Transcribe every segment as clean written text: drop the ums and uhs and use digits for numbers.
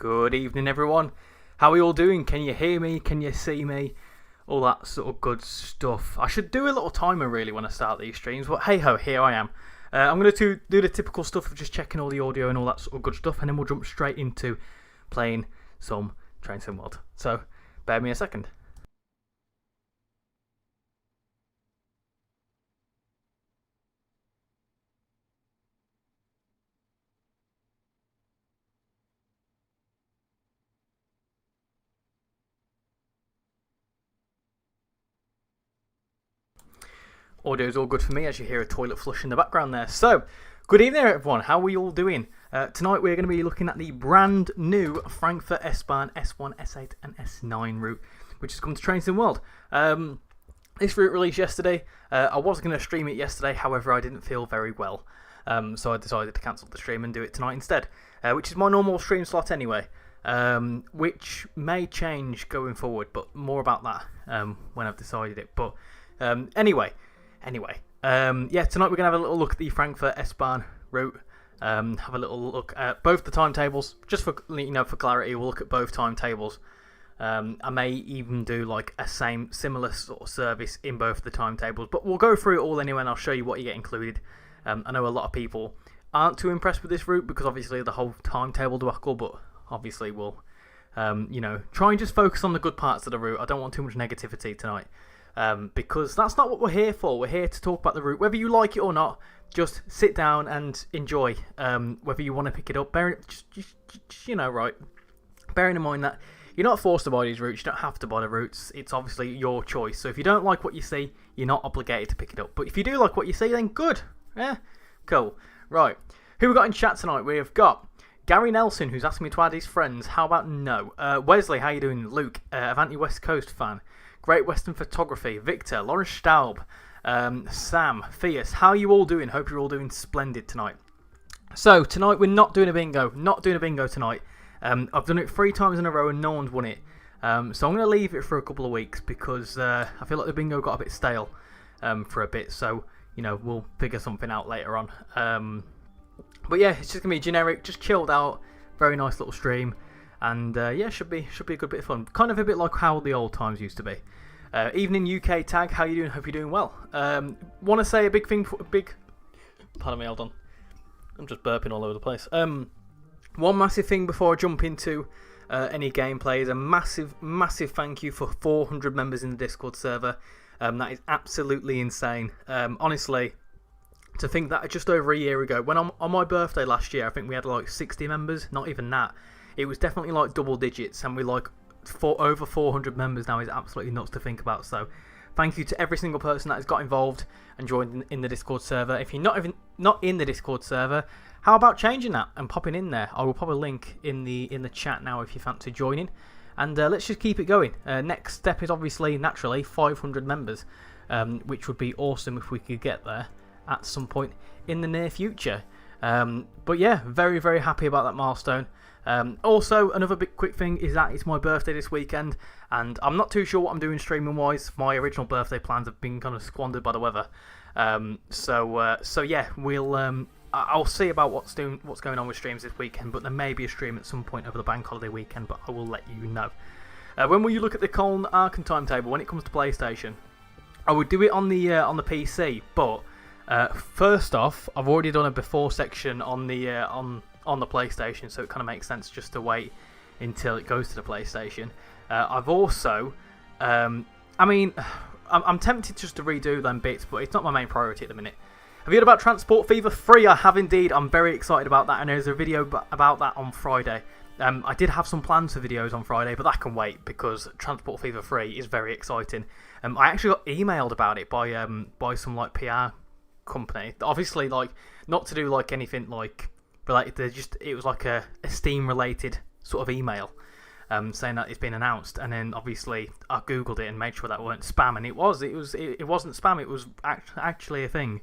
Good evening, everyone. How are you all doing? Can you hear me? Can you see me? All that sort of good stuff. I should do a little timer really when I start these streams, but hey ho, here I am. I'm going to do the typical stuff of just checking all the audio and all that sort of good stuff, and then we'll jump straight into playing some Train Sim World. So, bear me a second. Audio is all good for me as you hear a toilet flush in the background there. So, good evening everyone, how are we all doing? Tonight we're going to be looking at the brand new Frankfurt S-Bahn S1, S8 and S9 route, which has come to Train Sim World. This route released yesterday. I was going to stream it yesterday, however I didn't feel very well. So I decided to cancel the stream and do it tonight instead, which is my normal stream slot anyway. Which may change going forward, but more about that when I've decided it. But anyway, yeah, tonight we're going to have a little look at the Frankfurt S-Bahn route. Have a little look at both the timetables, just for for clarity. We'll look at both timetables. I may even do like a similar sort of service in both of the timetables, but we'll go through it all anyway, and I'll show you what you get included. I know a lot of people aren't too impressed with this route because obviously the whole timetable debacle, but obviously we'll try and just focus on the good parts of the route. I don't want too much negativity tonight. Because that's not what we're here for. We're here to talk about the route. Whether you like it or not, just sit down and enjoy. Whether you want to pick it up, bearing in mind that you're not forced to buy these routes. You don't have to buy the routes. It's obviously your choice. So if you don't like what you see, you're not obligated to pick it up. But if you do like what you see, then good. Yeah, cool. Right. Who we got in chat tonight? We've got Gary Nelson, who's asking me to add his friends. How about no? Wesley, how you doing? Luke, Avanti West Coast fan. Great Western Photography, Victor, Lawrence Staub, Sam, Fierce. How are you all doing? Hope you're all doing splendid tonight. So, tonight we're not doing a bingo. Not doing a bingo tonight. I've done it 3 times in a row and no one's won it. So I'm going to leave it for a couple of weeks because I feel like the bingo got a bit stale for a bit. So, we'll figure something out later on. But yeah, it's just going to be generic, just chilled out. Very nice little stream. And yeah, should be a good bit of fun. Kind of a bit like how the old times used to be. Evening UK tag, how you doing? Hope you're doing well. Want to say a big thing, pardon me, hold on. I'm just burping all over the place. One massive thing before I jump into any gameplay is a massive thank you for 400 members in the Discord server. That is absolutely insane. Honestly, to think that just over a year ago, when on my birthday last year, I think we had like 60 members, not even that. It was definitely like double digits, and we're like over 400 members now. Is absolutely nuts to think about. So, thank you to every single person that has got involved and joined in the Discord server. If you're not in the Discord server, how about changing that and popping in there? I will pop a link in the chat now if you fancy joining. And let's just keep it going. Next step is obviously naturally 500 members, which would be awesome if we could get there at some point in the near future. But yeah, very happy about that milestone. Also, another big quick thing is that it's my birthday this weekend, and I'm not too sure what I'm doing streaming wise. My original birthday plans have been kind of squandered by the weather. So yeah, I'll see about what's going on with streams this weekend, but there may be a stream at some point over the bank holiday weekend, but I will let you know. When will you look at the Colne Aachen timetable when it comes to PlayStation? I would do it on the PC, but first off, I've already done a before section on the PlayStation, so it kind of makes sense just to wait until it goes to the PlayStation. I've also, I'm tempted just to redo them bits, but it's not my main priority at the minute. Have you heard about Transport Fever 3? I have indeed. I'm very excited about that, and there's a video about that on Friday. I did have some plans for videos on Friday, but that can wait because Transport Fever 3 is very exciting. I actually got emailed about it by some like PR company. Obviously, like not to do like anything like related. It was like a Steam related sort of email, saying that it's been announced. And then obviously I googled it and made sure that weren't spam, and it wasn't spam. It was actually a thing.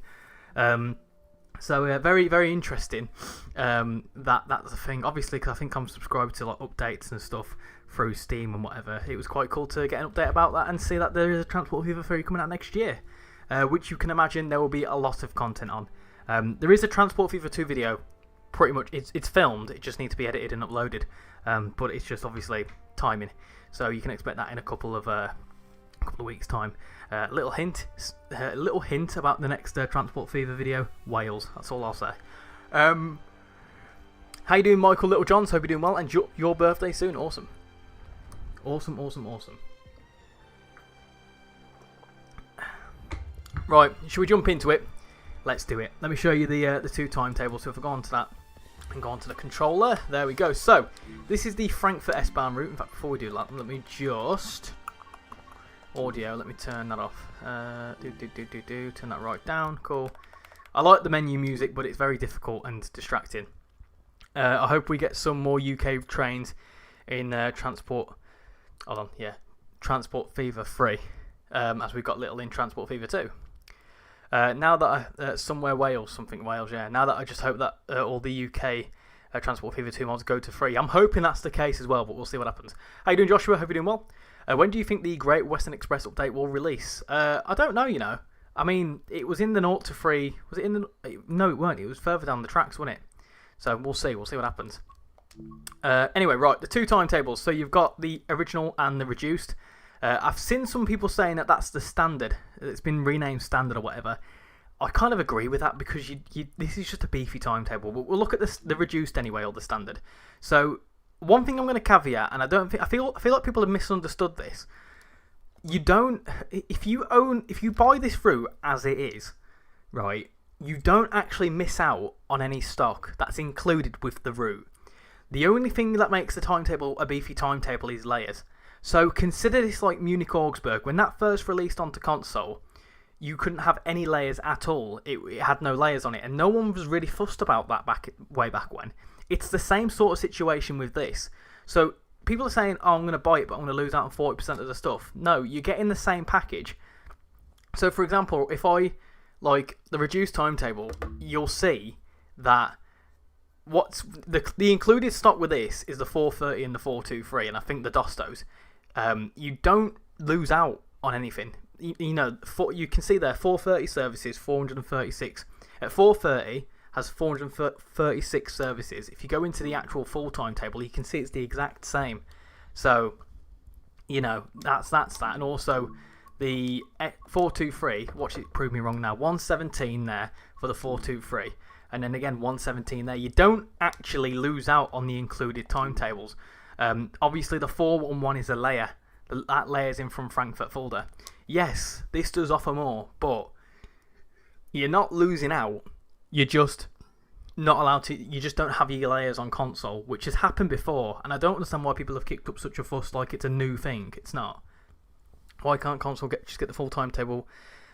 So very interesting. That's a thing. Obviously, because I think I'm subscribed to like updates and stuff through Steam and whatever. It was quite cool to get an update about that and see that there is a Transport Fever 3 coming out next year, which you can imagine there will be a lot of content on. There is a Transport Fever 2 video pretty much it's filmed. It just needs to be edited and uploaded. But it's just obviously timing. So you can expect that in a couple of weeks' time. Little hint about the next Transport Fever video: Wales. That's all I'll say. How you doing, Michael Littlejohns? Hope you're doing well. And your birthday soon. Awesome. Right, should we jump into it? Let's do it. Let me show you the two timetables. So if I go on to that and go on to the controller, there we go. So this is the Frankfurt S-Bahn route. In fact, before we do that, let me just audio. Let me turn that off. Turn that right down. Cool. I like the menu music, but it's very difficult and distracting. I hope we get some more UK trains in Transport. Hold on, yeah, Transport Fever 3, as we've got little in Transport Fever 2. Now that somewhere Wales, something Wales, yeah. Now that I just hope that all the UK Transport Fever 2 mods go to free. I'm hoping that's the case as well, but we'll see what happens. How you doing, Joshua? Hope you're doing well. When do you think the Great Western Express update will release? I don't know, you know. I mean, it was in the 0 to 3. Was it in the... No, it weren't. It was further down the tracks, wasn't it? So we'll see. We'll see what happens. Anyway, right, the two timetables. So you've got the original and the reduced. I've seen some people saying that that's the standard. It's been renamed standard or whatever. I kind of agree with that because this is just a beefy timetable. But we'll look at the reduced anyway, or the standard. So one thing I'm going to caveat, and I feel like people have misunderstood this. You don't, if you buy this route as it is, right, you don't actually miss out on any stock that's included with the route. The only thing that makes the timetable a beefy timetable is layers. So consider this like Munich-Augsburg. When that first released onto console, you couldn't have any layers at all. It had no layers on it, and no one was really fussed about that way back when. It's the same sort of situation with this. So people are saying, oh, I'm going to buy it, but I'm going to lose out on 40% of the stuff. No, you're getting the same package. So for example, if I like the reduced timetable, you'll see that what's the included stock with this is the 430 and the 423, and I think the Dostos. You don't lose out on anything. You know, you can see there 430 services, 436. At 430 has 436 services. If you go into the actual full timetable, you can see it's the exact same. So, you know, that's that. And also the 423, watch it prove me wrong now, 117 there for the 423. And then again, 117 there. You don't actually lose out on the included timetables. Obviously, the 411 is a layer. That layer's in from Frankfurt Fulda. Yes, this does offer more, but you're not losing out. You're just not allowed to. You just don't have your layers on console, which has happened before. And I don't understand why people have kicked up such a fuss like it's a new thing. It's not. Why can't console just get the full timetable,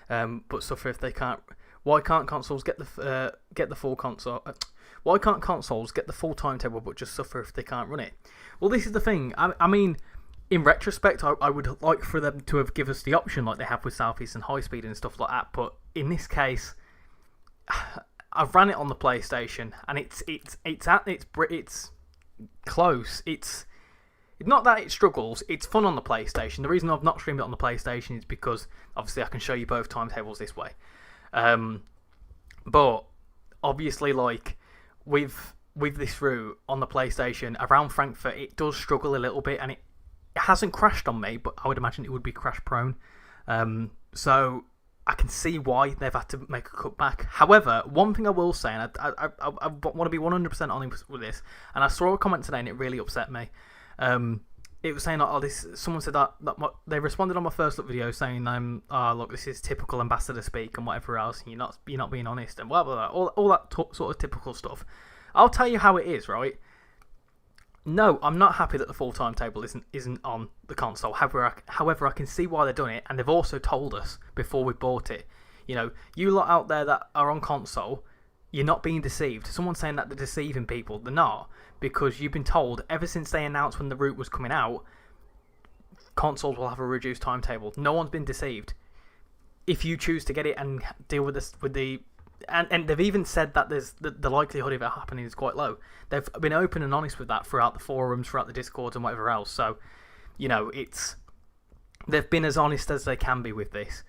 but suffer if they can't? Why can't consoles get the full console? Why can't consoles get the full timetable but just suffer if they can't run it? Well, this is the thing. I mean, in retrospect, I would like for them to have given us the option like they have with Southeast and High Speed and stuff like that. But in this case, I've ran it on the PlayStation and it's close. It's not that it struggles. It's fun on the PlayStation. The reason I've not streamed it on the PlayStation is because obviously I can show you both timetables this way. But obviously, like with this route on the PlayStation around Frankfurt, it does struggle a little bit, and it hasn't crashed on me, but I would imagine it would be crash prone. So I can see why they've had to make a cutback. However, one thing I will say, and I want to be 100% honest with this, and I saw a comment today and it really upset me. It was saying, someone said that they responded on my first look video saying, look, this is typical ambassador speak and whatever else, and you're not being honest and blah, blah, blah, all that sort of typical stuff. I'll tell you how it is, right? No, I'm not happy that the full timetable isn't on the console. However, I can see why they've done it, and they've also told us before we bought it. You know, you lot out there that are on console, you're not being deceived. Someone's saying that they're deceiving people. They're not, because you've been told ever since they announced when the route was coming out, consoles will have a reduced timetable. No one's been deceived. If you choose to get it and deal with this, and they've even said that there's the likelihood of it happening is quite low. They've been open and honest with that throughout the forums, throughout the Discords, and whatever else. So, you know, they've been as honest as they can be with this.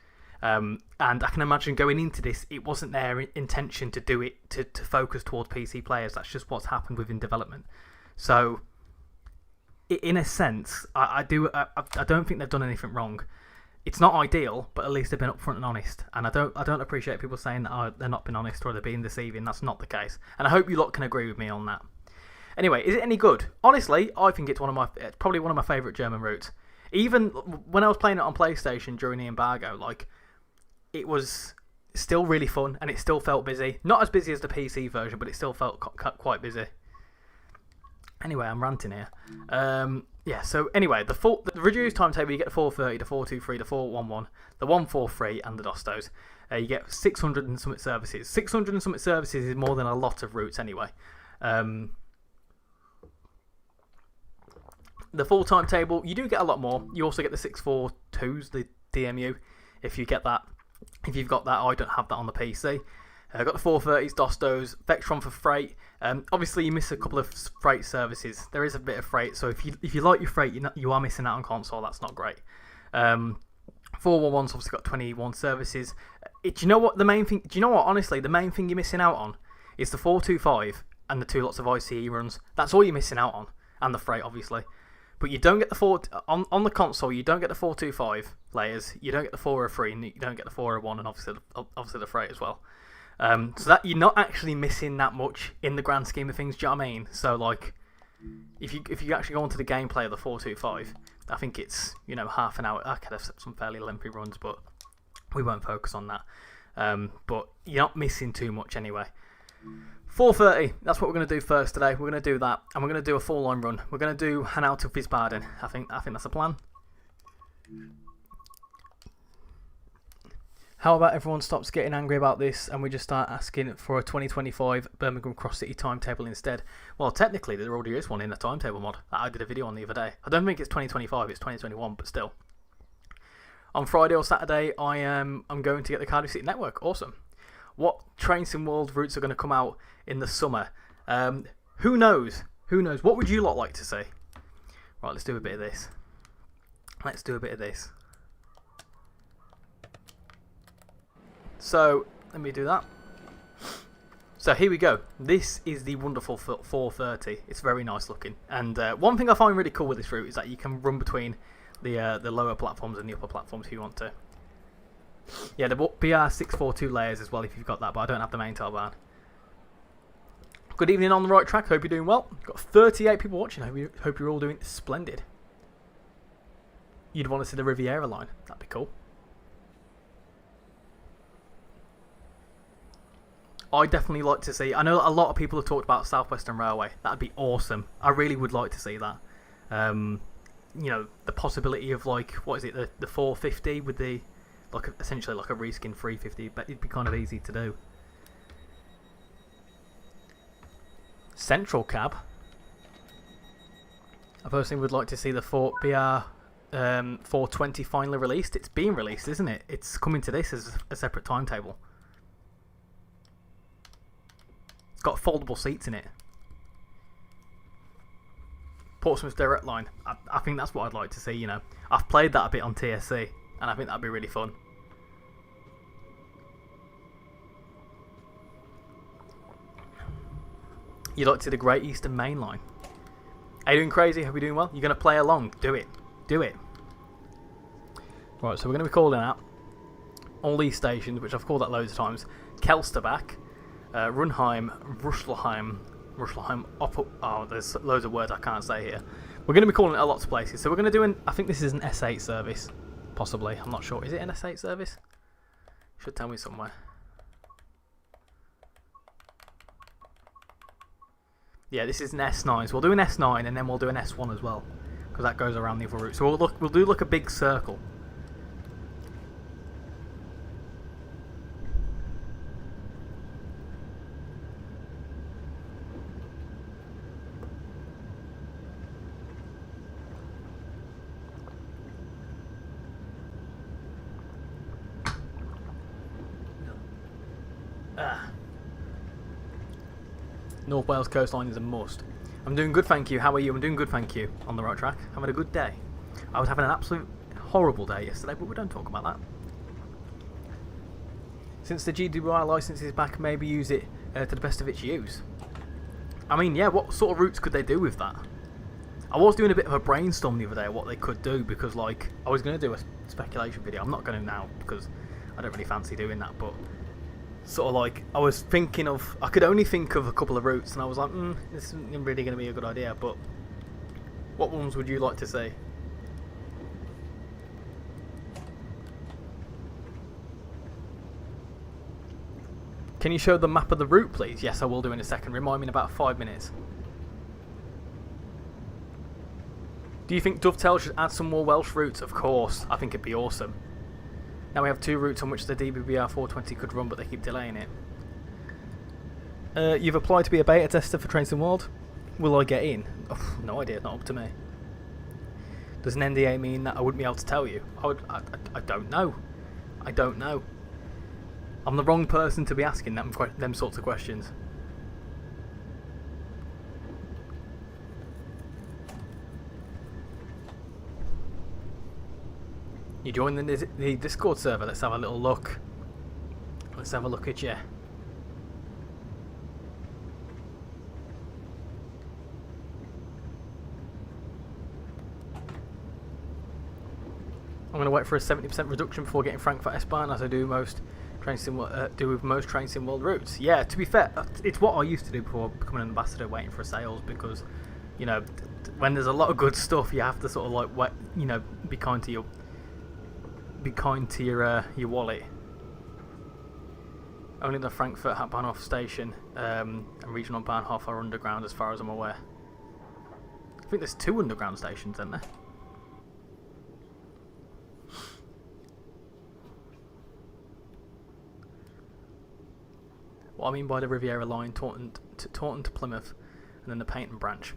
And I can imagine going into this, it wasn't their intention to do it to focus towards PC players. That's just what's happened within development. So, in a sense, I don't think they've done anything wrong. It's not ideal, but at least they've been upfront and honest. And I don't appreciate people saying that they're not being honest or they're being deceiving. That's not the case. And I hope you lot can agree with me on that. Anyway, is it any good? Honestly, I think it's probably one of my favourite German routes. Even when I was playing it on PlayStation during the embargo, like, it was still really fun and it still felt busy. Not as busy as the PC version, but it still felt quite busy. Anyway, I'm ranting here. Yeah, so anyway, the reduced timetable, you get the 430, the 423, the 411, the 143, and the Dostos. You get 600 and something services. 600 and something services is more than a lot of routes anyway. The full timetable, you do get a lot more. You also get the 642s, the DMU, if you get that. If you've got that, I don't have that on the PC. Got the 430s, Dostos, Vectron for freight. Obviously, you miss a couple of freight services. There is a bit of freight, so if you like your freight, you are missing out on console. That's not great. 411's obviously got 21 services. Do you know what the main thing? Do you know what? Honestly, the main thing you're missing out on is the 425 and the 2 lots of ICE runs. That's all you're missing out on, and the freight, obviously. But you don't get the on the console. You don't get the 425 layers. You don't get the 403, and you don't get the 401, and obviously the freight as well. So that you're not actually missing that much in the grand scheme of things. Do you know what I mean? So like, if you actually go onto the gameplay of the 425, I think it's half an hour. I could have some fairly lengthy runs, but we won't focus on that. But you're not missing too much anyway. 430. That's what we're going to do first today. We're going to do that, and we're going to do a full line run. We're going to do Hanau to Wiesbaden. I think that's the plan. How about everyone stops getting angry about this and we just start asking for a 2025 Birmingham Cross City timetable instead? Well, technically there already is one in the timetable mod that I did a video on the other day. I don't think it's 2025, it's 2021, but still. On Friday or Saturday, I'm going to get the Cardiff City Network. Awesome. What Train Sim World routes are going to come out in the summer? Who knows? Who knows? What would you lot like to see? Right, let's do a bit of this. Let's do a bit of this. So, let me do that. So, here we go. This is the wonderful 430. It's very nice looking. And one thing I find really cool with this route is that you can run between the lower platforms and the upper platforms if you want to. Yeah, the BR642 layers as well if you've got that, but I don't have the main tail bar. Good evening on the right track. Hope you're doing well. Got 38 people watching. Hope you're all doing splendid. You'd want to see the Riviera line. That'd be cool. I definitely like to see. I know a lot of people have talked about South Western Railway. That'd be awesome. I really would like to see that. The possibility of like what is it, the 450 with the essentially like a reskin 350, but it'd be kind of easy to do. Central Cab. I personally would like to see the BR 420 finally released. It's being released, isn't it? It's coming to this as a separate timetable. It's got foldable seats in it. Portsmouth Direct Line. I think that's what I'd like to see, I've played that a bit on TSC, and I think that'd be really fun. You'd like to see the Great Eastern Main Line. Are you doing crazy? Hope you're doing well. You're going to play along. Do it. Do it. Right, so we're going to be calling out all these stations, which I've called out loads of times. Kelsterbach, Runheim, Ruschelheim, there's loads of words I can't say here. We're going to be calling it a lots of places. So we're going to do I think this is an S8 service, possibly. I'm not sure. Is it an S8 service? Should tell me somewhere. Yeah, this is an S9. So we'll do an S9 and then we'll do an S1 as well, because that goes around the other route. So we'll do a big circle. North Wales coastline is a must. I'm doing good, thank you. How are you? I'm doing good, thank you. On the right track. Having a good day. I was having an absolute horrible day yesterday, but we don't talk about that. Since the GWI licence is back, maybe use it to the best of its use. I mean, yeah, what sort of routes could they do with that? I was doing a bit of a brainstorm the other day what they could do, because like I was going to do a speculation video. I'm not going to now because I don't really fancy doing that, but sort of like I was thinking of, I could only think of a couple of routes and I was like, this isn't really going to be a good idea, but what ones would you like to see? Can you show the map of the route, please? Yes, I will do in a second. Remind me in about 5 minutes. Do you think Dovetail should add some more Welsh routes? Of course. I think it'd be awesome. Now we have 2 routes on which the DBBR 420 could run, but they keep delaying it. You've applied to be a beta tester for Trains in World. Will I get in? Oh, no idea. Not up to me. Does an NDA mean that I wouldn't be able to tell you? I don't know. I don't know. I'm the wrong person to be asking them sorts of questions. You join the Discord server. Let's have a little look. Let's have a look at you. I'm going to wait for a 70% reduction before getting Frankfurt S-Bahn, as I do most with most Train Sim World routes. Yeah, to be fair, it's what I used to do before becoming an ambassador, waiting for sales, because, you know, when there's a lot of good stuff, you have to sort of like wait, you know, be kind to your wallet. Only the Frankfurt Bahnhof station and regional Bahnhof are underground, as far as I'm aware. I think there's 2 underground stations, isn't there? What I mean by the Riviera line, Taunton to Plymouth, and then the Payton branch.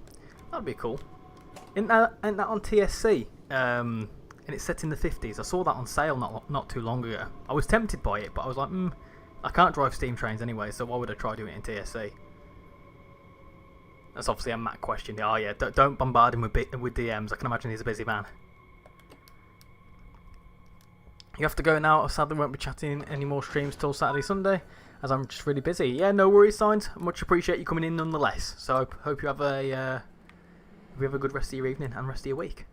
That'd be cool. Isn't that on TSC? And it's set in the 50s. I saw that on sale not too long ago. I was tempted by it, but I was like, I can't drive steam trains anyway, so why would I try doing it in TSC? That's obviously a Matt question. Oh yeah, don't bombard him with DMs. I can imagine he's a busy man. You have to go now. I sadly won't be chatting any more streams till Saturday, Sunday, as I'm just really busy. Yeah, no worries, Signs. Much appreciate you coming in nonetheless. So I hope you have a good rest of your evening and rest of your week.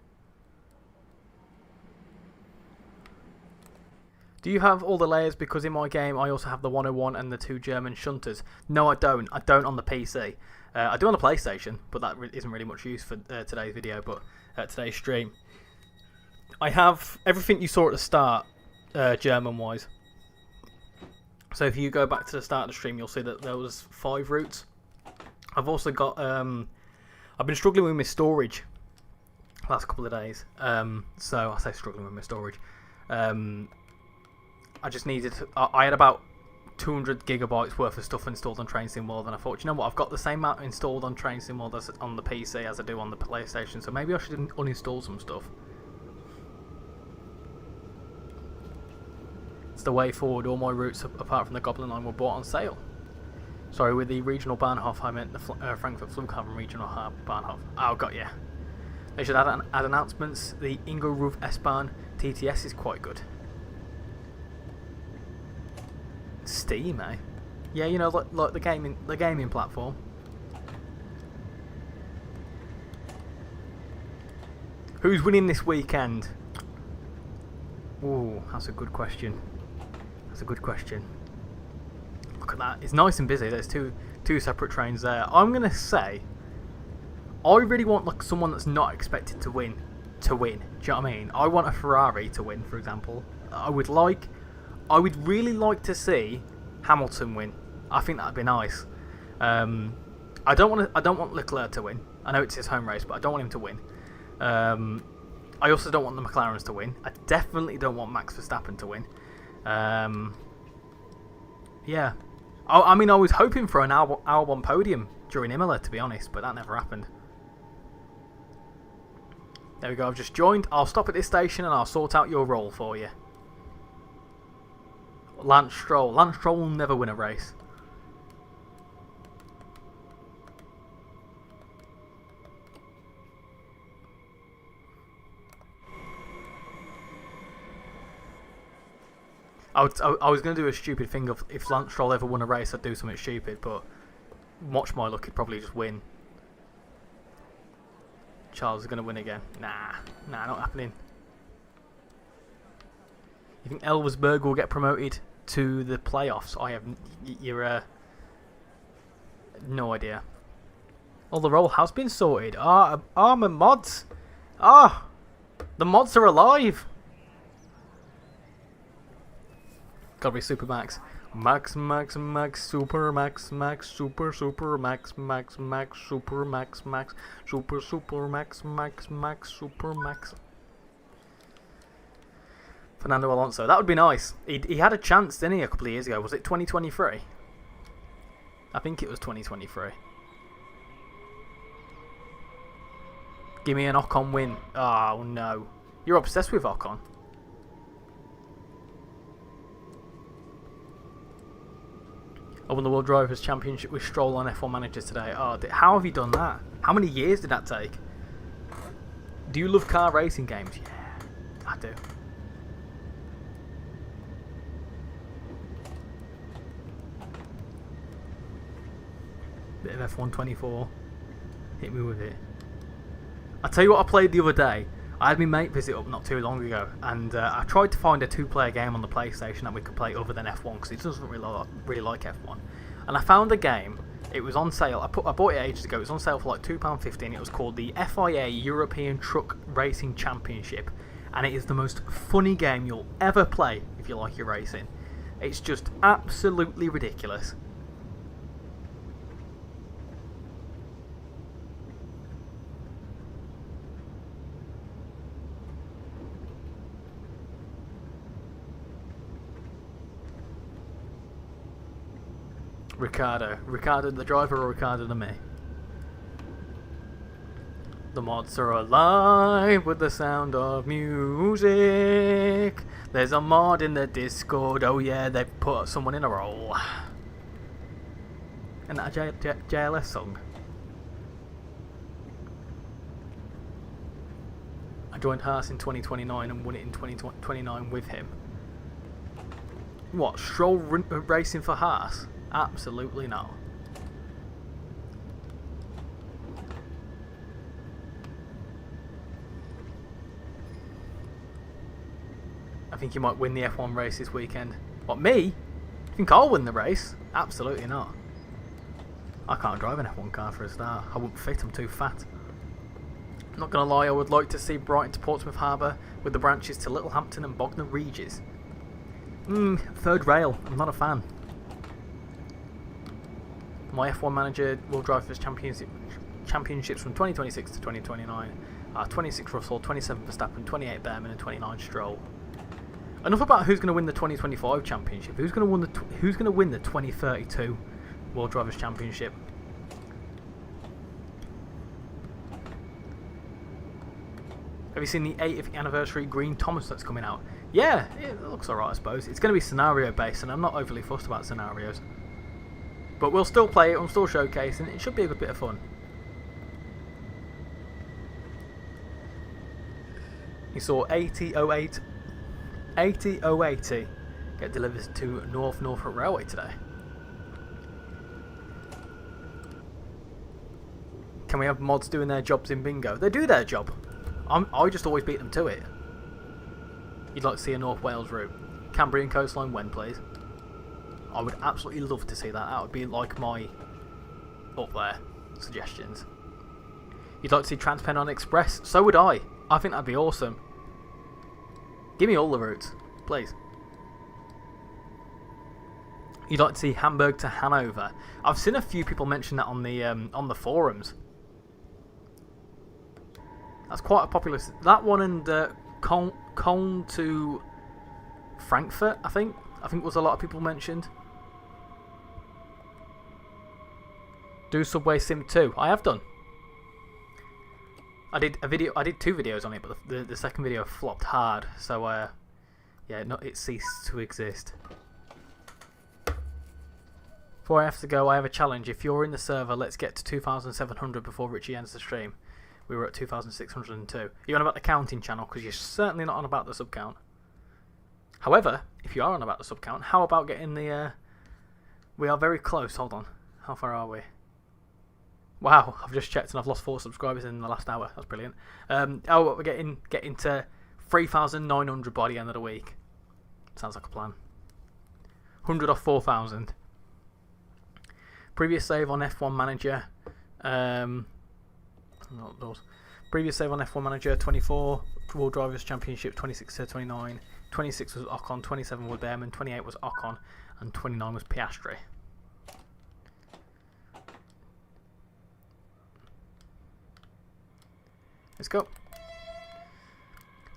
Do you have all the layers? Because in my game I also have the 101 and the 2 German shunters. No, I don't. I don't on the PC. I do on the PlayStation, but that isn't really much use for today's video, but today's stream. I have everything you saw at the start, German-wise. So if you go back to the start of the stream, you'll see that there was 5 routes. I've also got, I've been struggling with my storage the last couple of days. So I say struggling with my storage. I just needed, I had about 200 gigabytes worth of stuff installed on Train Sim World, and I thought, you know what, I've got the same amount installed on Train Sim World as on the PC as I do on the PlayStation, so maybe I should uninstall some stuff. It's the way forward. All my routes, apart from the Goblin line, were bought on sale. Sorry, with the regional Bahnhof, I meant the Frankfurt Flughafen regional Bahnhof. Oh, got ya. They should add announcements. The Enquiries S-Bahn TTS is quite good. Steam, eh? Yeah, you know, like the gaming platform. Who's winning this weekend? Ooh, that's a good question. That's a good question. Look at that. It's nice and busy. There's two separate trains there. I'm gonna say, I really want like someone that's not expected to win. Do you know what I mean? I want a Ferrari to win, for example. I would really like to see Hamilton win. I think that'd be nice. I don't want Leclerc to win. I know it's his home race, but I don't want him to win. I also don't want the McLarens to win. I definitely don't want Max Verstappen to win. Yeah. I mean, I was hoping for an Albon podium during Imola, to be honest, but that never happened. There we go, I've just joined. I'll stop at this station and I'll sort out your role for you. Lance Stroll. Lance Stroll will never win a race. I was going to do a stupid thing of if Lance Stroll ever won a race, I'd do something stupid, but watch my luck, he'd probably just win. Charles is going to win again. Nah, not happening. You think Elversberg will get promoted to the playoffs? I have no idea. Oh, the role has been sorted. My mods. The mods are alive. Gotta be Super Max. Max, super, max, super, max, super, max, super, max, super, max, super, max. Fernando Alonso. That would be nice. He had a chance, didn't he, a couple of years ago? Was it 2023? I think it was 2023. Give me an Ocon win. Oh, no. You're obsessed with Ocon. I won the World Drivers' Championship with Stroll on F1 Manager today. Oh, how have you done that? How many years did that take? Do you love car racing games? Yeah, I do. Bit of F1 24. Hit me with it. I'll tell you what I played the other day. I had my mate visit up not too long ago, and I tried to find a two-player game on the PlayStation that we could play other than F1, because he doesn't really like F1. And I found a game. It was on sale. I bought it ages ago. It was on sale for like £2.50. It was called the FIA European Truck Racing Championship, and it is the most funny game you'll ever play if you like your racing. It's just absolutely ridiculous. Ricardo the driver or Ricardo the me? The mods are alive with the sound of music. There's a mod in the Discord. Oh yeah, they've put someone in a role. And that a JLS song. I joined Haas in 2029 and won it in 2029 with him. What, Stroll racing for Haas? Absolutely not. I think you might win the F1 race this weekend. What, me? You think I'll win the race? Absolutely not. I can't drive an F1 car for a start. I wouldn't fit, I'm too fat. Not gonna lie, I would like to see Brighton to Portsmouth Harbour with the branches to Littlehampton and Bognor Regis. Third rail, I'm not a fan. My F1 Manager World Drivers' Championships from 2026 to 2029 are 26 Russell, 27 Verstappen, 28 Behrman and 29 Stroll. Enough about who's going to win the 2025 Championship. Who's going to win the 2032 World Drivers' Championship? Have you seen the 8th anniversary Green Thomas that's coming out? Yeah, it looks alright I suppose. It's going to be scenario based and I'm not overly fussed about scenarios. But we'll still play it, we'll still showcase, and it should be a good bit of fun. You saw 8008 get delivered to Norfolk Railway today. Can we have mods doing their jobs in bingo? They do their job. I just always beat them to it. You'd like to see a North Wales route. Cambrian coastline when, please? I would absolutely love to see that. That would be like my up there suggestions. You'd like to see Transpennine Express? So would I. I think that'd be awesome. Give me all the routes, please. You'd like to see Hamburg to Hanover? I've seen a few people mention that on the forums. That's quite a popular. That one and Cologne to Frankfurt, I think was a lot of people mentioned. Do Subway Sim 2. I have done. I did two videos on it, but the second video flopped hard. So yeah, it ceased to exist. Before I have to go, I have a challenge. If you're in the server, let's get to 2,700 before Richie ends the stream. We were at 2,602. You're on about the counting channel, because you're certainly not on about the sub count. However, if you are on about the sub count, how about getting the... we are very close. Hold on. How far are we? Wow, I've just checked and I've lost 4 subscribers in the last hour. That's brilliant. We're getting to 3,900 by the end of the week. Sounds like a plan. 100 off 4,000. Previous save on F1 Manager. Not those. Previous save on F1 Manager 24. World Drivers Championship 26 to 29. 26 was Ocon, 27 was Behrman, 28 was Ocon, and 29 was Piastri. Let's go.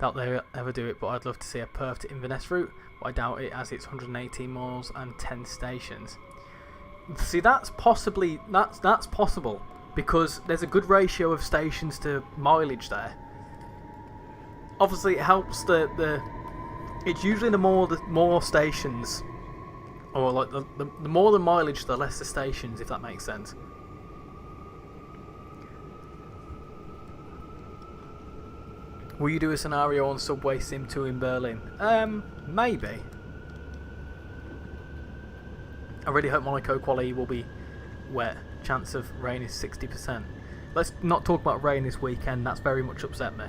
Doubt they'll ever do it, but I'd love to see a Perth to Inverness route. But I doubt it, as it's 118 miles and 10 stations. See, that's possible because there's a good ratio of stations to mileage there. Obviously, it helps it's usually the more stations, or like the more the mileage, the less the stations, if that makes sense. Will you do a scenario on Subway Sim 2 in Berlin? Maybe. I really hope Monaco quality will be wet. Chance of rain is 60%. Let's not talk about rain this weekend. That's very much upset me.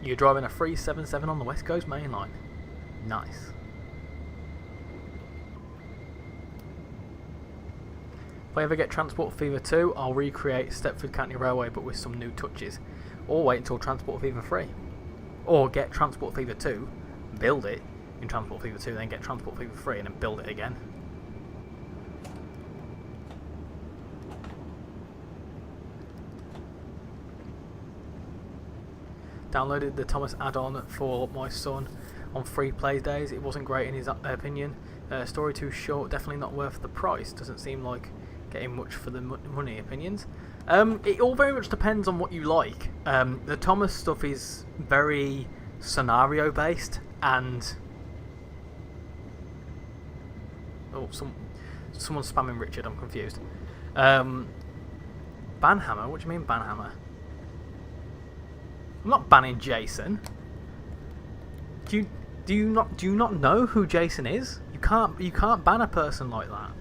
You're driving a 377 on the West Coast main line. Nice. If I ever get Transport Fever 2, I'll recreate Stepford County Railway but with some new touches. Or wait until Transport Fever 3. Or get Transport Fever 2, build it in Transport Fever 2, then get Transport Fever 3 and then build it again. Downloaded the Thomas add-on for my son on free play days. It wasn't great in his opinion. Story too short, definitely not worth the price. Doesn't seem like getting much for the money opinions. It all very much depends on what you like. The Thomas stuff is very scenario based and... Oh, someone's spamming Richard, I'm confused. Banhammer? What do you mean Banhammer? I'm not banning Jason. Do you not know who Jason is? You can't ban a person like that.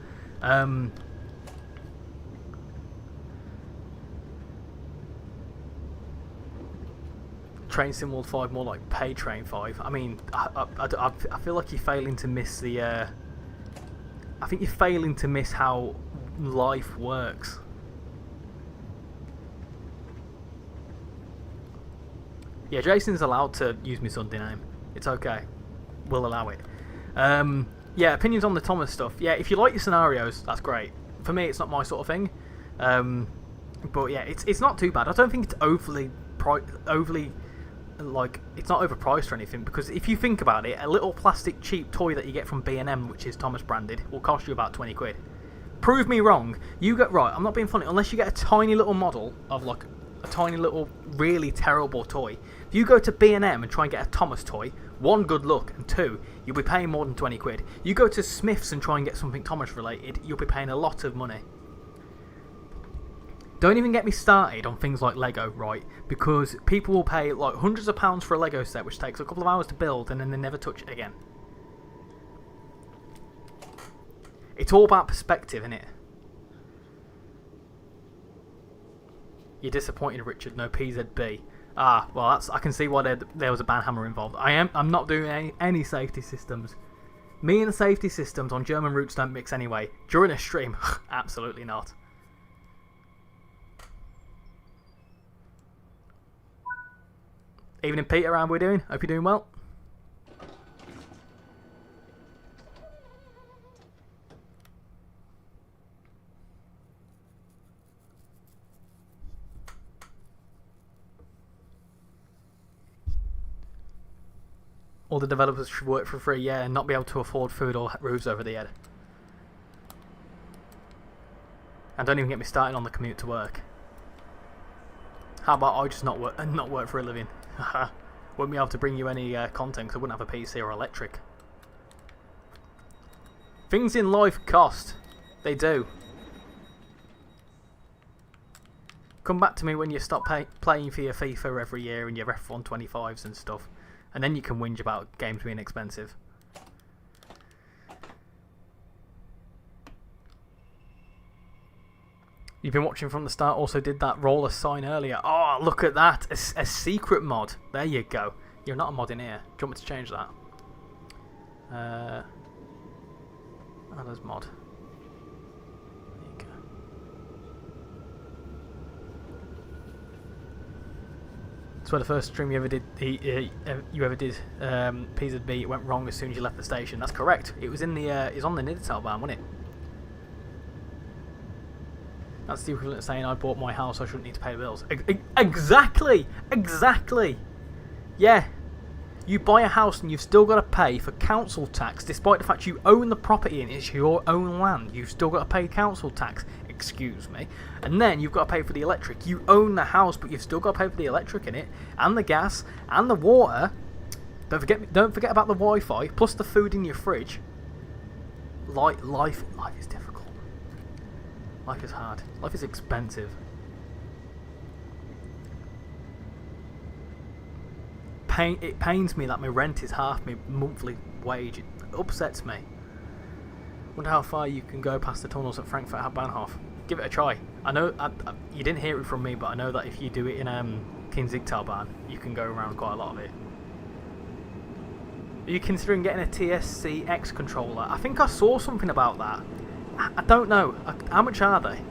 Train Sim World 5 more like Pay Train 5. I mean, I feel like you're failing to miss the. I think you're failing to miss how life works. Yeah, Jason's allowed to use my Sunday name. It's okay. We'll allow it. Yeah, opinions on the Thomas stuff. Yeah, if you like your scenarios, that's great. For me, it's not my sort of thing. But yeah, it's not too bad. I don't think it's overly like, it's not overpriced or anything, because if you think about it, a little plastic cheap toy that you get from B&M, which is Thomas branded, will cost you about 20 quid. Prove me wrong. You get right. I'm not being funny. Unless you get a tiny little model of like a tiny little really terrible toy. If you go to B&M and try and get a Thomas toy, 1, good luck, and 2, you'll be paying more than 20 quid. You go to Smith's and try and get something Thomas related, you'll be paying a lot of money. Don't even get me started on things like Lego, right? Because people will pay like hundreds of pounds for a Lego set, which takes a couple of hours to build, and then they never touch it again. It's all about perspective, innit? You're disappointed, Richard. No PZB. Ah, well, I can see why there was a banhammer involved. I'm not doing any safety systems. Me and the safety systems on German routes don't mix anyway. During a stream, absolutely not. Evening, Peter. How are we doing? Hope you're doing well. All the developers should work for free, yeah, and not be able to afford food or roofs over the head. And don't even get me started on the commute to work. How about I just not work for a living? Wouldn't be able to bring you any content because I wouldn't have a PC or electric. Things in life cost. They do. Come back to me when you stop playing for your FIFA every year and your F125s and stuff. And then you can whinge about games being expensive. You've been watching from the start. Also did that roller sign earlier. Oh, look at that. A secret mod. There you go. You're not a mod in here. Do you want me to change that? There's mod. There you go. That's where the first stream you ever did, PZB, went wrong as soon as you left the station. That's correct. It was in the, it's on the Niedertal van, wasn't it? That's the equivalent of saying I bought my house, I shouldn't need to pay the bills. Exactly! Exactly! Yeah. You buy a house and you've still got to pay for council tax, despite the fact you own the property and it's your own land. You've still got to pay council tax. Excuse me. And then you've got to pay for the electric. You own the house, but you've still got to pay for the electric in it, and the gas, and the water. Don't forget about the Wi-Fi, plus the food in your fridge. Life is difficult. Life is hard. Life is expensive. It pains me that my rent is half my monthly wage. It upsets me. Wonder how far you can go past the tunnels at Frankfurt S-Bahn. Give it a try. I know you didn't hear it from me, but I know that if you do it in Enquiries, you can go around quite a lot of it. Are you considering getting a TSCX controller? I think I saw something about that. I don't know. How much are they?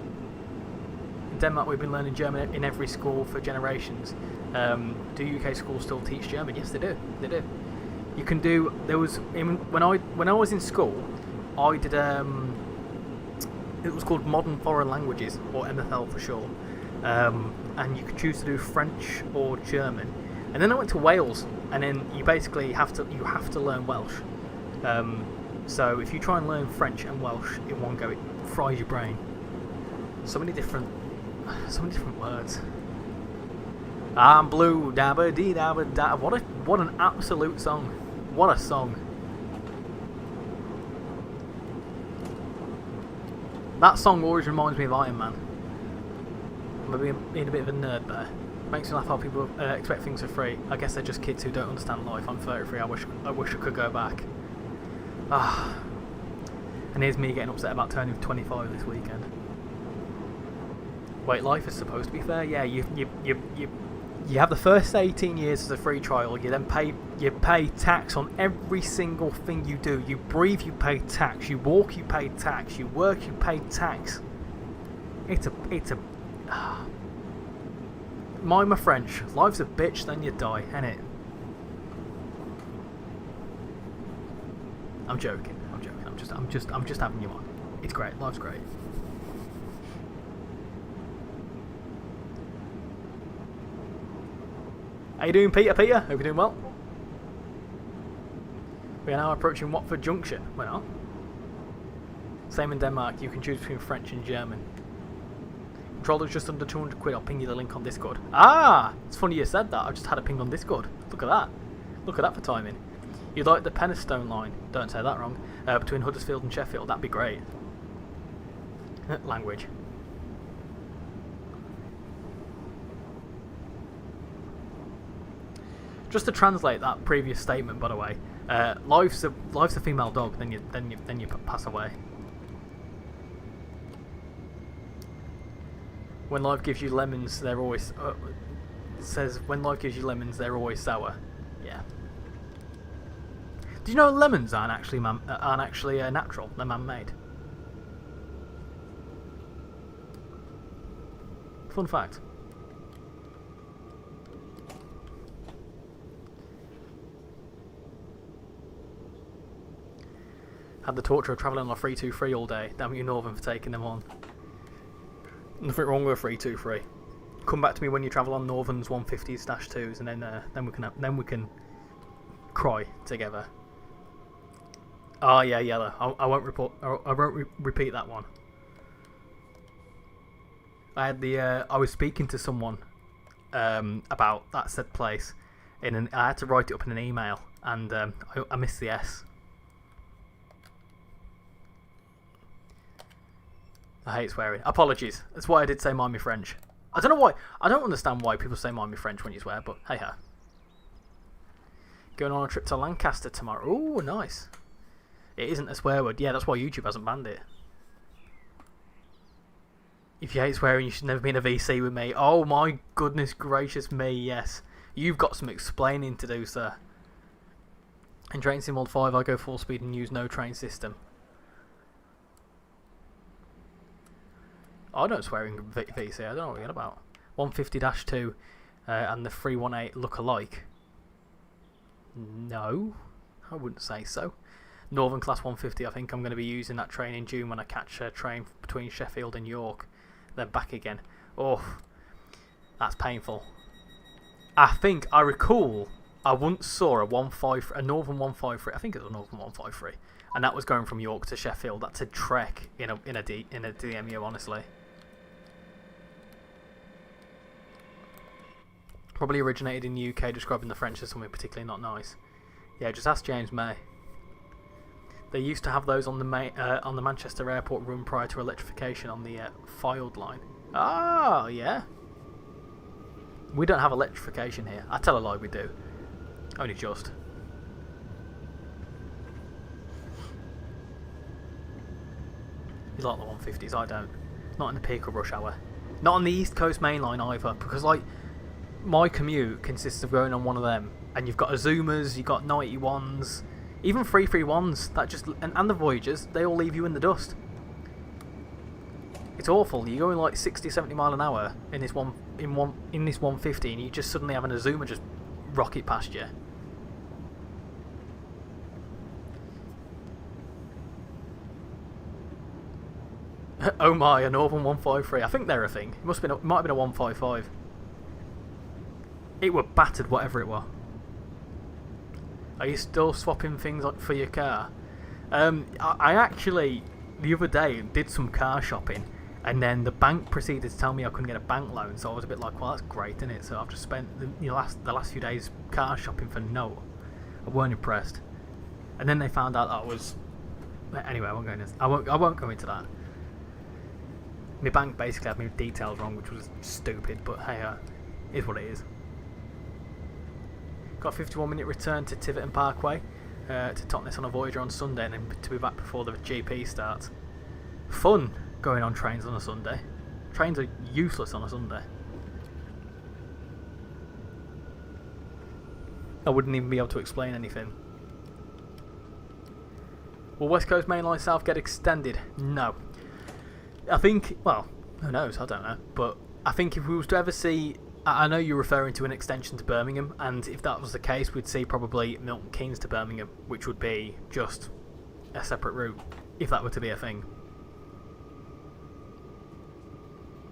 In Denmark, we've been learning German in every school for generations. Do UK schools still teach German? Yes, they do. They do. You can do. There was when I was in school, I did it was called Modern Foreign Languages, or MFL for short, and you could choose to do French or German. And then I went to Wales, and then you basically have to learn Welsh. So if you try and learn French and Welsh in one go, it fries your brain. So many different words. I'm blue, dabba dee dabba da. What an absolute song! What a song! That song always reminds me of Iron Man. I'm being a bit of a nerd there. Makes me laugh how people expect things for free. I guess they're just kids who don't understand life. I'm 33. I wish I could go back. Ah. And here's me getting upset about turning 25 this weekend. Wait, life is supposed to be fair? Yeah, you have the first 18 years as a free trial. You then pay tax on every single thing you do. You breathe, you pay tax. You walk, you pay tax. You work, you pay tax. It's a. Mind my French. Life's a bitch, then you die, innit? I'm joking. I'm just having you on. It's great. Life's great. How you doing, Peter? Hope you're doing well. We are now approaching Watford Junction. We're not. Same in Denmark. You can choose between French and German. Controller's just under 200 quid. I'll ping you the link on Discord. Ah! It's funny you said that. I just had a ping on Discord. Look at that. Look at that for timing. You'd like the Penistone line. Don't say that wrong. Between Huddersfield and Sheffield. That'd be great. Language. Just to translate that previous statement, by the way, life's a female dog. Then you pass away. When life gives you lemons, they're always says when life gives you lemons, they're always sour. Yeah. Do you know lemons aren't actually natural? They're man-made. Fun fact. Had the torture of travelling on a 323 all day. Damn you Northern for taking them on. Nothing wrong with a 323. Come back to me when you travel on Northern's 150s-2s, and then we can cry together. Oh yeah, yellow. I won't repeat that one. I was speaking to someone about that said place, and I had to write it up in an email, and I missed the S. I hate swearing. Apologies. That's why I did say mind me French. I don't know why. I don't understand why people say mind me French when you swear, but hey ho. Going on a trip to Lancaster tomorrow. Oh, nice. It isn't a swear word. Yeah, that's why YouTube hasn't banned it. If you hate swearing, you should never be in a VC with me. Oh my goodness gracious me, yes. You've got some explaining to do, sir. In Train Sim World 5, I go full speed and use no train system. I don't swear in VC, I don't know what you're on about. 150-2 and the 318 look alike. No, I wouldn't say so. Northern Class 150, I think I'm going to be using that train in June when I catch a train between Sheffield and York. Then back again. Oh, that's painful. I recall I once saw a Northern 153. I think it was a Northern 153, and that was going from York to Sheffield. That's a trek in a DMU, honestly. Probably originated in the UK, describing the French as something particularly not nice. Yeah, just ask James May. They used to have those on the Manchester Airport run prior to electrification on the Fylde line. Ah, yeah. We don't have electrification here. I tell a lie, we do. Only just. You like the 150s, I don't. Not in the peak of rush hour. Not on the East Coast Main Line either, because like my commute consists of going on one of them, and you've got Azumas, you've got 91s, even 331s that just and the Voyagers, they all leave you in the dust. It's awful. You're going like 60, 70 mile an hour in this 150, and you just suddenly have an Azuma just rocket past you. Oh my, a Northern 153. I think they're a thing. It might have been a 155. It were battered, whatever it was. Are you still swapping things for your car? I actually, the other day, did some car shopping, and then the bank proceeded to tell me I couldn't get a bank loan, so I was a bit like, well, that's great, isn't it? So I've just spent the last few days car shopping for no. I weren't impressed. And then they found out that I was... Anyway, I won't go into that. My bank basically had my details wrong, which was stupid, but hey, is what it is. Got a 51-minute return to Tiverton Parkway to Totnes on a Voyager on Sunday, and then to be back before the GP starts. Fun going on trains on a Sunday. Trains are useless on a Sunday. I wouldn't even be able to explain anything. Will West Coast Main Line South get extended? No. I think, well, who knows, I don't know, but I think if we was to ever see, I know you're referring to an extension to Birmingham, and if that was the case, we'd see probably Milton Keynes to Birmingham, which would be just a separate route, if that were to be a thing.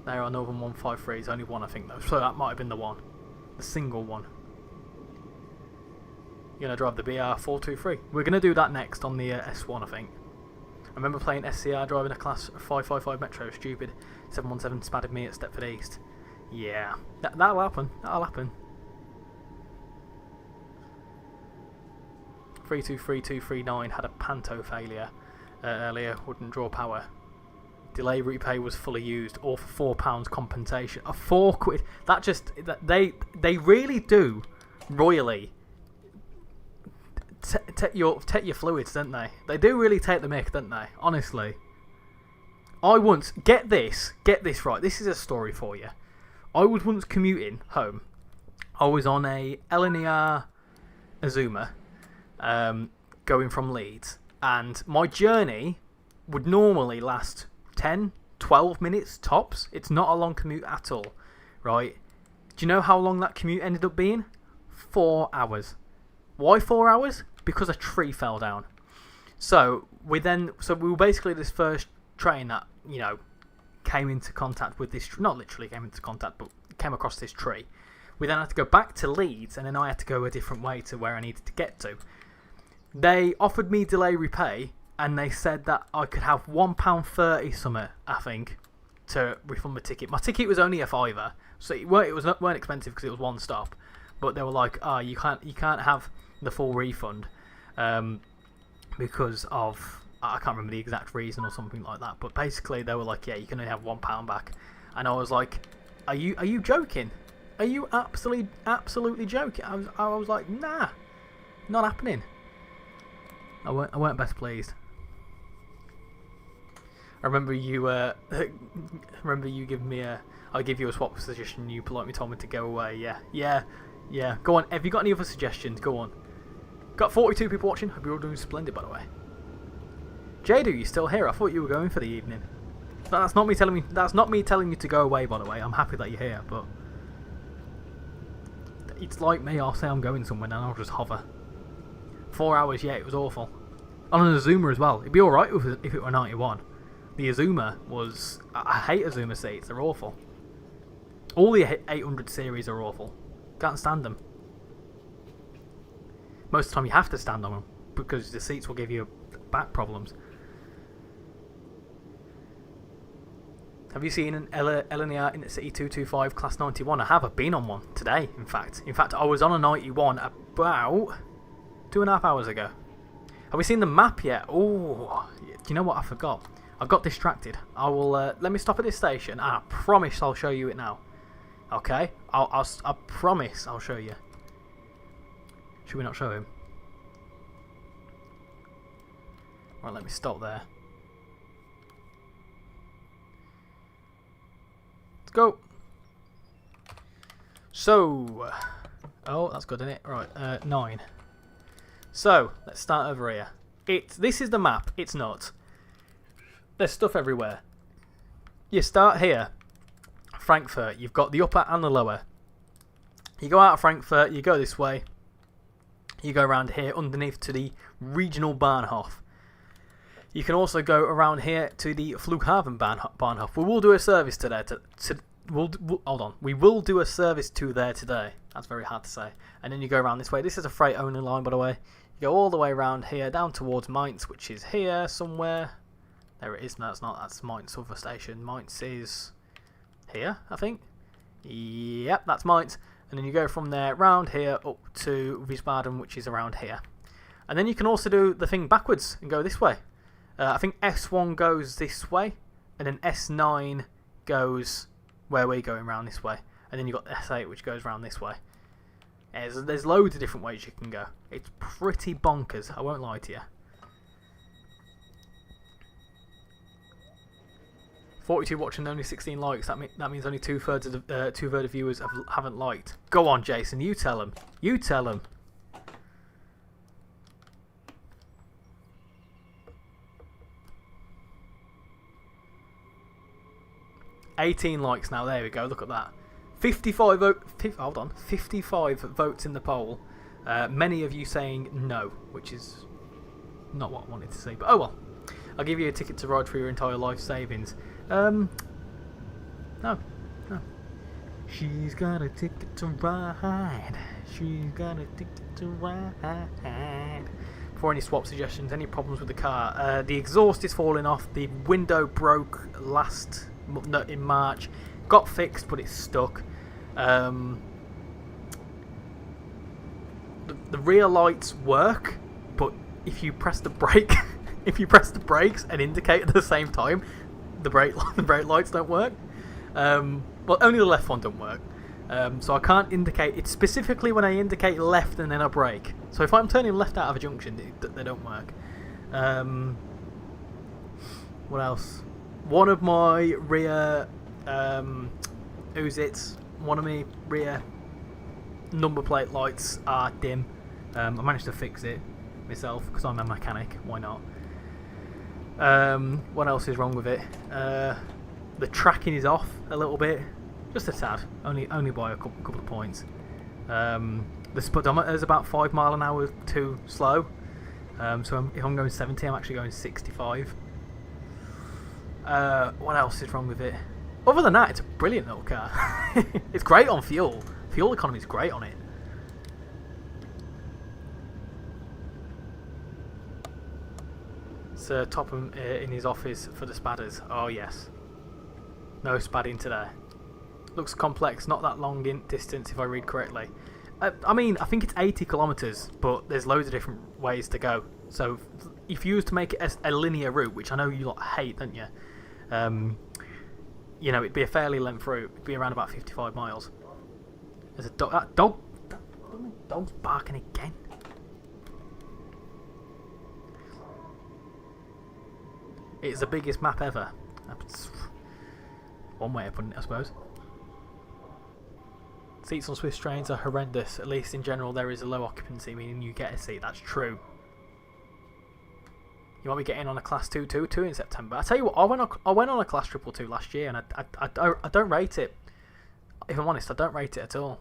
There are Northern 153s, only one I think though, so that might have been the one. The single one. You're going to drive the BR423. We're going to do that next on the S1, I think. I remember playing SCR driving a class 555 Metro, stupid. 717 spatted me at Stepford East. Yeah, that'll happen. That'll happen. 323239 had a panto failure earlier, wouldn't draw power. Delay repay was fully used, all for £4 compensation. A £4. That just they really do royally take your fluids, don't they? They do really take the mick, don't they? Honestly. I once get this right. This is a story for you. I was once commuting home. I was on a LNER Azuma, going from Leeds, and my journey would normally last 10, 12 minutes tops. It's not a long commute at all, right? Do you know how long that commute ended up being? 4 hours. Why 4 hours? Because a tree fell down. So we were basically this first train that, you know, came into contact with this, not literally came into contact, but came across this tree. We then had to go back to Leeds, and then I had to go a different way to where I needed to get to. They offered me delay repay, and they said that I could have £1.30 something, I think, to refund my ticket. My ticket was only a £5, so it weren't expensive because it was one stop. But they were like, you can't have the full refund because of, I can't remember the exact reason or something like that. But basically they were like, yeah, you can only have £1 back. And I was like, Are you joking? Are you absolutely joking? I was like, nah, not happening. I weren't best pleased. I remember you giving me I give you a swap suggestion. You politely told me to go away. Yeah. Go on. Have you got any other suggestions? Go on. Got 42 people watching. Hope you're all doing splendid, by the way. Jadu, you still here? I thought you were going for the evening. That's not me telling you to go away, by the way. I'm happy that you're here, but it's like me. I'll say I'm going somewhere, and I'll just hover. 4 hours. Yeah, it was awful. On an Azuma as well. It'd be all right if it were 91. The Azuma was... I hate Azuma seats. They're awful. All the 800 series are awful. Can't stand them. Most of the time you have to stand on them because the seats will give you back problems. Have you seen an Elinea Intercity 225 Class 91? I have. I've been on one today, in fact. I was on a 91 about 2.5 hours ago. Have we seen the map yet? Oh, do you know what? I forgot. I got distracted. I will let me stop at this station, and I promise I'll show you it now. Okay? I promise I'll show you. Should we not show him? Right, let me stop there. Let's go. So, oh, that's good, isn't it? Right, 9. So, let's start over here. This is the map. It's not. There's stuff everywhere. You start here. Frankfurt. You've got the upper and the lower. You go out of Frankfurt. You go this way. You go around here underneath to the regional Bahnhof. You can also go around here to the Flughafen Bahnhof. We will do a service to there. Hold on. We will do a service to there today. That's very hard to say. And then you go around this way. This is a freight only line, by the way. You go all the way around here down towards Mainz, which is here somewhere. There it is. No, it's not. That's Mainz other station. Mainz is here, I think. Yep, that's Mainz. And then you go from there round here up to Wiesbaden, which is around here. And then you can also do the thing backwards and go this way. I think S1 goes this way, and then S9 goes where we're going round this way. And then you've got S8, which goes round this way. There's loads of different ways you can go. It's pretty bonkers, I won't lie to you. 42 watching, only 16 likes. That means only two-thirds of viewers haven't liked. Go on, Jason. You tell them. You tell them. $18 likes now. There we go. Look at that. 55 votes in the poll. Many of you saying no, which is not what I wanted to see. But oh well. I'll give you a ticket to ride for your entire life savings. No. She's got a ticket to ride. She's got a ticket to ride. For any swap suggestions, any problems with the car? The exhaust is falling off. The window broke in March. Got fixed, but it's stuck. The rear lights work, but if you press the brake, if you press the brakes and indicate at the same time, the brake lights don't work. Well, only the left one don't work. So I can't indicate. It's specifically when I indicate left and then I brake. So if I'm turning left out of a junction, they don't work. What else? One of my rear, one of my rear number plate lights are dim. I managed to fix it myself because I'm a mechanic. Why not? What else is wrong with it? The tracking is off a little bit, just a tad, only by a couple of points. The speedometer is about 5 miles an hour too slow. So if I'm going 70, I'm actually going 65. What else is wrong with it? Other than that, it's a brilliant little car. It's great on fuel. Fuel economy is great on it. Sir Topham in his office for the spadders. Oh yes. No spadding today. Looks complex, not that long in distance if I read correctly. I mean, I think it's 80 kilometres, but there's loads of different ways to go. So if you was to make it a linear route, which I know you lot hate, don't you? you know, it'd be a fairly length route. It'd be around about 55 miles. There's a dog. That dog's barking again. It's the biggest map ever. That's one way of putting it, I suppose. Seats on Swiss trains are horrendous. At least in general, there is a low occupancy, meaning you get a seat. That's true. You want me getting on a class 222 in September? I tell you what, I went on a class 222 last year, and I don't rate it. If I'm honest, I don't rate it at all.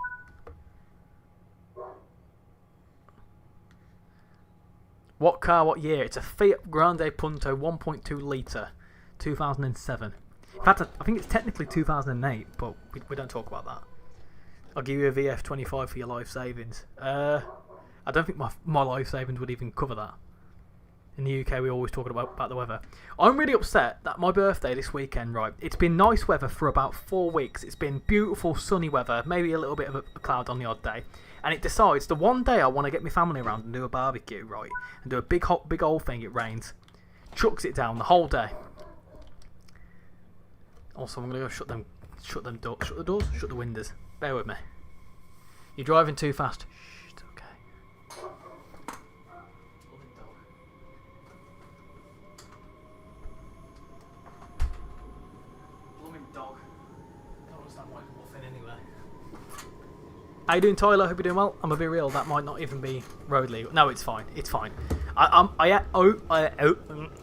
What car? What year? It's a Fiat Grande Punto 1.2 litre, 2007. In fact, I think it's technically 2008, but we don't talk about that. I'll give you a VF25 for your life savings. I don't think my life savings would even cover that. In the UK, we always talk about the weather. I'm really upset that my birthday this weekend, right? It's been nice weather for about 4 weeks. It's been beautiful sunny weather, maybe a little bit of a cloud on the odd day. And it decides the one day I want to get my family around and do a barbecue, right? And do a big old thing, it rains. Chucks it down the whole day. Also, I'm going to go shut the doors, shut the windows. Bear with me. You're driving too fast. Shh, it's okay. Blooming dog. Don't understand why he's muffin anyway. How you doing, Tyler? Hope you're doing well. I'm gonna be real. That might not even be road legal. No, it's fine. It's fine. Hold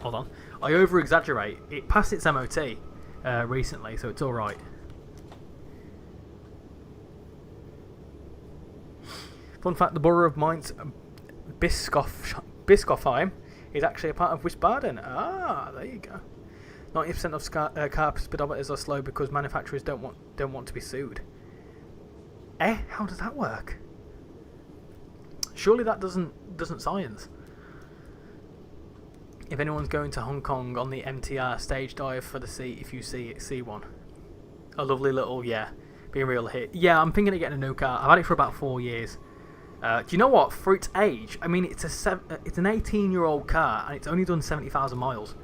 on. I over exaggerate. It passed its MOT recently, so it's all right. Fun fact: the borough of Mainz, Bischofheim, is actually a part of Wiesbaden. Ah, there you go. 90% of car speedometers are slow because manufacturers don't want to be sued. How does that work? Surely that doesn't science. If anyone's going to Hong Kong on the MTR, stage dive for the sea if you see one. A lovely little, yeah, being real here. Yeah, I'm thinking of getting a new car. I've had it for about 4 years. Do you know what? For its age, I mean, it's an 18-year-old car and it's only done 70,000 miles.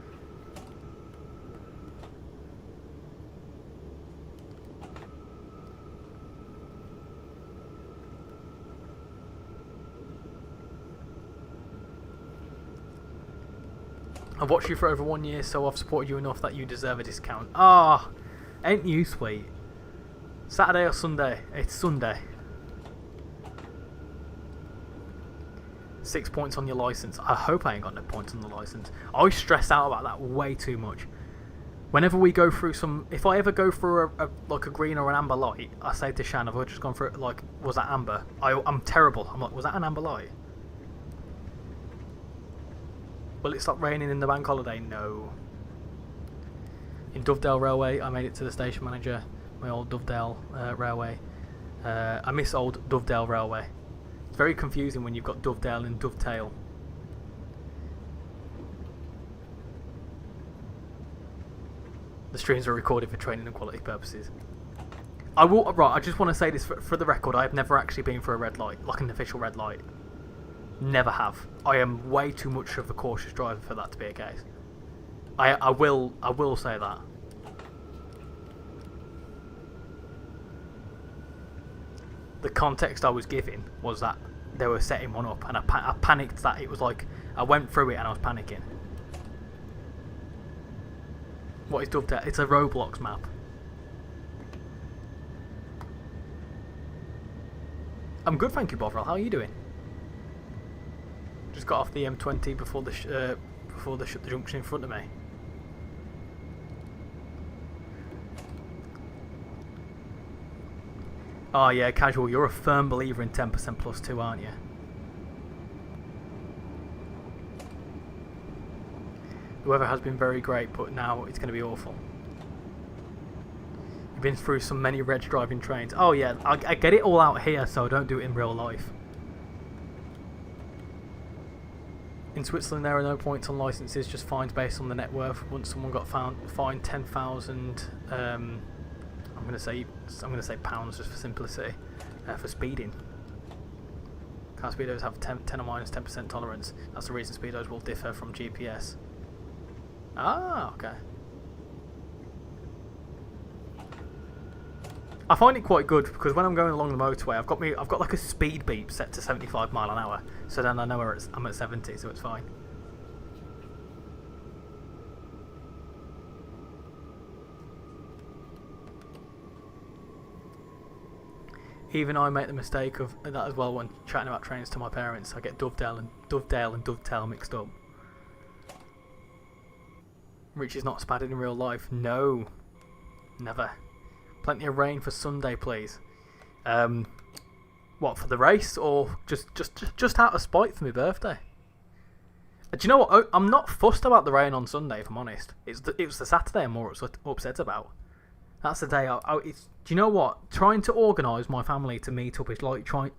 I've watched you for over 1 year, so I've supported you enough that you deserve a discount. Ah, ain't you sweet? Saturday or Sunday? It's Sunday. 6 points on your license. I hope I ain't got no points on the license. I stress out about that way too much. Whenever we go through if I ever go through a green or an amber light, I say to Shan, I've just gone through it, like, was that amber? I'm terrible. I'm like, was that an amber light? Will it stop raining in the bank holiday? No. In Dovedale Railway, I made it to the station manager. My old Dovedale Railway. I miss old Dovedale Railway. It's very confusing when you've got Dovedale and Dovetail. The streams are recorded for training and quality purposes. I just want to say this for the record. I have never actually been for a red light, like an official red light. Never have. I am way too much of a cautious driver for that to be a case. I will say that. The context I was giving was that they were setting one up, and I panicked that it was like I went through it and I was panicking. What is Dovetail? It's a Roblox map. I'm good, thank you, Bovril. How are you doing? Just got off the M20 before they shut the junction in front of me. Oh yeah, Casual, you're a firm believer in 10% plus 2, aren't you? The weather has been very great, but now it's going to be awful. You've been through so many reg driving trains. Oh yeah, I get it all out here, so I don't do it in real life. In Switzerland, there are no points on licenses, just fines based on the net worth. Once someone got fined 10,000, I'm gonna say pounds just for simplicity, for speeding. Car speedos have 10 or minus 10% tolerance. That's the reason speedos will differ from GPS. Ah, okay. I find it quite good because when I'm going along the motorway, I've got like a speed beep set to 75 mile an hour, so then I know I'm at 70, so it's fine. Even I make the mistake of that as well when chatting about trains to my parents. I get Dovetail and Dovetail mixed up. Richie's not spatted in real life. No, never. Plenty of rain for Sunday, please. What, for the race or just out of spite for my birthday? Do you know what? I'm not fussed about the rain on Sunday, if I'm honest. It was the Saturday I'm more upset about. That's the day. Do you know what? Trying to organise my family to meet up is like trying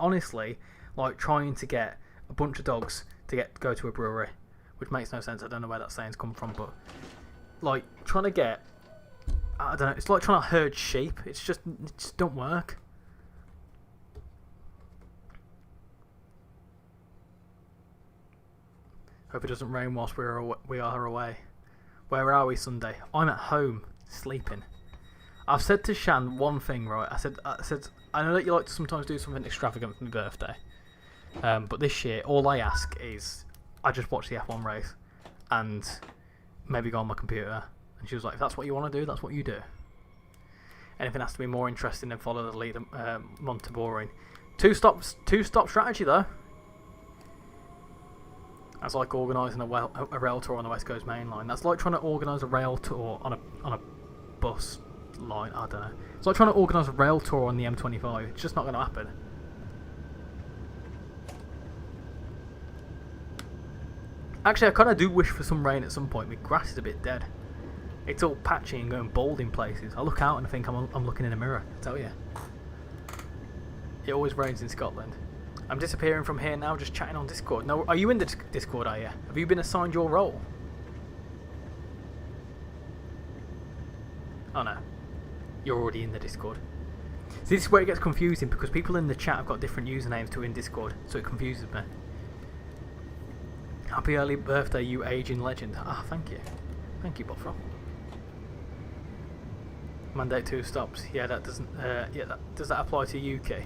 to get a bunch of dogs to go to a brewery, which makes no sense. I don't know where that saying's come from, but like trying to get, I don't know. It's like trying to herd sheep. It just don't work. Hope it doesn't rain whilst we are away. Where are we Sunday? I'm at home sleeping. I've said to Shan one thing, right? I said, I know that you like to sometimes do something extravagant for my birthday, but this year, all I ask is I just watch the F1 race and maybe go on my computer. And she was like, if that's what you want to do, that's what you do. Anything has to be more interesting than follow the lead. Monte boring. Two stop strategy though. That's like organising a rail tour on the West Coast Main Line. That's like trying to organise a rail tour on a bus line. I don't know. It's like trying to organise a rail tour on the M25. It's just not going to happen. Actually, I kind of do wish for some rain at some point. My grass is a bit dead. It's all patchy and going bald in places. I look out and I think I'm looking in a mirror. I tell you. It always rains in Scotland. I'm disappearing from here now, just chatting on Discord. No, are you in the Discord, are you? Have you been assigned your role? Oh no. You're already in the Discord. See, this is where it gets confusing because people in the chat have got different usernames to in Discord, so it confuses me. Happy early birthday, you aging legend. Ah, thank you. Thank you, Buffalo. Mandate 2 stops. Yeah, that doesn't. Does that apply to UK?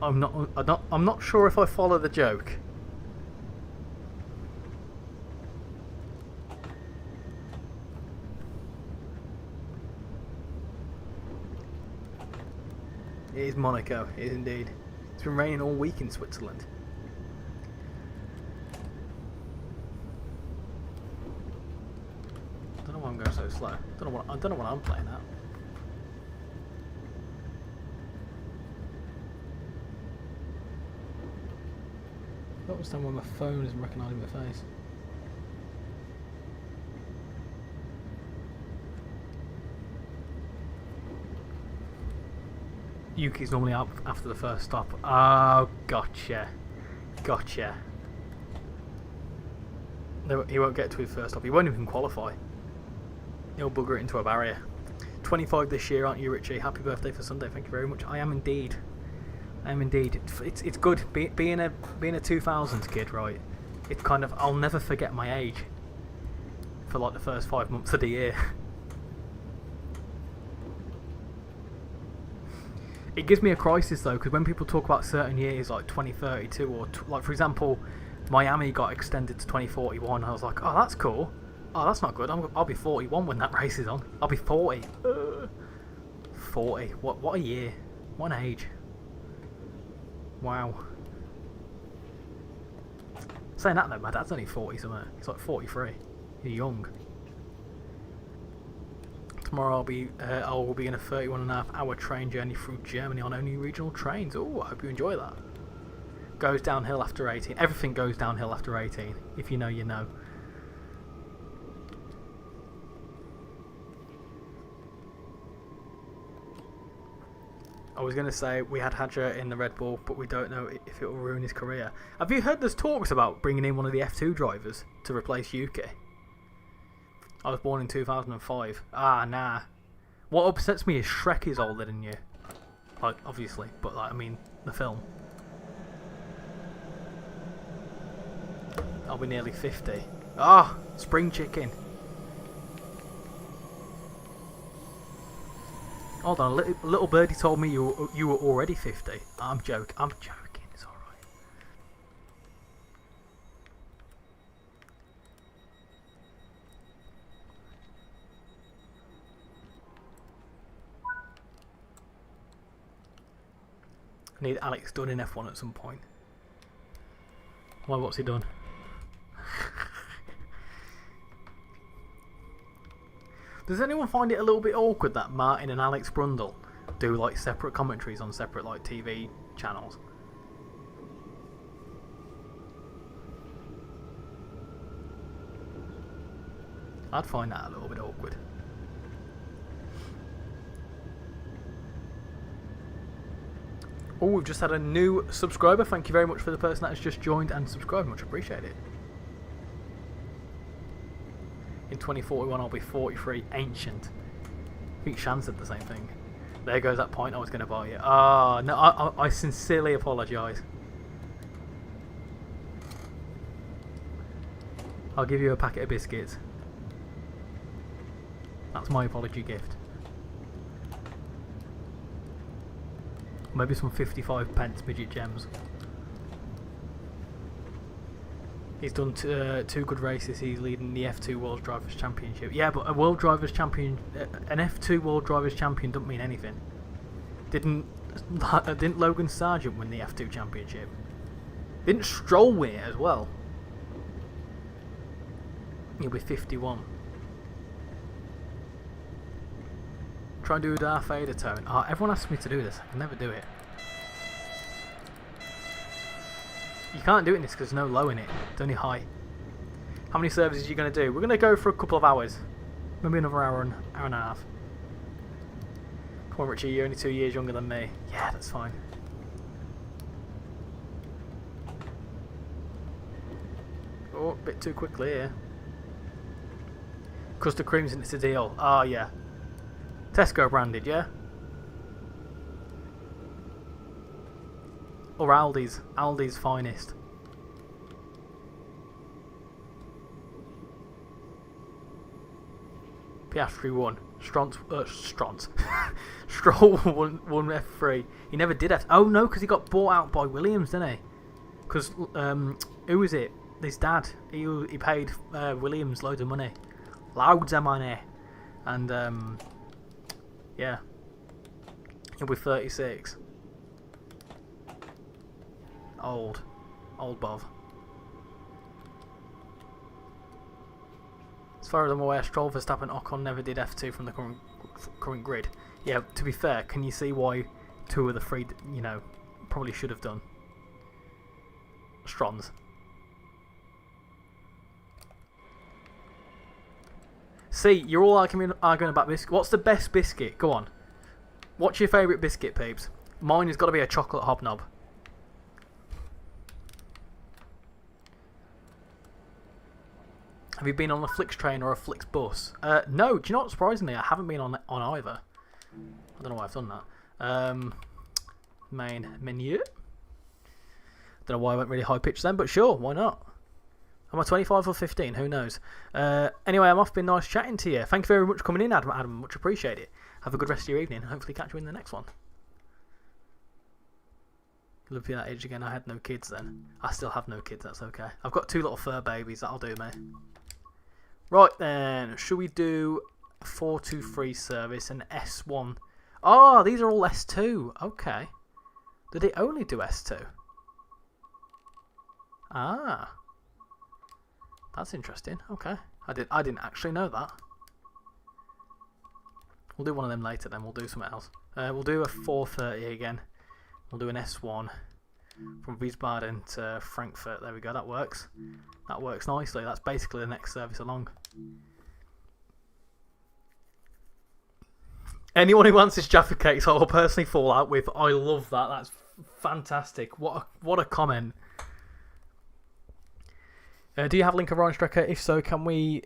I'm not sure if I follow the joke. It is Monaco. It is indeed. It's been raining all week in Switzerland. I don't know why I'm going so slow. I don't know what I'm playing at. I don't understand why my phone isn't recognising my face. Yuki's normally out after the first stop. Oh, gotcha. Gotcha. No, he won't get to his first stop. He won't even qualify. He'll bugger it into a barrier. 25 this year, aren't you, Richie? Happy birthday for Sunday. Thank you very much. I am indeed. I am indeed. It's good being a 2000s kid, right? It's kind of, I'll never forget my age for like the first 5 months of the year. It gives me a crisis though, because when people talk about certain years like 2032 or like for example, Miami got extended to 2041. I was like, oh, that's cool. Oh, that's not good. I'll be 41 when that race is on. I'll be 40. 40. What a year. What an age. Wow. Saying that though, my dad's only 40 something. He's like 43. He's young. Tomorrow I will be in a 31.5 hour train journey through Germany on only regional trains. Oh, I hope you enjoy that. Goes downhill after 18. Everything goes downhill after 18. If you know, you know. I was going to say we had Hadger in the Red Bull, but we don't know if it will ruin his career. Have you heard there's talks about bringing in one of the F2 drivers to replace Yuki? I was born in 2005. Ah, nah. What upsets me is Shrek is older than you. Like, obviously, but like, I mean, the film. I'll be nearly 50. Ah, spring chicken. Hold on, a little birdie told me you were already 50. I'm joking. I'm joking. It's all right. I need Alex done in F1 at some point. Why? What's he done? Does anyone find it a little bit awkward that Martin and Alex Brundle do like separate commentaries on separate like TV channels? I'd find that a little bit awkward. Oh, we've just had a new subscriber. Thank you very much for the person that has just joined and subscribed. Much appreciated. In 2041 I'll be 43, ancient. I think Shan said the same thing. There goes that point I was going to buy you. Ah, no, I sincerely apologise. I'll give you a packet of biscuits. That's my apology gift. Maybe some 55p midget gems. He's done two good races. He's leading the F2 World Drivers' Championship. Yeah, but a World Drivers' Champion, an F2 World Drivers' Champion doesn't mean anything. Didn't Logan Sargent win the F2 Championship? Didn't Stroll win it as well? He'll be 51. Try and do a Darth Vader tone. Oh, everyone asks me to do this. I can never do it. You can't do it in this because there's no low in it. It's only high. How many services are you going to do? We're going to go for a couple of hours. Maybe another hour and a half. Come on, Richie, you're only 2 years younger than me. Yeah, that's fine. Oh, a bit too quickly here. Custard creams in it's a deal. Ah, yeah. Tesco branded, yeah? Or Aldi's finest. Piastri won. Stroll won F3. He never did F. Oh no, because he got bought out by Williams, didn't he? Because who was it? His dad. He paid Williams loads of money, and yeah, he'll be 36. Old Bov. As far as I'm aware, Stroll, Verstappen, Ocon never did F2 from the current grid. Yeah, to be fair, can you see why two of the three, you know, probably should have done? Strons. See, you're all arguing about biscuit. What's the best biscuit? Go on. What's your favourite biscuit, peeps? Mine has got to be a chocolate hobnob. Have you been on a Flix train or a Flix bus? No, do you know what? Surprisingly, I haven't been on either. I don't know why I've done that. Main menu. Don't know why I went really high pitched then, but sure, why not? Am I 25 or 15? Who knows? Anyway, I'm off. Been nice chatting to you. Thank you very much for coming in, Adam. Much appreciate it. Have a good rest of your evening. Hopefully catch you in the next one. Love to be that age again. I had no kids then. I still have no kids. That's okay. I've got two little fur babies. That'll do me. Right then. Should we do a 423 service and S1? Oh, these are all S2. Okay. Did they only do S2? Ah. That's interesting. Okay. I didn't actually know that. We'll do one of them later then. We'll do something else. We'll do a 430 again. We'll do an S1 from Wiesbaden to Frankfurt. There we go. That works. That works nicely. That's basically the next service along. Anyone who answers Jaffa Cakes, I will personally fall out with. I love that. That's fantastic. What a comment. Do you have Link of Rheinstrecke? If so, can we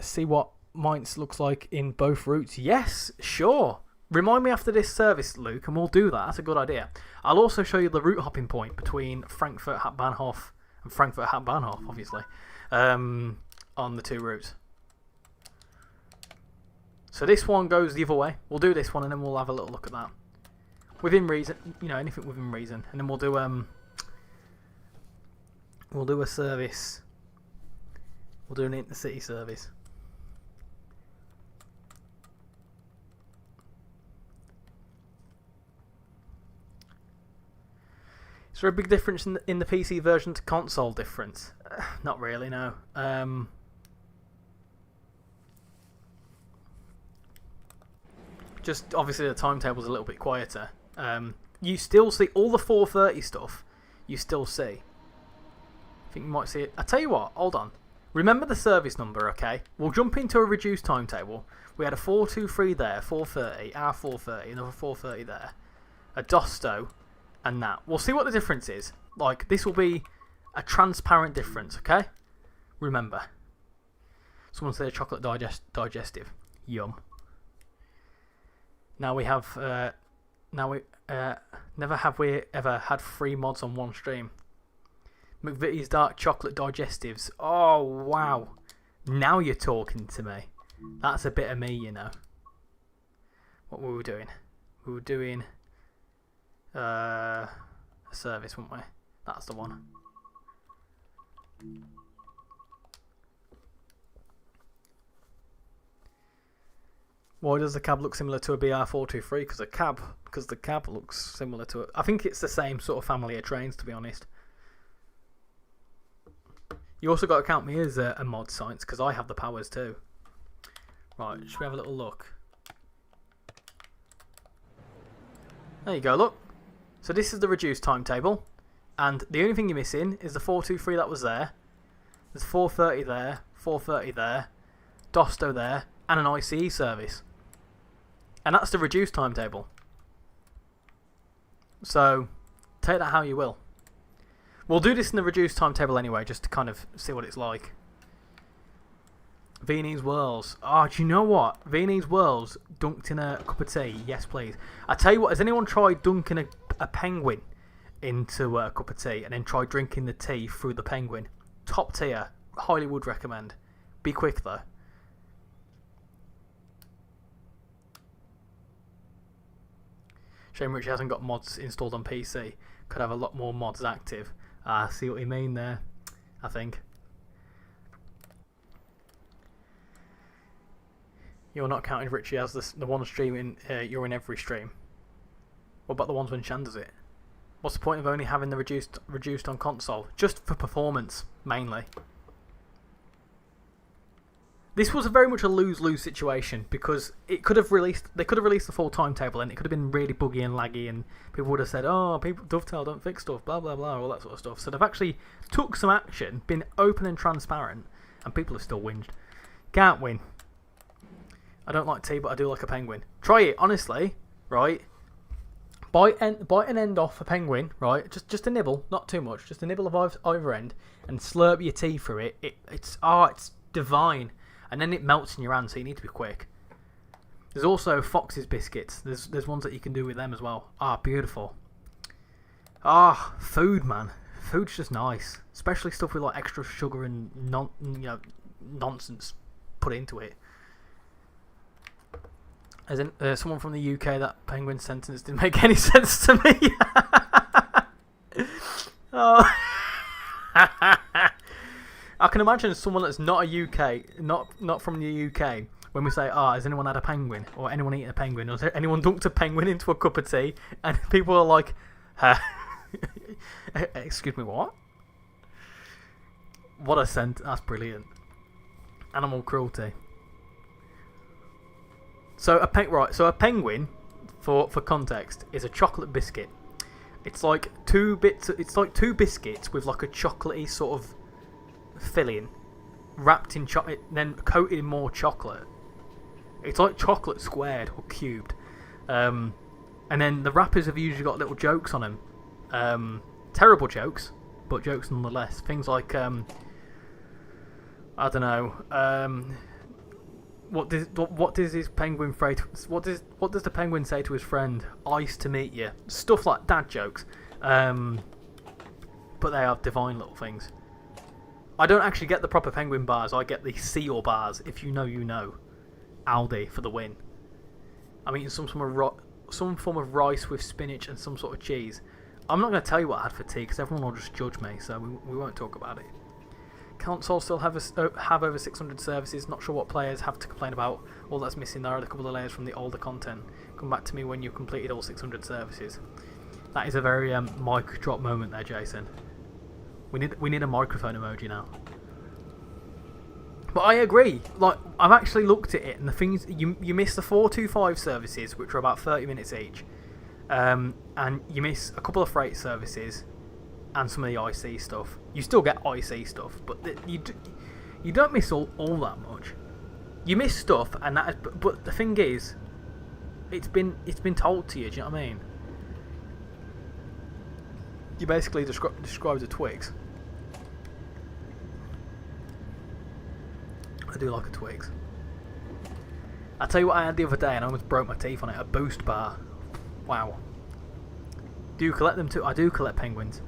see what Mainz looks like in both routes? Yes, sure. Remind me after this service, Luke, and we'll do that. That's a good idea. I'll also show you the route hopping point between Frankfurt Hauptbahnhof and Frankfurt Hauptbahnhof, obviously, on the two routes. So this one goes the other way. We'll do this one and then we'll have a little look at that. Within reason, you know, anything within reason. And then we'll do a service. We'll do an intercity service. Is there a big difference in the PC version to console difference? Not really, no. Just obviously the timetable's a little bit quieter. You still see all the 4:30 stuff. You still see. I think you might see it. I tell you what, hold on. Remember the service number, okay? We'll jump into a reduced timetable. We had a 423 there, 4:30, our 4:30, another 4:30 there, a Dosto, and that. We'll see what the difference is. Like, this will be a transparent difference, okay? Remember. Someone said a chocolate digestive. Yum. Now we have, never have we ever had 3 mods on one stream. McVitie's dark chocolate digestives. Oh, wow. Now you're talking to me. That's a bit of me, you know. What were we doing? We were doing a service, weren't we? That's the one. Why does the cab look similar to a BR423? Because the cab looks similar to it. I think it's the same sort of family of trains, to be honest. You also got to count me as a mod science because I have the powers too. Right, should we have a little look? There you go, look. So this is the reduced timetable, and the only thing you're missing is the 423 that was there. There's 4:30 there, 4:30 there, Dosto there, and an ICE service. And that's the reduced timetable. So, take that how you will. We'll do this in the reduced timetable anyway, just to kind of see what it's like. Viennese Whirls. Oh, do you know what? Viennese Whirls dunked in a cup of tea. Yes, please. I tell you what, has anyone tried dunking a penguin into a cup of tea and then tried drinking the tea through the penguin? Top tier. Highly would recommend. Be quick though. Shame Richie hasn't got mods installed on PC. Could have a lot more mods active. I see what you mean there, I think. You're not counting Richie as the one streaming, you're in every stream. What about the ones when Shan does it? What's the point of only having the reduced on console? Just for performance, mainly. This was very much a lose-lose situation because they could have released the full timetable and it could have been really buggy and laggy and people would have said, oh, Dovetail don't fix stuff, blah blah blah, all that sort of stuff. So they've actually took some action, been open and transparent, and people have still whinged. Can't win. I don't like tea, but I do like a penguin. Try it, honestly, right? Bite an end off a penguin, right? Just a nibble, not too much, just a nibble of either end, and slurp your tea through it. It's divine. And then it melts in your hand, so you need to be quick. There's also Fox's biscuits. There's ones that you can do with them as well. Ah, beautiful. Ah, food, man. Food's just nice, especially stuff with like extra sugar and nonsense put into it. As in, someone from the UK, that penguin sentence didn't make any sense to me. Oh. I can imagine someone that's not a UK, not from the UK, when we say, has anyone had a penguin? Or anyone eaten a penguin? Or has anyone dunked a penguin into a cup of tea? And people are like, excuse me, what? What a scent. That's brilliant. Animal cruelty. So a penguin, for context, is a chocolate biscuit. It's like two biscuits with like a chocolatey sort of filling wrapped in chocolate, then coated in more chocolate. It's like chocolate squared or cubed, and then the wrappers have usually got little jokes on them, terrible jokes, but jokes nonetheless. Things like I don't know, what does his penguin say? What does the penguin say to his friend? Ice to meet you. Stuff like dad jokes, but they are divine little things. I don't actually get the proper penguin bars. I get the seal bars. If you know, you know. Aldi for the win. I'm eating some form of rice with spinach and some sort of cheese. I'm not going to tell you what I had for tea because everyone will just judge me, so we won't talk about it. Console still have over 600 services. Not sure what players have to complain about. All that's missing there are a couple of layers from the older content. Come back to me when you've completed all 600 services. That is a very mic drop moment there, Jason. We need a microphone emoji now. But I agree. Like, I've actually looked at it, and the things you miss the 425 services, which are about 30 minutes each, and you miss a couple of freight services, and some of the IC stuff. You still get IC stuff, but you don't miss all that much. You miss stuff, and but the thing is, it's been told to you. Do you know what I mean? You basically describe the Twigs. I do like a Twigs. I tell you what I had the other day, and I almost broke my teeth on it. A Boost bar. Wow. Do you collect them too? I do collect penguins.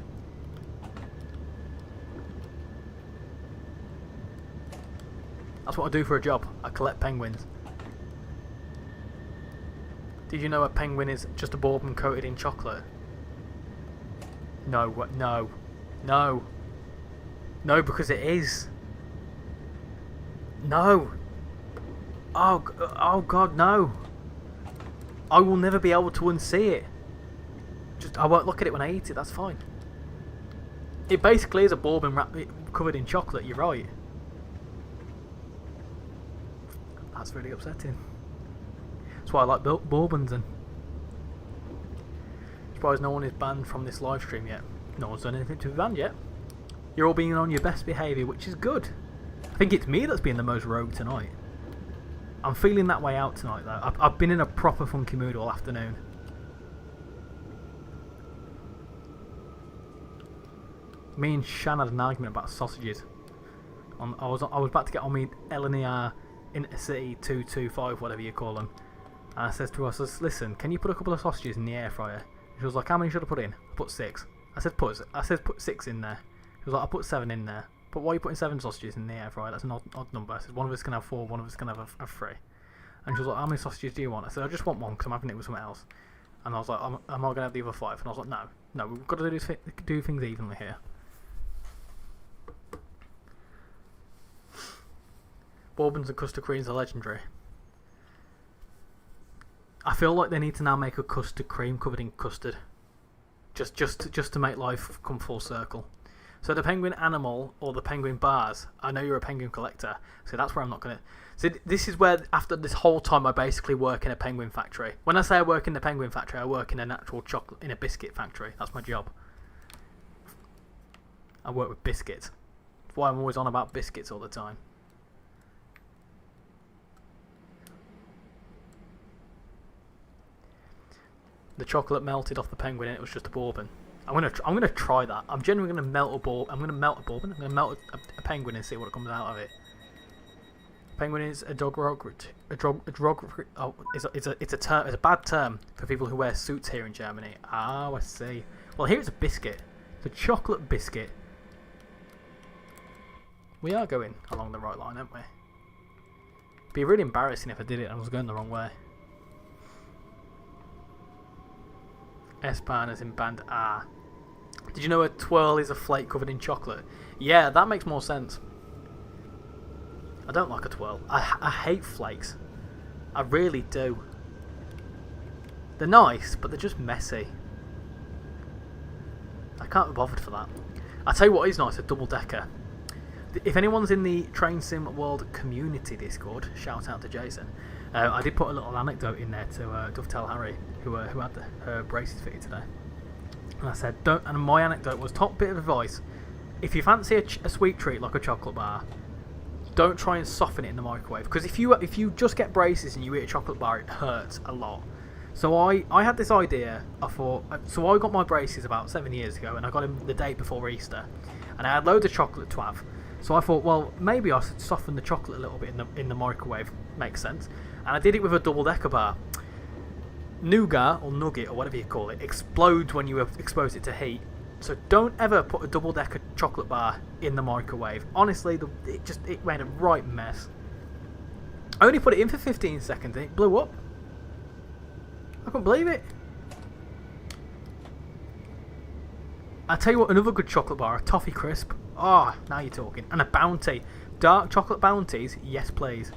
That's what I do for a job. I collect penguins. Did you know a penguin is just a bourbon coated in chocolate? No, what? No. No. No, because it is. No. Oh God, no. I will never be able to unsee it. I won't look at it when I eat it, that's fine. It basically is a bourbon covered in chocolate, you're right. That's really upsetting. That's why I like bourbons and... Surprised no one is banned from this live stream yet. No one's done anything to be banned yet. You're all being on your best behaviour, which is good. I think it's me that's been the most rogue tonight. I'm feeling that way out tonight though. I've been in a proper funky mood all afternoon. Me and Shan had an argument about sausages. I was about to get on me LNER Intercity 225, whatever you call them. And I says to her, listen, can you put a couple of sausages in the air fryer? She was like, how many should I put in? I put 6. I said put 6 in there. She was like, I put 7 in there. But why are you putting 7 sausages in the air fryer? That's an odd number. I said, one of us can have 4, one of us can have a 3. And she was like, how many sausages do you want? I said, I just want one because I'm having it with something else. And I was like, am I going to have the other 5? And I was like, no, we've got to do things evenly here. Bourbons and custard creams are legendary. I feel like they need to now make a custard cream covered in custard. Just to make life come full circle. So the penguin animal or the penguin bars, I know you're a penguin collector, so that's where I'm not going to... So this is where, after this whole time, I basically work in a penguin factory. When I say I work in the penguin factory, I work in an actual chocolate, in a biscuit factory. That's my job. I work with biscuits. That's why I'm always on about biscuits all the time. The chocolate melted off the penguin and it was just a bourbon. I'm gonna try that. I'm genuinely gonna melt a bourbon. I'm gonna melt a penguin and see what comes out of it. Penguin is a it's a bad term for people who wear suits here in Germany. Oh, I see. Well, here it's a biscuit. It's a chocolate biscuit. We are going along the right line, aren't we? It'd be really embarrassing if I did it and I was going the wrong way. S-Bahn as in band R. Did you know a twirl is a flake covered in chocolate? Yeah, that makes more sense. I don't like a twirl. I hate flakes. I really do. They're nice, but they're just messy. I can't be bothered for that. I tell you what is nice, a double-decker. If anyone's in the Train Sim World community Discord, shout out to Jason. I did put a little anecdote in there to dovetail Harry, who had her braces fitted today. And I said, and my anecdote was, top bit of advice, if you fancy a sweet treat like a chocolate bar, don't try and soften it in the microwave. Because if you just get braces and you eat a chocolate bar, it hurts a lot. So I had this idea, I got my braces about 7 years ago, and I got them the day before Easter. And I had loads of chocolate to have. So I thought, well, maybe I should soften the chocolate a little bit in the microwave. Makes sense. And I did it with a double-decker bar. Nougat, or nugget, or whatever you call it, explodes when you expose it to heat. So don't ever put a double-decker chocolate bar in the microwave. Honestly, it made a right mess. I only put it in for 15 seconds and it blew up. I couldn't believe it. I'll tell you what, another good chocolate bar, a toffee crisp. Ah, oh, now you're talking. And a bounty. Dark chocolate bounties, yes please.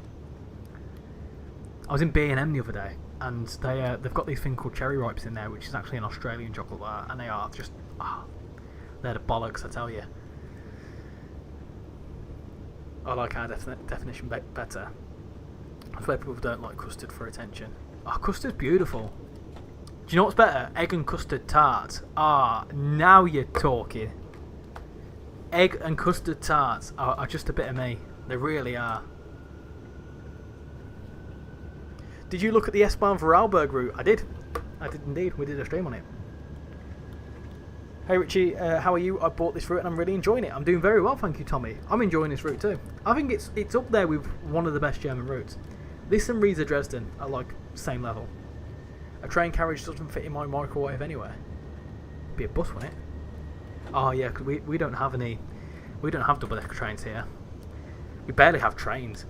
I was in B&M the other day, and they've got these thing called cherry ripes in there, which is actually an Australian chocolate bar, and they are just, they're the bollocks, I tell you. I like our definition better. That's where people don't like custard for attention. Oh, custard's beautiful. Do you know what's better? Egg and custard tarts. Ah, now you're talking. Egg and custard tarts are just a bit of me. They really are. Did you look at the S-Bahn Vorarlberg route? I did. I did indeed. We did a stream on it. Hey Richie, how are you? I bought this route and I'm really enjoying it. I'm doing very well, thank you, Tommy. I'm enjoying this route too. I think it's up there with one of the best German routes. This and Riesa Dresden are like same level. A train carriage doesn't fit in my microwave anywhere. It'd be a bus, wouldn't it? Oh yeah, because we don't have any. We don't have double-decker trains here. We barely have trains.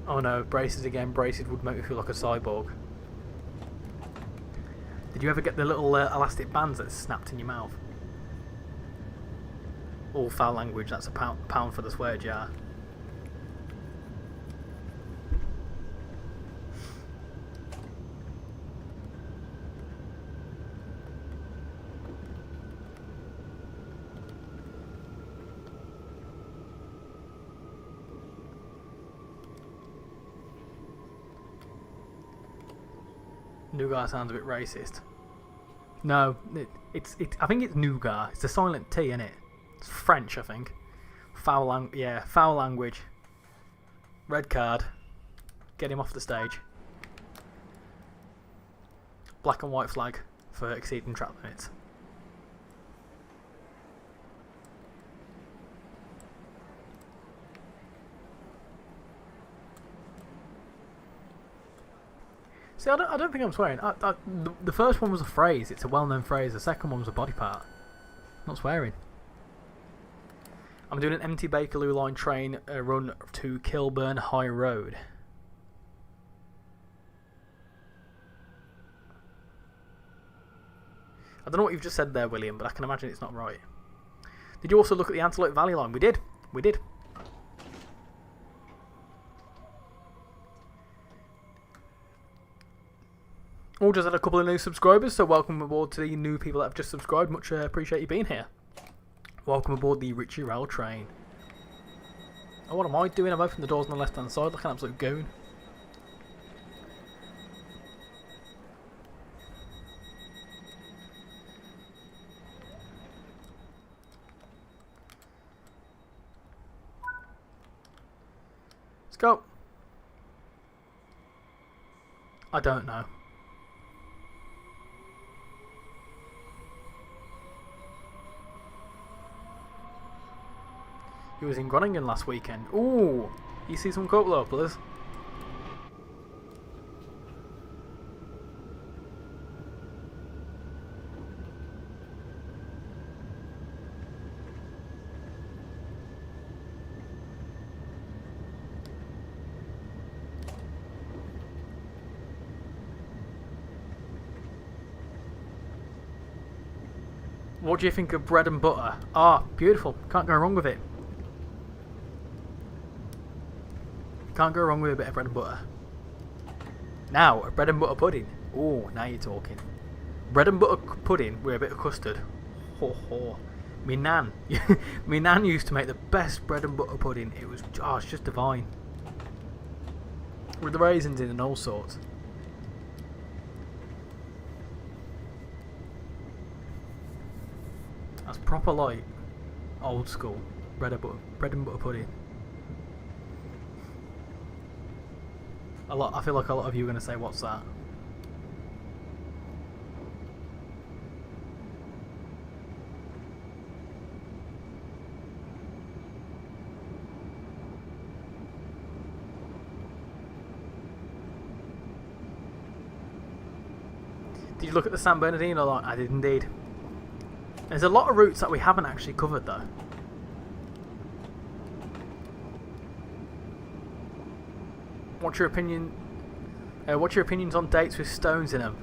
Oh no, braces again. Braces would make me feel like a cyborg. Did you ever get the little elastic bands that snapped in your mouth? All foul language, that's a pound for the swear jar. Nougat sounds a bit racist. No, I think it's nougat. It's a silent T, isn't it? It's French, I think. Foul language. Red card. Get him off the stage. Black and white flag for exceeding track limits. See, I don't think I'm swearing. The first one was a phrase. It's a well-known phrase. The second one was a body part. Not swearing. I'm doing an empty Bakerloo line train run to Kilburn High Road. I don't know what you've just said there, William, but I can imagine it's not right. Did you also look at the Antelope Valley line? We did. We did. Oh, just had a couple of new subscribers, so welcome aboard to the new people that have just subscribed. Much appreciate you being here. Welcome aboard the RichyRail train. Oh, what am I doing? I'm opening the doors on the left hand side like an absolute goon. Let's go. I don't know. He was in Groningen last weekend. Ooh, you see some coat locals. What do you think of bread and butter? Ah, beautiful. Can't go wrong with it. Can't go wrong with a bit of bread and butter. Now, a bread and butter pudding. Oh, now you're talking. Bread and butter pudding with a bit of custard. Ho ho. Me nan. Me nan used to make the best bread and butter pudding. It was, it's just divine. With the raisins in and all sorts. That's proper like old school bread and butter pudding. I feel like a lot of you are going to say, what's that? Did you look at the San Bernardino line? I did indeed. There's a lot of routes that we haven't actually covered though. What's your opinion? What's your opinions on dates with stones in them?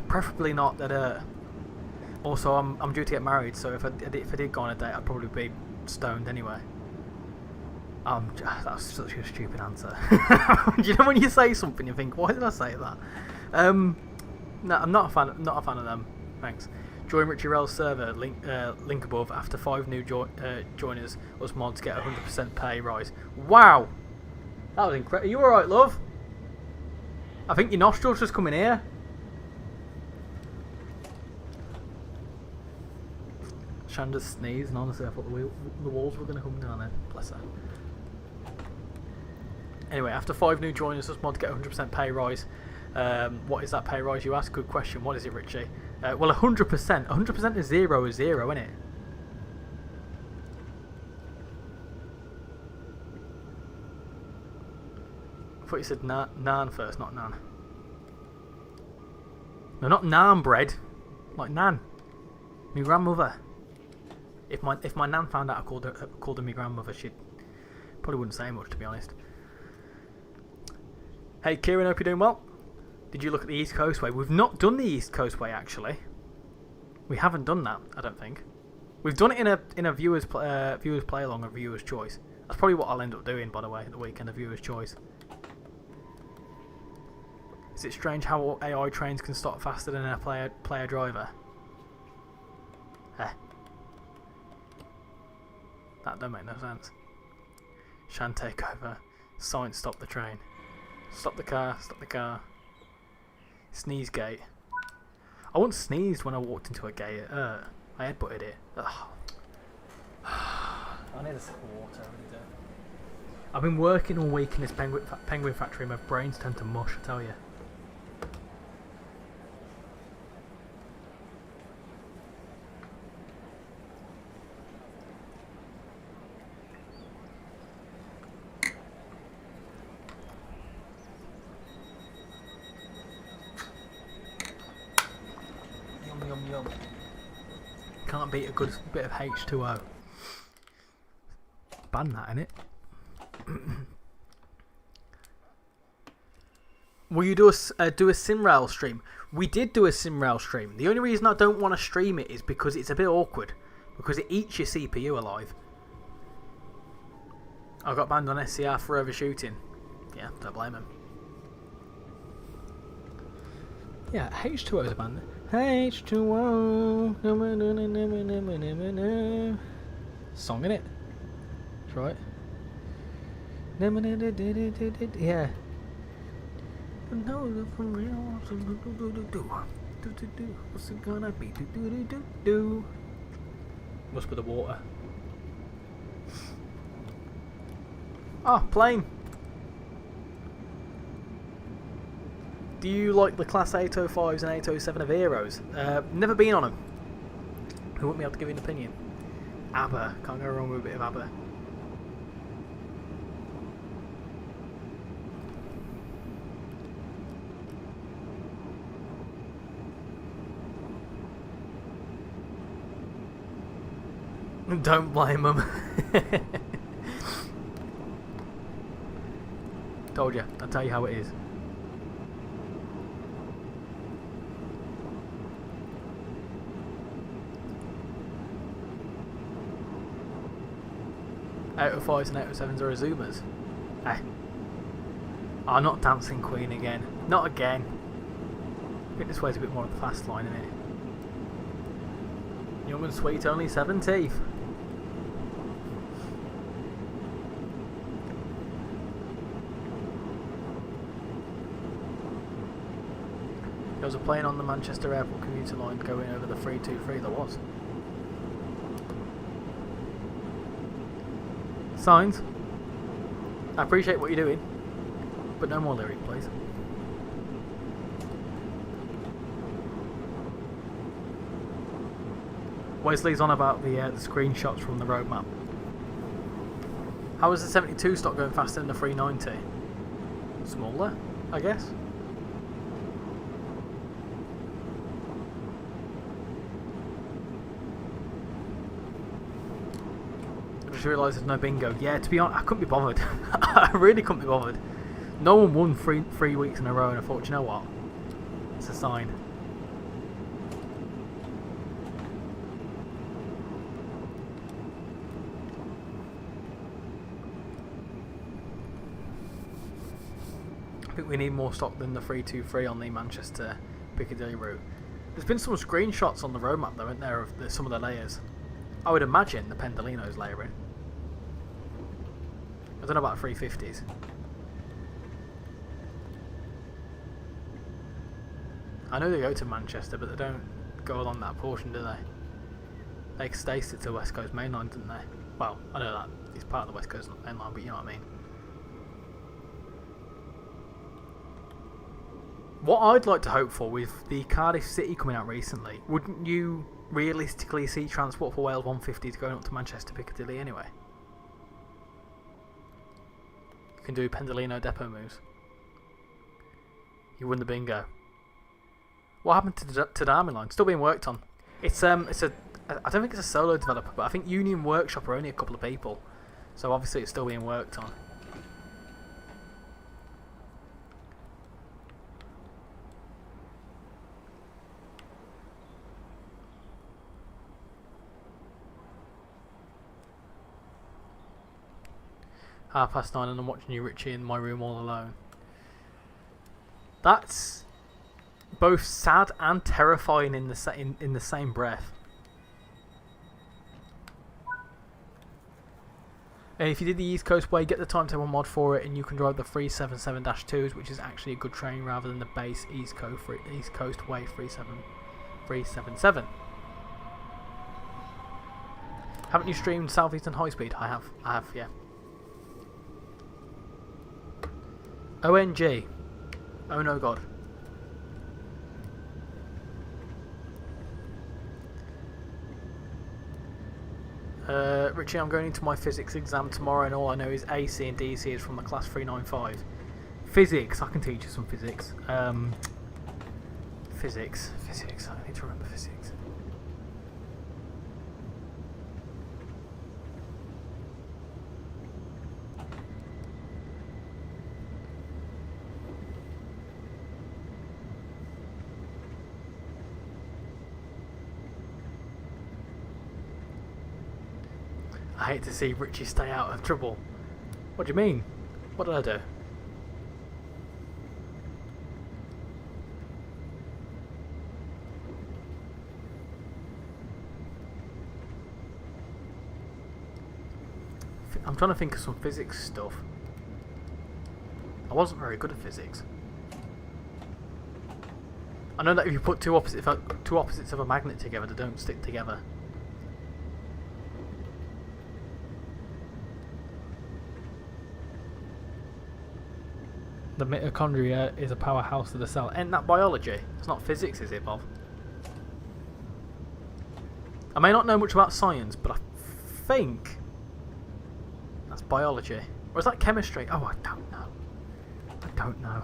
Preferably not that. Also, I'm due to get married, so if I did go on a date, I'd probably be stoned anyway. That's such a stupid answer. Do you know when you say something, you think, why did I say that? No, I'm not a fan. Not a fan of them. Thanks. Join RichyRail server. Link above. After 5 new joiners, us mods get 100% pay rise. Wow, that was incredible. Are you all right, love? I think your nostrils just come in here. Shanda's sneeze, and honestly, I thought the walls were going to come down there. Bless her. Anyway, after 5 new joiners, us mods get 100% pay rise. What is that pay rise, you ask? Good question. What is it, Richie? Well, 100%. 100% is 0 is 0, isn't it? I thought you said naan first, not nan. No, not naan bread. Like nan. My grandmother. If my nan found out I called her my grandmother, she probably wouldn't say much, to be honest. Hey Kieran, hope you're doing well. Did you look at the East Coast Way? We've not done the East Coast Way, actually. We haven't done that, I don't think. We've done it in a viewers play along, or viewers choice. That's probably what I'll end up doing, by the way, at the weekend, a viewers choice. Is it strange how AI trains can stop faster than a player driver? That don't make no sense. Shan take over. Science, stop the train. Stop the car. Stop the car. Sneeze gate. I once sneezed when I walked into a gate. I headbutted it. Ugh. I need a sip of water. I really do. I've been working all week in this penguin factory. My brains tend to mush, I tell you. Yum yum. Can't beat a good bit of H2O. Ban that, innit? Will you do a SimRail stream? We did do a SimRail stream. The only reason I don't want to stream it is because it's a bit awkward. Because it eats your CPU alive. I got banned on SCR for overshooting. Yeah, don't blame him. Yeah, H2O is a band. H2O. Song in it. That's right. Yeah. What's it gonna be? Must be the water. Ah, plane. Do you like the Class 805s and 807 of Heroes? Never been on them. Who wouldn't be able to give you an opinion? ABBA. Can't go wrong with a bit of ABBA. Don't blame them. Told you. I'll tell you how it is. Out of 5s and out of 7s are Azumas. Oh, not Dancing Queen again. Not again. I think this way's a bit more of the fast line, isn't it? Young and sweet, only 70. There was a plane on the Manchester Airport commuter line going over the 323. There was. Signs. I appreciate what you're doing, but no more lyric, please. Wesley's on about the screenshots from the roadmap. How is the 72 stock going faster than the 390? Smaller, I guess. I just realised there's no bingo. Yeah, to be honest, I couldn't be bothered. I really couldn't be bothered. No one won three weeks in a row, and I thought, you know what? It's a sign. I think we need more stock than the 323 on the Manchester Piccadilly route. There's been some screenshots on the roadmap though, isn't there, of some of the layers. I would imagine the Pendolino's layering. I don't know about 350s. I know they go to Manchester, but they don't go along that portion, do they? They stay to the West Coast Main Line, didn't they? Well, I know that it's part of the West Coast Main Line, but you know what I mean. What I'd like to hope for with the Cardiff City coming out recently, wouldn't you realistically see Transport for Wales 150s going up to Manchester Piccadilly anyway? You can do Pendolino depot moves. You win the bingo. What happened to the Army Line? Still being worked on. It's a I don't think it's a solo developer, but I think Union Workshop are only a couple of people, so obviously it's still being worked on. "9:30 and I'm watching you, Richie, in my room all alone." That's both sad and terrifying in the same breath. And if you did the East Coast Way, get the timetable mod for it, and you can drive the 377-2s, which is actually a good train rather than the base East Coast Way 377. Haven't you streamed Southeastern High Speed? I have, yeah. ONG. Oh no god. Richie, I'm going into my physics exam tomorrow and all I know is AC and DC is from the class 395. Physics, I can teach you some physics. Physics, I need to remember physics. I hate to see Richie stay out of trouble. What do you mean? What did I do? I'm trying to think of some physics stuff. I wasn't very good at physics. I know that if you put two opposites of a magnet together, they don't stick together. The mitochondria is a powerhouse of the cell. Ain't that biology? It's not physics, is it, Bob? I may not know much about science, but I think that's biology. Or is that chemistry? Oh, I don't know. I don't know.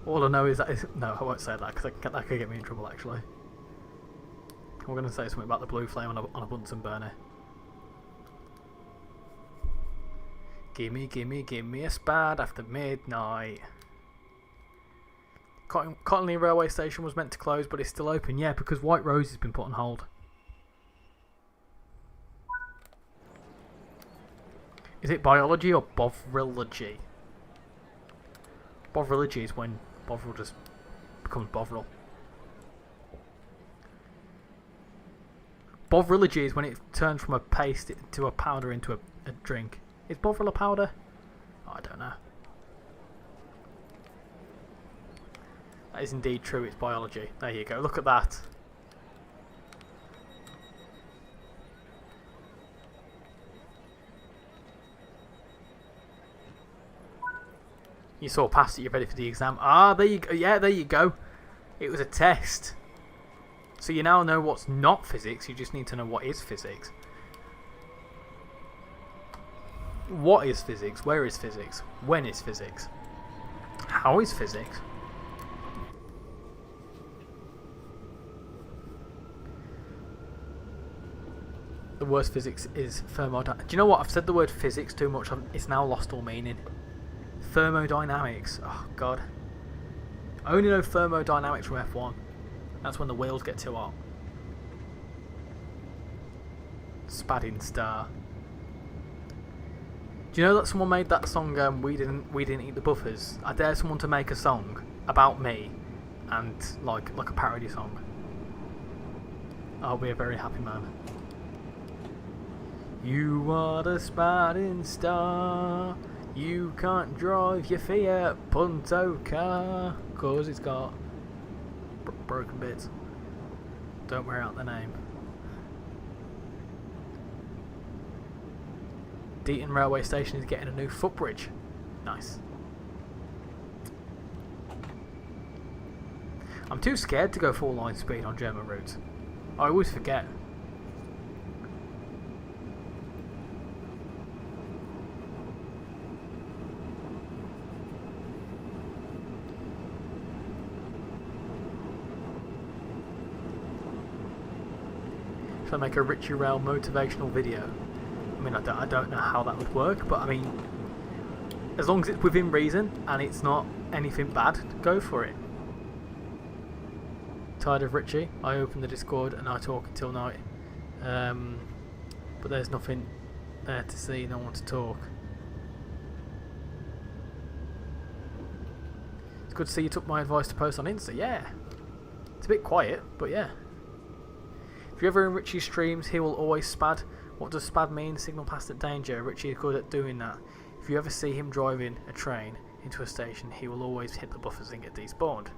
All I know is that no, I won't say that because that could get me in trouble actually. I'm going to say something about the blue flame on a Bunsen burner. Gimme a spad after midnight. Cottonley Railway Station was meant to close, but it's still open. Yeah, because White Rose has been put on hold. Is it biology or bovrology? Bovrology is when Bovril just becomes Bovril. Bovrology is when it turns from a paste to a powder into a drink. Is Bovril a powder? Oh, I don't know. That is indeed true, it's biology. There you go, look at that. You saw past it, you're ready for the exam. Ah, there you go. Yeah, there you go. It was a test. So you now know what's not physics, you just need to know what is physics. What is physics? Where is physics? When is physics? How is physics? the worst physics is thermodynamics. Do you know what? I've said the word physics too much. It's now lost all meaning. Thermodynamics. Oh, God. I only know thermodynamics from F1. That's when the wheels get too hot. Spadding Star. Do you know that someone made that song, We Didn't Eat the Buffers? I dare someone to make a song about me and like a parody song. I'll be a very happy man. You are the Spadding Star. You can't drive your Fiat Punto car, 'cause it's got broken bits. Don't wear out the name. Deaton railway station is getting a new footbridge. Nice. I'm too scared to go full line speed on German routes. I always forget. Should I make a RichyRail motivational video? I mean, I don't know how that would work, but I mean, as long as it's within reason and it's not anything bad, go for it. Tired of Richie? I open the Discord and I talk until night. But there's nothing there to see, no one to talk. It's good to see you took my advice to post on Insta. Yeah. It's a bit quiet, but yeah. If you're ever in Richie's streams, he will always spad. What does spad mean? Signal past at danger. Richie is good at doing that. If you ever see him driving a train into a station, he will always hit the buffers and get despawned.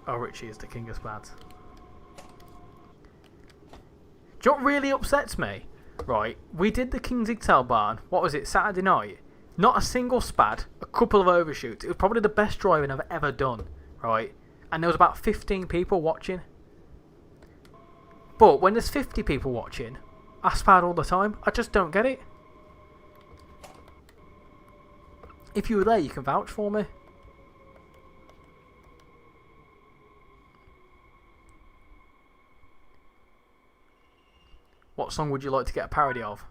Oh, Richie is the king of spads. Do you know what really upsets me? Right, we did the King's Igtail Barn, what was it, Saturday night? Not a single spad, a couple of overshoots. It was probably the best driving I've ever done, right? And there was about 15 people watching. But when there's 50 people watching, I spad all the time. I just don't get it. If you were there, you can vouch for me. What song would you like to get a parody of?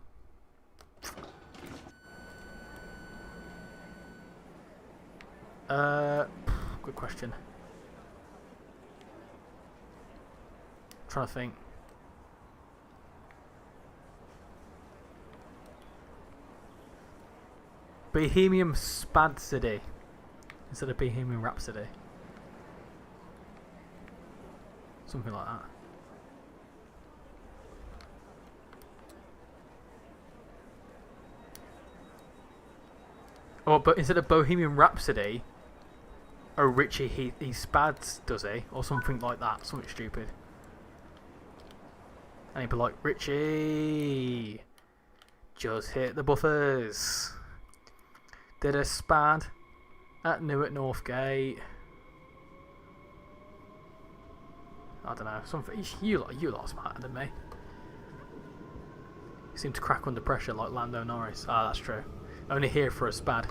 Good question. I'm trying to think. Bohemian Spadsody instead of Bohemian Rhapsody. Something like that. Oh, but instead of Bohemian Rhapsody, oh, Richie, he spads, does he? Or something like that. Something stupid. And he'd be like, Richie, just hit the buffers. Did a spad at Newark Northgate. I don't know. Something. You lot are smarter than me. You seem to crack under pressure like Lando Norris. Ah, that's true. Only here for a spad.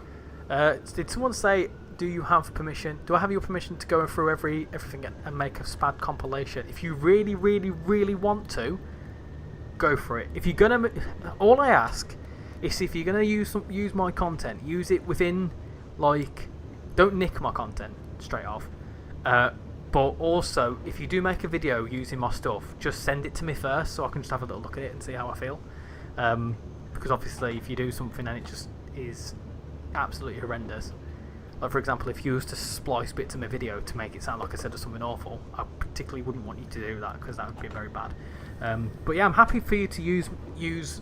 Did someone say, do you have permission? Do I have your permission to go through everything and make a spad compilation? If you really, really, really want to, go for it. If you're gonna, all I ask is if you're gonna use my content, use it within, like, don't nick my content straight off. But also, if you do make a video using my stuff, just send it to me first so I can just have a little look at it and see how I feel. Because obviously, if you do something and it just is absolutely horrendous, like for example, if you used to splice bits of my video to make it sound like I said something awful, I particularly wouldn't want you to do that because that would be very bad. But yeah, I'm happy for you to use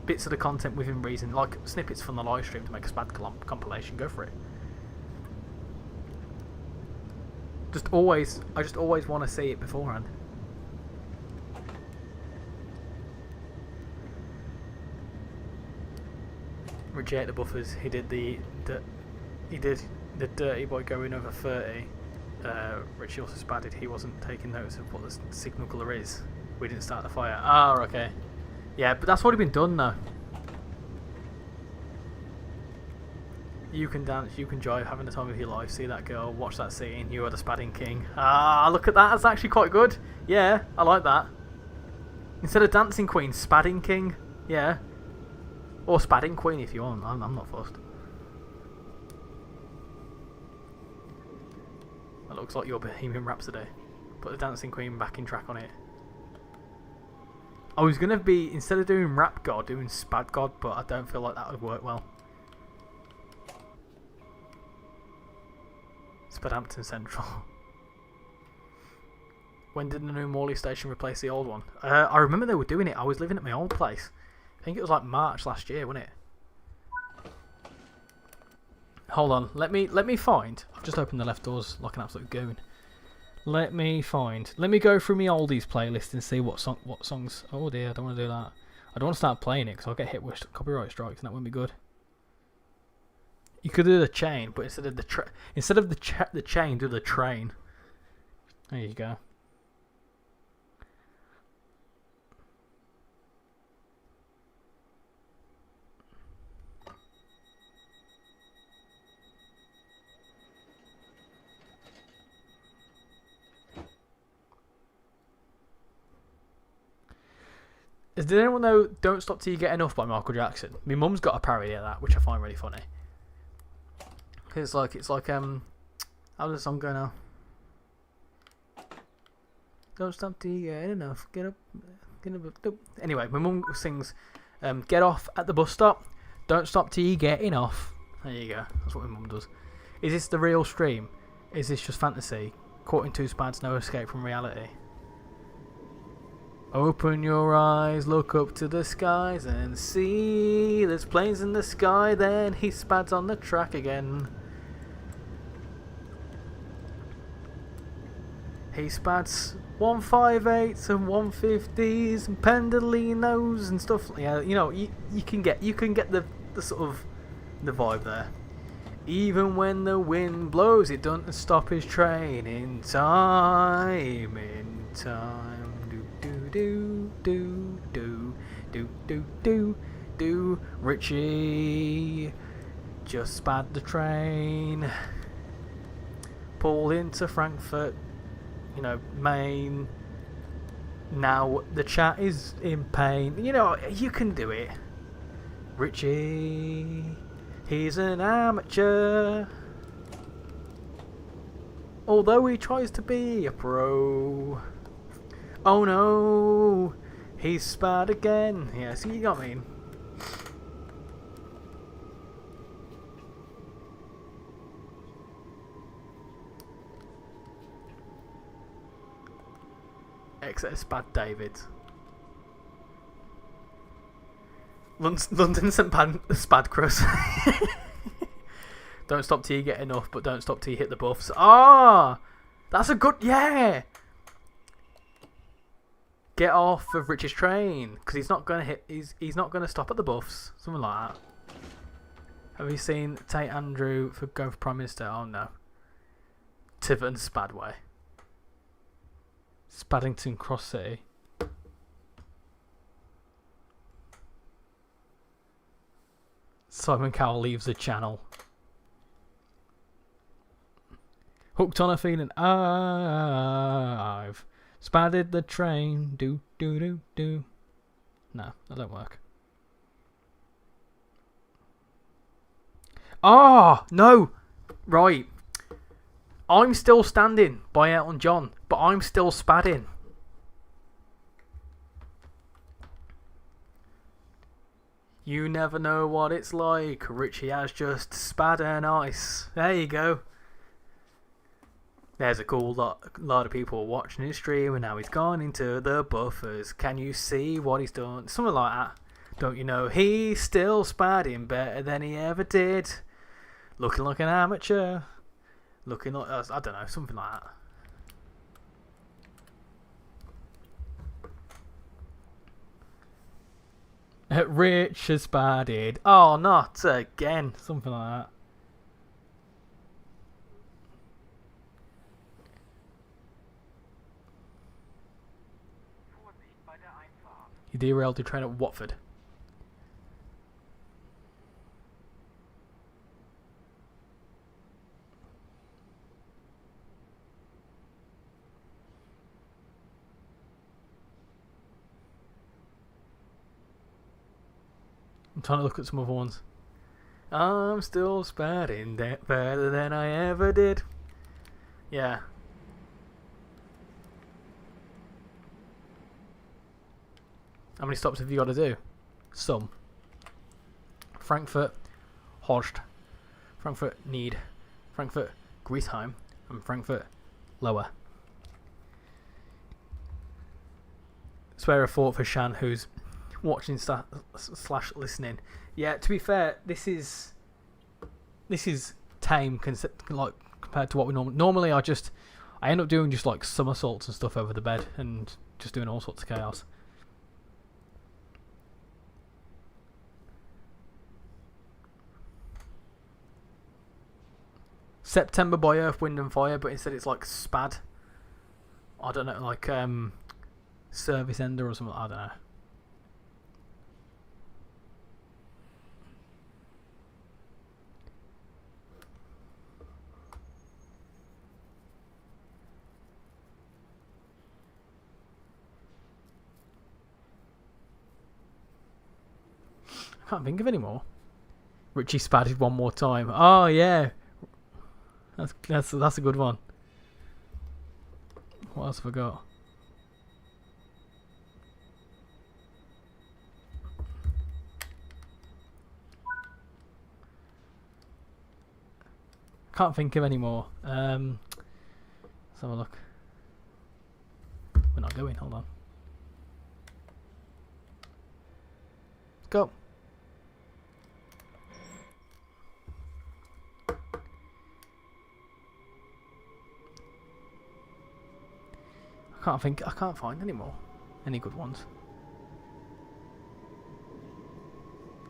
bits of the content within reason, like snippets from the live stream to make a spad compilation. Go for it. I just always want to see it beforehand. Richie ate the buffers. He did the dirty boy going over 30. Richie also spadded. He wasn't taking notice of what the signal colour is. We didn't start the fire. Ah, okay. Yeah, but that's already been done now. You can dance, you can drive, having the time of your life. See that girl, watch that scene. You are the spadding king. Ah, look at that. That's actually quite good. Yeah, I like that. Instead of Dancing Queen, Spadding King. Yeah. Or Spadding Queen if you want. I'm not fussed. That looks like your Bohemian Rhapsody. Put the Dancing Queen backing track on it. I was going to be, instead of doing Rap God, doing Spad God, but I don't feel like that would work well. Spadhampton Central. When did the new Morley station replace the old one? I remember they were doing it. I was living at my old place. I think it was like March last year, wasn't it? Hold on. Let me find. I've just opened the left doors like an absolute goon. Let me go through my oldies playlist and see what songs. Oh dear, I don't want to do that. I don't want to start playing it because I'll get hit with copyright strikes and that wouldn't be good. You could do the chain, but instead of the chain, do the train. There you go. Did anyone know Don't Stop Till You Get Enough by Michael Jackson? My mum's got a parody of that, which I find really funny. It's like how's the song go now? Don't stop till you get enough. Get up. Anyway, my mum sings get off at the bus stop. Don't stop till you get enough. There you go. That's what my mum does. Is this the real stream? Is this just fantasy? Caught in two spans, no escape from reality. Open your eyes, look up to the skies and see there's planes in the sky. Then he spads on the track again. He spads 158s and 150s and pendolinos and stuff. Yeah, you know, you can get the sort of the vibe there. Even when the wind blows, it doesn't stop his train in time. In time. Do do do do do do do. Richie just spad the train. Pull into Frankfurt, you know, Maine. Now the chat is in pain. You know, you can do it. Richie, he's an amateur. Although he tries to be a pro. Oh no, he's spad again. Yeah, see, you got me. Exeter Spad David. London Spad Cross. Don't stop till you get enough, but don't stop till you hit the buffs. Ah, that's a good, yeah. Get off of Rich's train because he's not gonna hit. He's not gonna stop at the buffs. Something like that. Have you seen Tate Andrew for going for Prime Minister? Oh no. Tiverton Spadway. Spaddington Cross City. Simon Cowell leaves the channel. Hooked on a feeling I've spadded the train. Do do do do. No, that don't work. Ah, no. Right. I'm still standing by Elton John, but I'm still spadding. You never know what it's like. Richie has just spad and ice. There you go. There's a cool lot of people watching his stream, and now he's gone into the buffers. Can you see what he's done? Something like that. Don't you know he's still spadding better than he ever did? Looking like an amateur. Looking like, I don't know, something like that. Rich has spadded. Oh, not again. Something like that. He derailed to train at Watford. I'm trying to look at some other ones. I'm still spatting better than I ever did. Yeah. How many stops have you got to do? Some. Frankfurt, Horst, Frankfurt Need, Frankfurt Griesheim, and Frankfurt Lower. Swear a thought for Shan, who's watching slash listening. Yeah, to be fair, this is tame like compared to what we normally. I end up doing just like somersaults and stuff over the bed and just doing all sorts of chaos. September by Earth, Wind and Fire, but instead it's like SPAD. I don't know, like Service Ender or something. I don't know. I can't think of any more. Richie spatted one more time. Oh yeah, that's a good one. What else have I got? Can't think of any more. Let's have a look. We're not going. Hold on. Go. I can't find any more. Any good ones.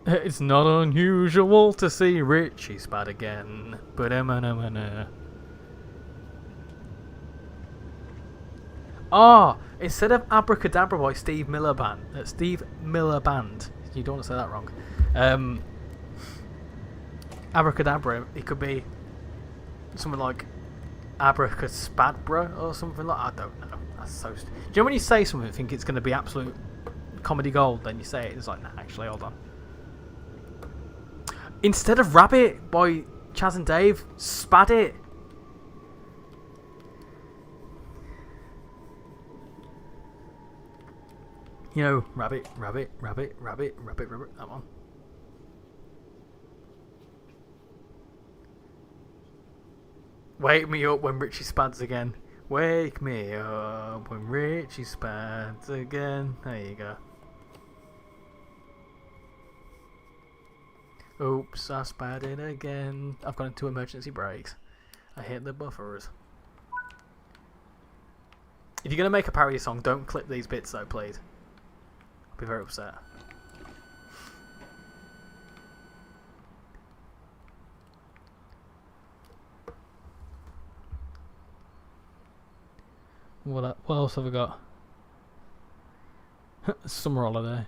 It's not unusual to see Richie spat again. But instead of Abracadabra by Steve Miller Band. You don't want to say that wrong. Abracadabra, it could be something like Abracaspadbra or something like. I don't know. That's so. Do you know when you say something, think it's going to be absolute comedy gold, then you say it, it's like, nah, actually, hold on. Instead of Rabbit by Chaz and Dave, Spad it. You know, rabbit, that one. Wake me up when Richie spads again. Wake me up when Richie spads again. There you go. Oops, I spadded again. I've gone into emergency brakes. I hit the buffers. If you're going to make a parody song, don't clip these bits though, please. I'll be very upset. What else have we got? Summer holiday.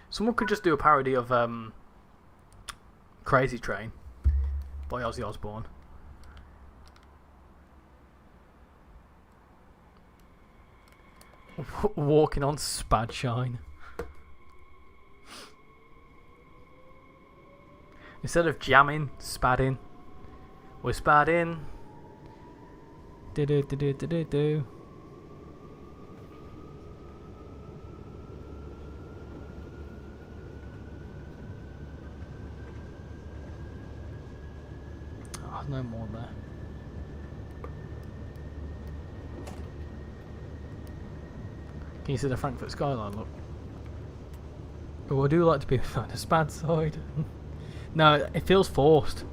Someone could just do a parody of Crazy Train by Ozzy Osbourne. Walking on Spadshine. Instead of jamming, spadding. We're spadding. Do. Oh, no more there. Can you see the Frankfurt skyline? Look. Oh, I do like to be on the Spad side. No, it feels forced.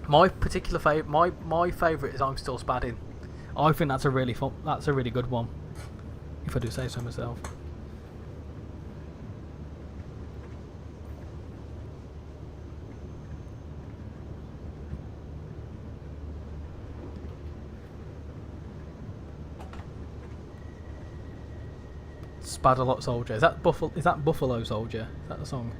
My particular my favourite is I'm Still Spadding. I think that's a really good one. If I do say so myself. Spad-a-lot Soldier. Is that Buffalo Soldier? Is that the song?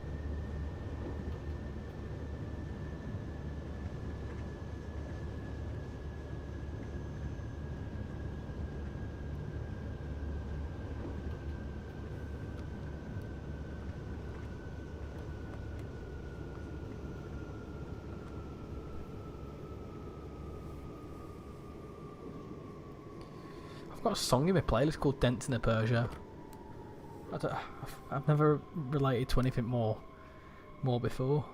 I've got a song in my playlist called Dents in the Persia. I've never related to anything more before.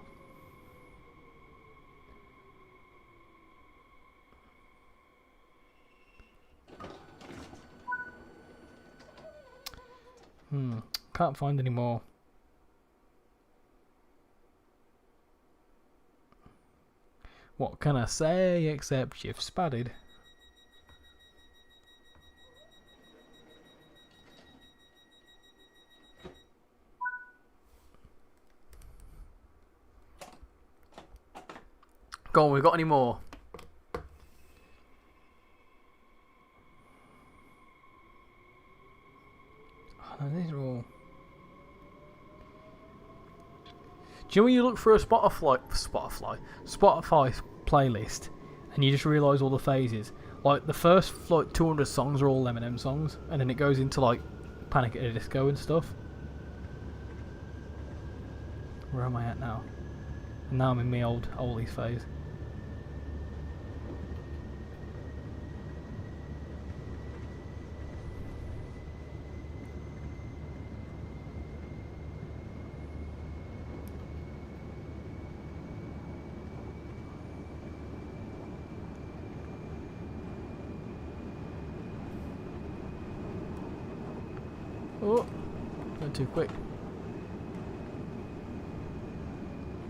Can't find any more. What can I say except you've spadded? Go on, we got any more? Oh, these are all... Do you know when you look through a Spotify playlist and you just realise all the phases? Like the first 200 songs are all Eminem songs, and then it goes into like Panic at the Disco and stuff. Where am I at now? And now I'm in my oldies phase. Oh, going too quick.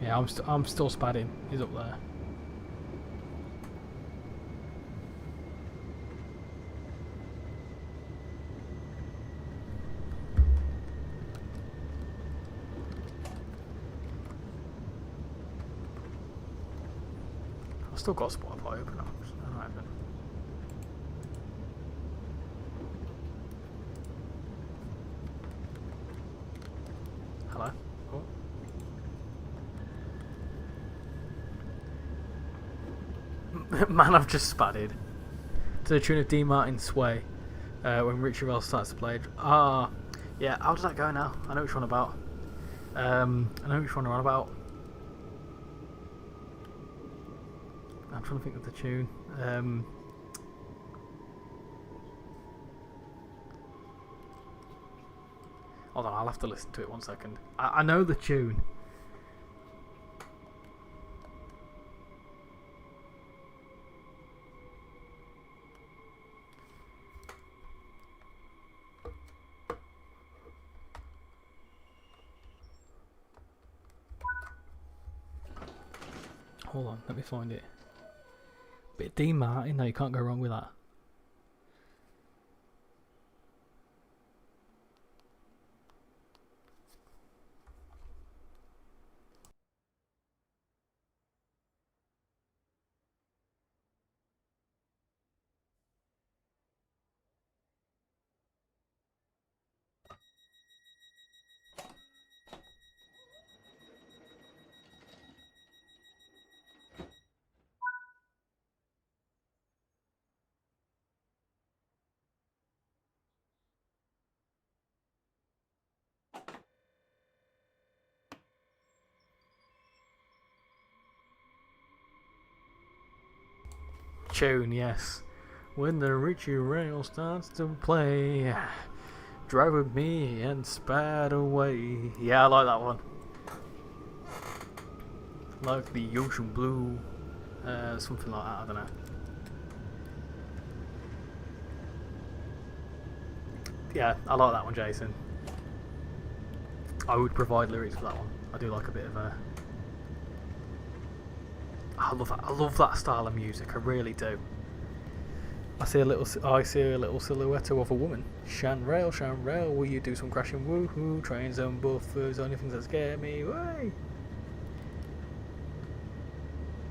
Yeah, I'm still spadding. He's up there. I've still got Spotify open up. Alright then. Hello? Oh. Man, I've just spadded to the tune of D. Martin's Sway when RichyRail starts to play. Yeah, how does that go now? I know which one about. I know which one we're on about. I'm trying to think of the tune. Hold on, I'll have to listen to it 1 second. I know the tune. Hold on, let me find it. Bit of D. Martin, no, you can't go wrong with that. Tune, yes. When the RichyRail starts to play, drive with me and spad away. Yeah, I like that one. Like the ocean blue, something like that. I don't know. Yeah, I like that one, Jason. I would provide lyrics for that one. I do like a bit of a. I love that style of music. I really do. I see a little silhouette of a woman. Shan rail, will you do some crashing woohoo? Trains and buffers, only things that scare me. Way.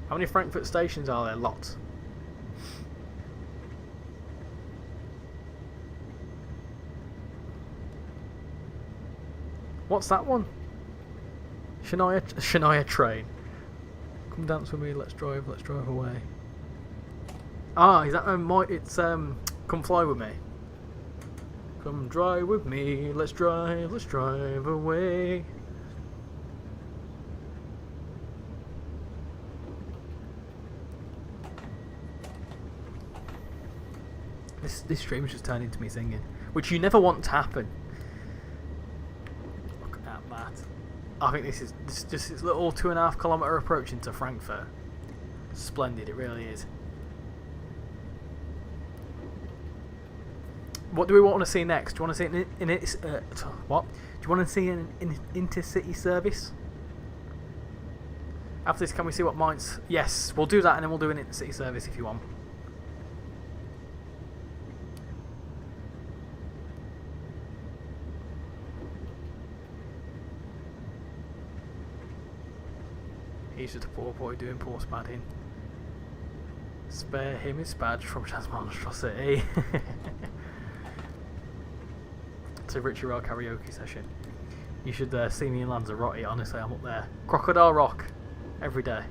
How many Frankfurt stations are there? Lots. What's that one? Shania train. Come dance with me, let's drive away. Ah, is that it's Come fly with me. Come drive with me, let's drive away. This stream's just turned into me singing, which you never want to happen. Look at that. I think this is just this little 2.5 kilometre approach into Frankfurt. Splendid, it really is. What do we want to see next? Do you want to see it in its what? Do you want to see an intercity service? After this, can we see what Mainz? Yes, we'll do that, and then we'll do an intercity service if you want. He's just a poor boy doing poor spadding. Spare him his badge from Chance Monstrosity. It's a RichyRail karaoke session. You should see me in Lanzarote, honestly, I'm up there. Crocodile Rock, every day.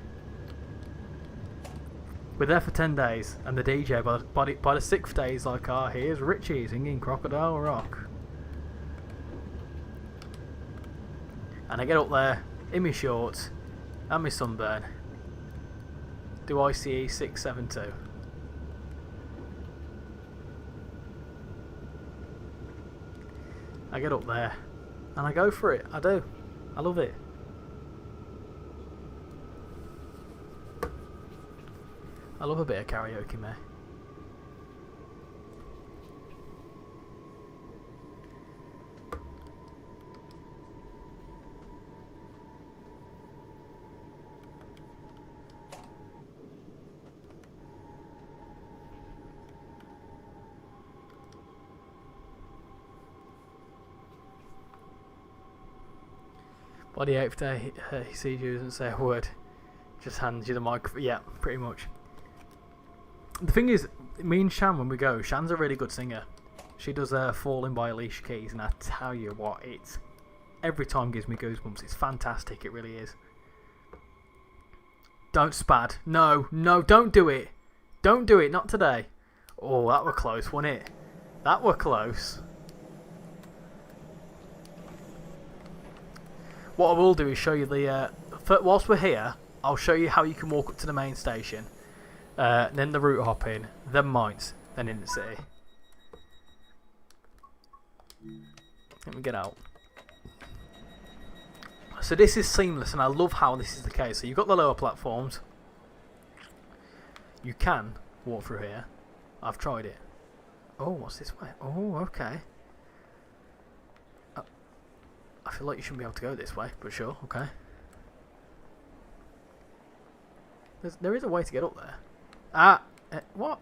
We're there for 10 days, and the DJ by the 6th day is like, ah, here's Richie singing Crocodile Rock. And I get up there, in my shorts, and my sunburn. Do ICE 672. I get up there and I go for it. I do. I love it. I love a bit of karaoke, mate. By the 8th day, he sees you and say a word. Just hands you the microphone. Yeah, pretty much. The thing is, me and Shan, when we go, Shan's a really good singer. She does Falling by Alicia Keys, and I tell you what, it's every time gives me goosebumps. It's fantastic, it really is. Don't spad. No, don't do it. Don't do it, not today. Oh, that were close, wasn't it? That were close. What I will do is show you the... whilst we're here, I'll show you how you can walk up to the main station. Then the route hopping, then Mainz, then in the city. Let me get out. So this is seamless, and I love how this is the case. So you've got the lower platforms. You can walk through here. I've tried it. Oh, what's this way? Oh, okay. I feel like you shouldn't be able to go this way, but sure, okay. There is a way to get up there. What?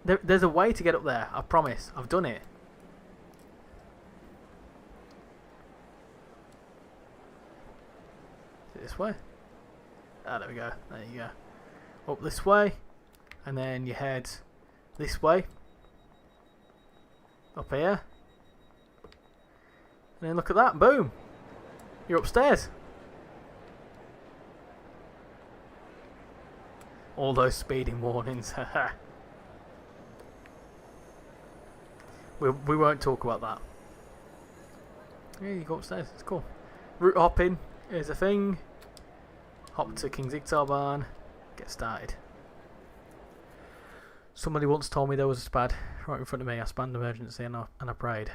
There's a way to get up there, I promise. I've done it. Is it this way? Ah, there we go. There you go. Up this way, and then you head this way. Up here. And then look at that, boom! You're upstairs. All those speeding warnings. we won't talk about that. Yeah, you go upstairs, it's cool. Route hopping is a thing. Hop to King's RichyRail, get started. Somebody once told me there was a spad right in front of me. I spanned emergency and I prayed.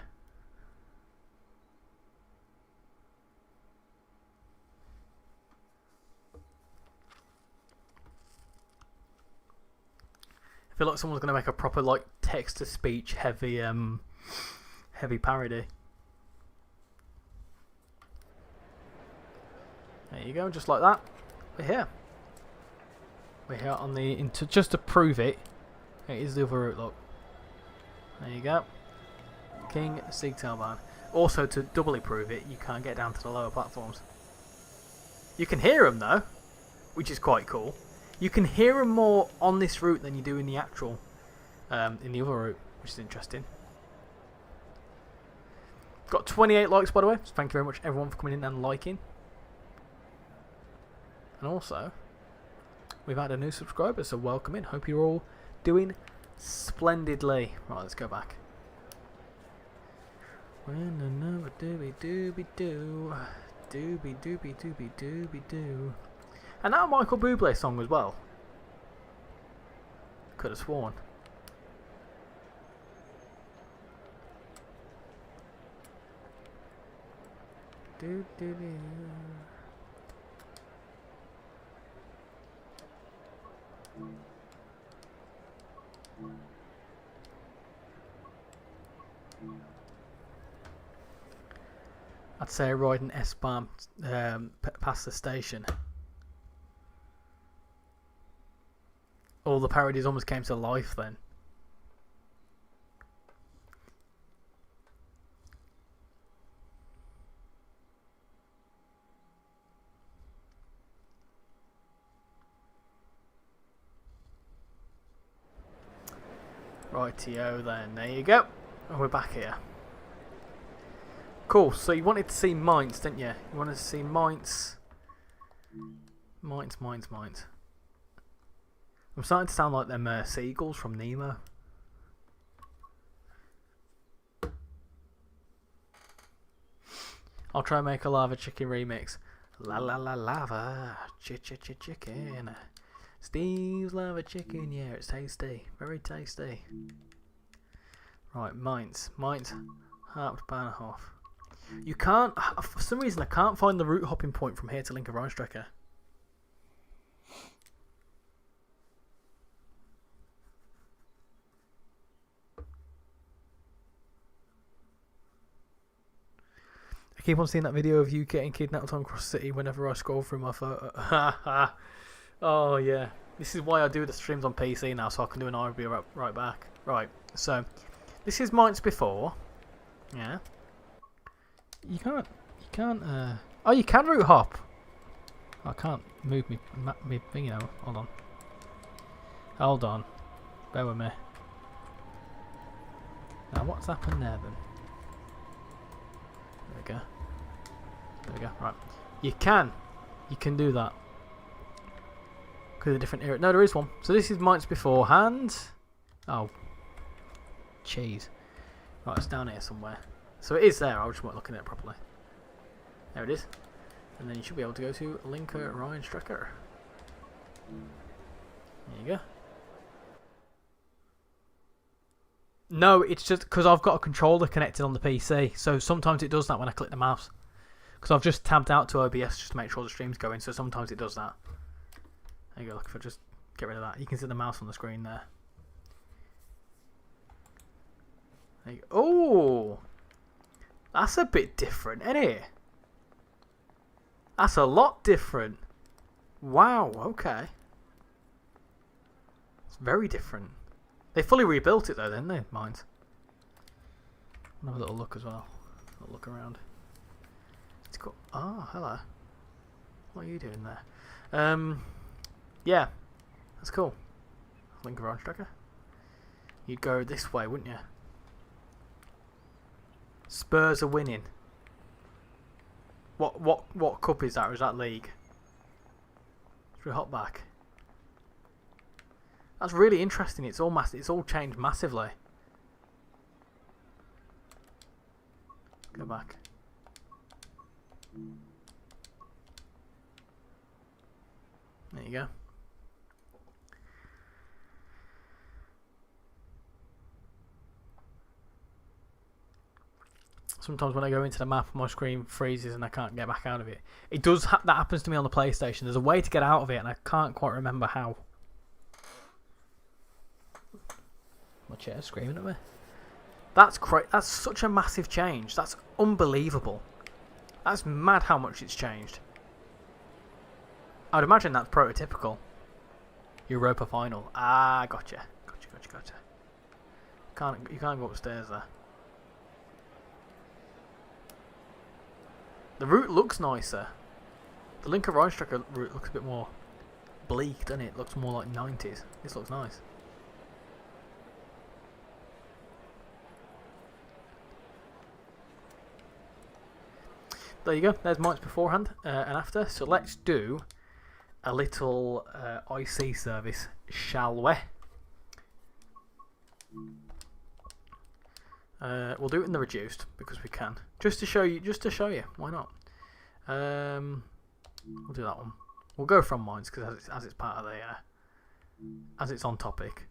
I feel like someone's going to make a proper like text-to-speech heavy heavy parody. There you go, just like that. We're here. We're here on the just to prove it. It is the other route, look. There you go. King RichyRail. Also, to doubly prove it, you can't get down to the lower platforms. You can hear them though, which is quite cool. You can hear them more on this route than you do in the actual, in the other route, which is interesting. Got 28 likes, by the way. So thank you very much, everyone, for coming in and liking. And also, we've had a new subscriber, so welcome in. Hope you're all doing splendidly. Right, let's go back. When another doobie doobie doo, doobie doobie doobie doobie doo. And that Michael Bublé song as well. Could have sworn. Do do do. I'd say riding S-Bahn past the station. All the parodies almost came to life then. Rightio then, there you go. And we're back here. Cool, so you wanted to see Mainz, didn't you? You wanted to see Mainz. Mainz. I'm starting to sound like them seagulls from Nemo. I'll try and make a lava chicken remix. La la la lava, chicken. Steve's lava chicken, yeah, it's tasty, very tasty. Right, Mainz, Hauptbahnhof. You can't, for some reason I can't find the route hopping point from here to Enquiries. I keep on seeing that video of you getting kidnapped on Cross City whenever I scroll through my photo. Oh yeah, this is why I do the streams on PC now, so I can do an RB right back. Right, so this is Mainz before. Yeah. You can't, oh, you can route hop. I can't move me thing, you know. Hold on. Bear with me. Now, what's happened there then? There we go. Right. You can do that. Because of a different era. No, there is one. So this is Mainz beforehand. Oh. Cheese. Right, it's down here somewhere. So it is there, I just weren't looking at it properly. There it is. And then you should be able to go to Enquiries. There you go. No, it's just because I've got a controller connected on the PC. So sometimes it does that when I click the mouse. Because I've just tabbed out to OBS just to make sure the stream's going. So sometimes it does that. There you go, look, if I just get rid of that. You can see the mouse on the screen there. There you go. Oh! That's a bit different, isn't it? That's a lot different. Wow, okay. It's very different. They fully rebuilt it though, didn't they? Mainz. I'll have a little look as well. A little look around. It's cool. Oh, hello. What are you doing there? Yeah. That's cool. Enquiries. You'd go this way, wouldn't you? Spurs are winning. What cup is that? Or is that league? Should we hop back? That's really interesting. It's all changed massively. Go back. There you go. Sometimes when I go into the map, my screen freezes and I can't get back out of it. It does. That happens to me on the PlayStation. There's a way to get out of it, and I can't quite remember how. My chair's screaming at me. That's That's such a massive change. That's unbelievable. That's mad how much it's changed. I'd imagine that's prototypical. Europa final. Ah, gotcha. You can't go upstairs there. The route looks nicer. The Enquiries route looks a bit more bleak, doesn't it? It looks more like 90s. This looks nice. there you go. There's mine's beforehand and after. So let's do a little IC service, shall we? We'll do it in the reduced because we can, just to show you. Why not? We'll do that one. We'll go from mines because as it's part of the as it's on topic.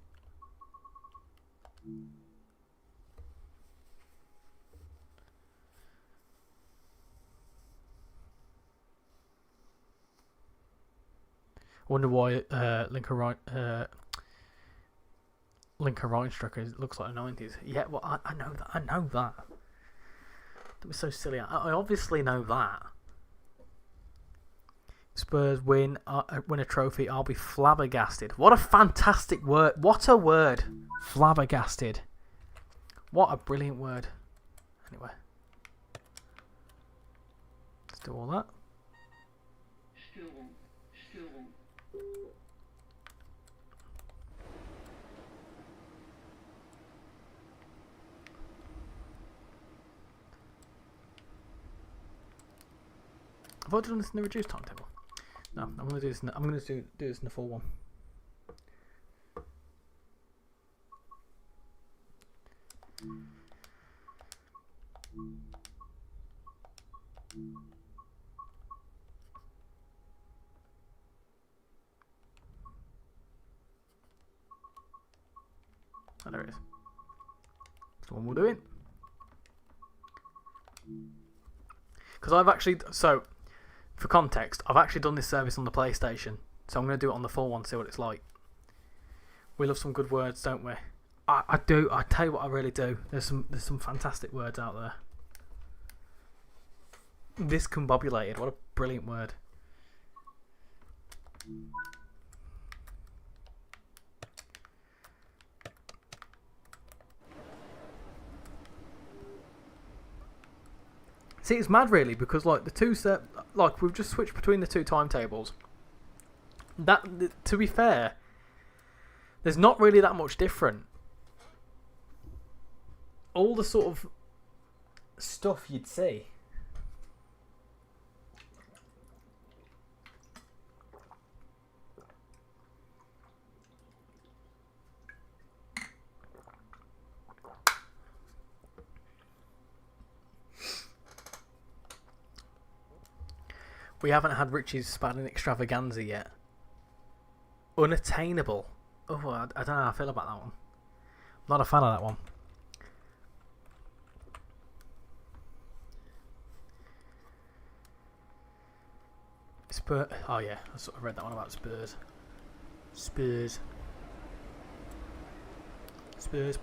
I wonder why Lincoln Reinstrucker looks like the 90s. Yeah, well, I know that. I know that. That was so silly. I obviously know that. Spurs win a trophy. I'll be flabbergasted. What a fantastic word. What a word. Flabbergasted. What a brilliant word. Anyway. Let's do all that. Have I done this in the reduced timetable? No, I'm going to do this. I'm going to do this in the full one. Oh, there it is. That's the one we're doing. Because I've actually, so for context, I've actually done this service on the PlayStation, so I'm going to do it on the full one, see what it's like. We love some good words, don't we? I do. I tell you what, I really do. There's some fantastic words out there. Discombobulated. What a brilliant word. See, it's mad really because like the two like we've just switched between the two timetables. That, to be fair, there's not really that much different. All the sort of stuff you'd see. We haven't had Richie's Spanning Extravaganza yet. Unattainable. Oh, I don't know how I feel about that one. I'm not a fan of that one. Spurs. Oh yeah, I sort of read that one about Spurs. Spurs. Spurs.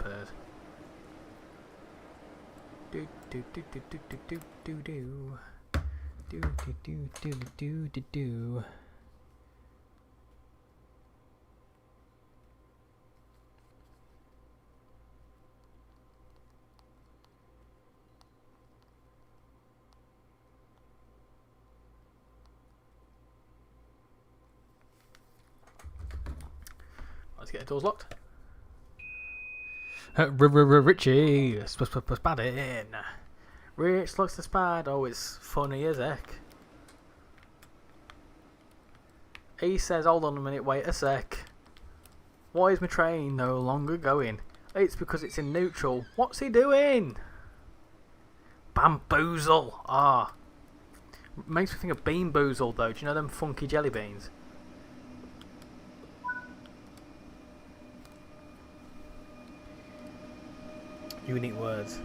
Do do do do do do do do do. Do do do do do do do. Let's get the doors locked. Richie, spad in. Rich looks the spad. Oh, it's funny as heck. He says, hold on a minute, wait a sec. Why is my train no longer going? It's because it's in neutral. What's he doing? Bamboozle. Ah. Makes me think of Bean Boozled though. Do you know them funky jelly beans? Unique words.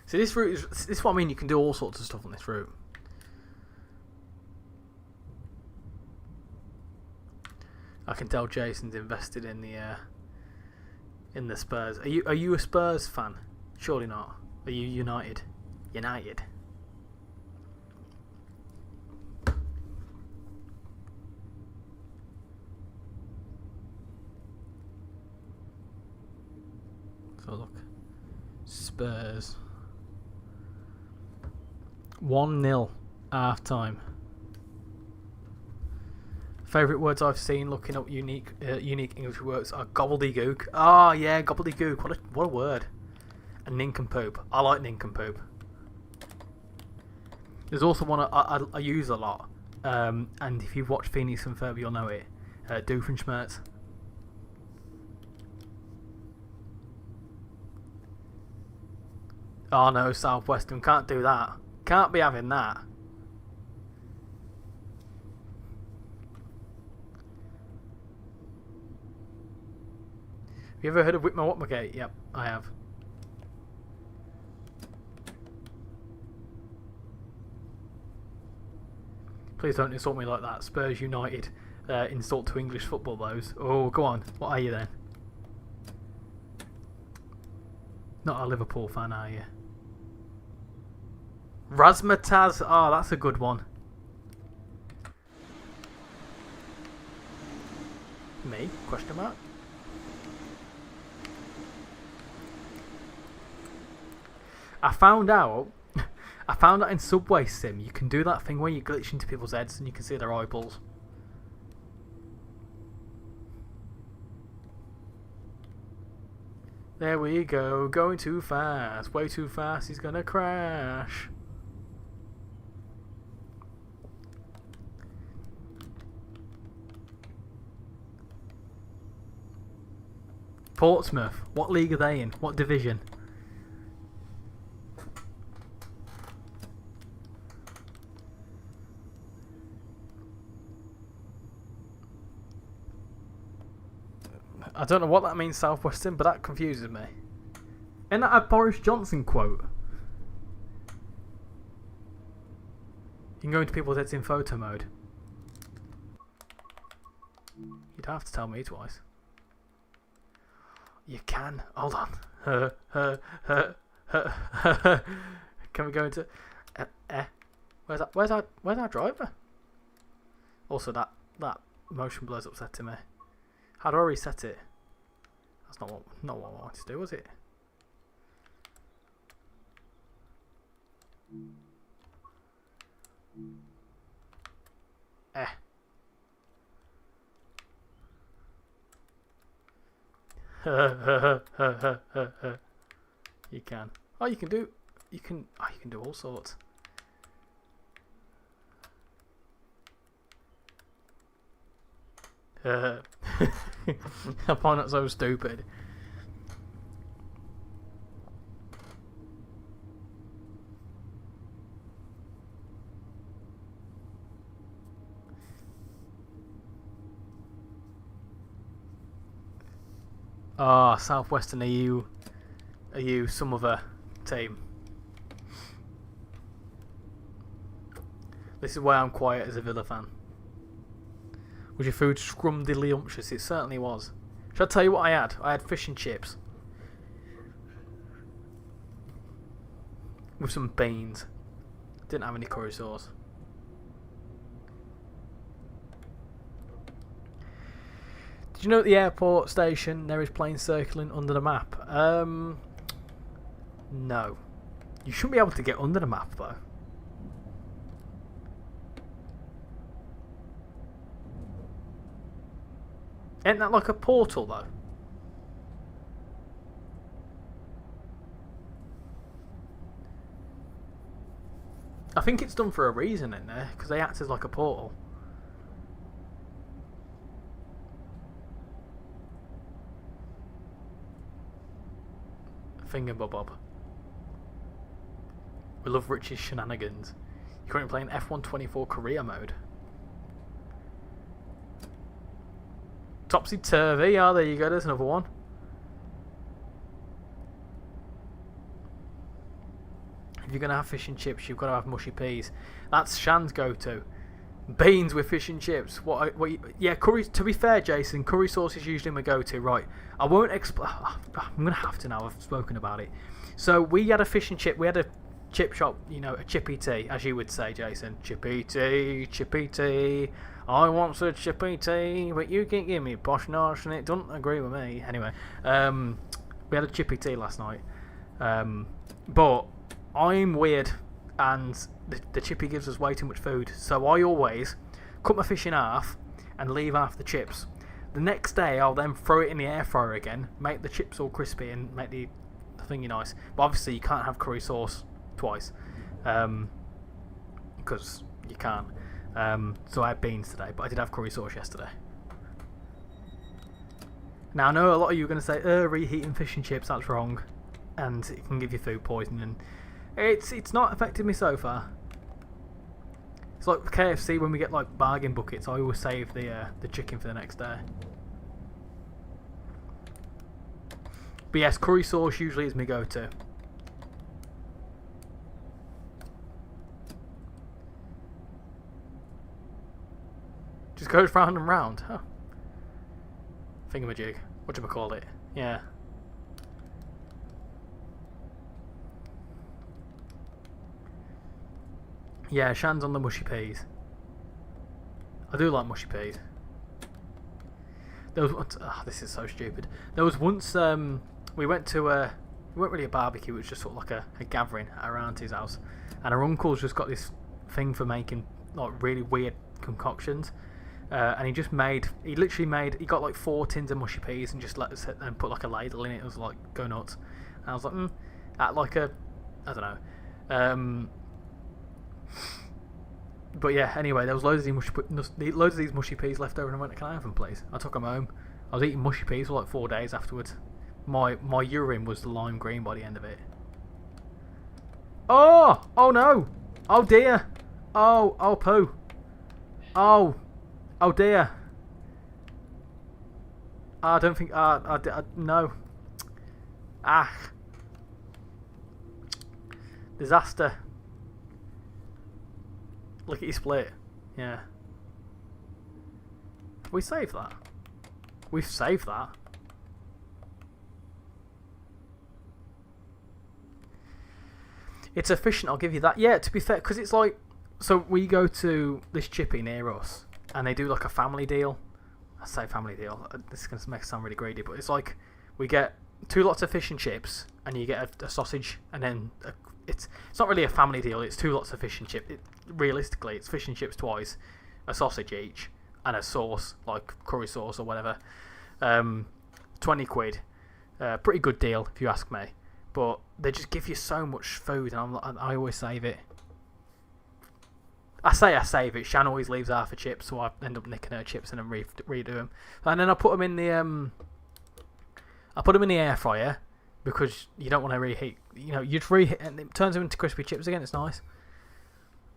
So this route is what I mean. You can do all sorts of stuff on this route. I can tell Jason's invested in the Spurs. Are you a Spurs fan? Surely not. Are you United? United. So look, Spurs. 1-0 half time. Favourite words I've seen looking up unique English words are gobbledygook. Ah, yeah, gobbledygook. What a word. And nincompoop. I like nincompoop. There's also one I use a lot, and if you've watched Phineas and Ferb, you'll know it. Doofenshmirtz. Oh no, Southwestern, can't do that. Can't be having that. Have you ever heard of Whitmer Whatmergate? Yep, I have. Please don't insult me like that. Spurs United insult to English football, those. Oh, go on. What are you then? Not a Liverpool fan, are you? Razmataz. Oh, that's a good one. Me? Question mark? I found out in Subway Sim you can do that thing where you glitch into people's heads and you can see their eyeballs. There we go, going too fast, way too fast, he's gonna crash. Portsmouth, what league are they in? What division? I don't know what that means, Southwestern, but that confuses me. Isn't that a Boris Johnson quote? You can go into people's heads in photo mode. You'd have to tell me twice. You can. Hold on. Can we go into... Where's our driver? Also, that motion blur's upsetting me. How do I reset it? That's not what I wanted to do, was it? You can. Oh, you can do all sorts. I find that so stupid. Ah, Southwestern, are you some other team? This is why I'm quiet as a Villa fan. Was your food scrumdiddlyumptious? It certainly was. Shall I tell you what I had? I had fish and chips. With some beans. Didn't have any curry sauce. Did you know at the airport station there is planes circling under the map? No. You shouldn't be able to get under the map though. Isn't that like a portal though? I think it's done for a reason in there, because they act as like a portal. Fingerbob. We love Rich's shenanigans. You're currently playing F124 career mode. Topsy-turvy. Oh, there you go. There's another one. If you're going to have fish and chips, you've got to have mushy peas. That's Shan's go-to. Beans with fish and chips. Yeah, curry. To be fair, Jason, curry sauce is usually my go-to. Right. I won't explain. I'm going to have to now. I've spoken about it. So we had a fish and chip. We had a chip shop, you know, a chippy tea, as you would say, Jason. Chippy tea, chippy tea. I want a chippy tea, but you can't give me posh nosh, and it doesn't agree with me. Anyway, we had a chippy tea last night. But I'm weird, and the chippy gives us way too much food. So I always cut my fish in half, and leave half the chips. The next day, I'll then throw it in the air fryer again, make the chips all crispy, and make the thingy nice. But obviously, you can't have curry sauce twice, because you can't. So I had beans today, but I did have curry sauce yesterday. Now I know a lot of you are going to say, reheating fish and chips, that's wrong, and it can give you food poisoning. It's not affected me so far. It's like KFC when we get like bargain buckets. I always save the chicken for the next day. But yes, curry sauce usually is my go-to. Just goes round and round. Huh. Thingamajig. What do I call it? Yeah. Yeah, Shan's on the mushy peas. I do like mushy peas. There was once, this is so stupid. There was once we went to we weren't really a barbecue. It was just sort of like a gathering at our auntie's house, and her uncle's just got this thing for making like really weird concoctions. And he got like 4 tins of mushy peas and just let us and put like a ladle in it. It was like, go nuts. And I was like, at like a, I don't know. But yeah, anyway, there was loads of these mushy peas left over, and I went, can I have them, please? I took them home. I was eating mushy peas for like 4 days afterwards. My urine was lime green by the end of it. Oh no! Oh dear! Oh poo! Oh dear! I don't think. No. Disaster. Look at your split. Yeah. We saved that. We've saved that. It's efficient, I'll give you that. Yeah, to be fair, because it's like, so we go to this chippy near us, and they do like a family deal. I say family deal. This is going to make it sound really greedy, but it's like we get 2 lots of fish and chips, and you get a sausage, and then it's not really a family deal. It's 2 lots of fish and chips. Realistically, it's fish and chips twice, a sausage each, and a sauce like curry sauce or whatever. 20 quid. Pretty good deal if you ask me. But they just give you so much food, and I always save it. I save it. Shan always leaves half a chip, so I end up nicking her chips and then redo them. And then I put them in the air fryer, because you don't want to reheat. You know, you just reheat and it turns them into crispy chips again. It's nice.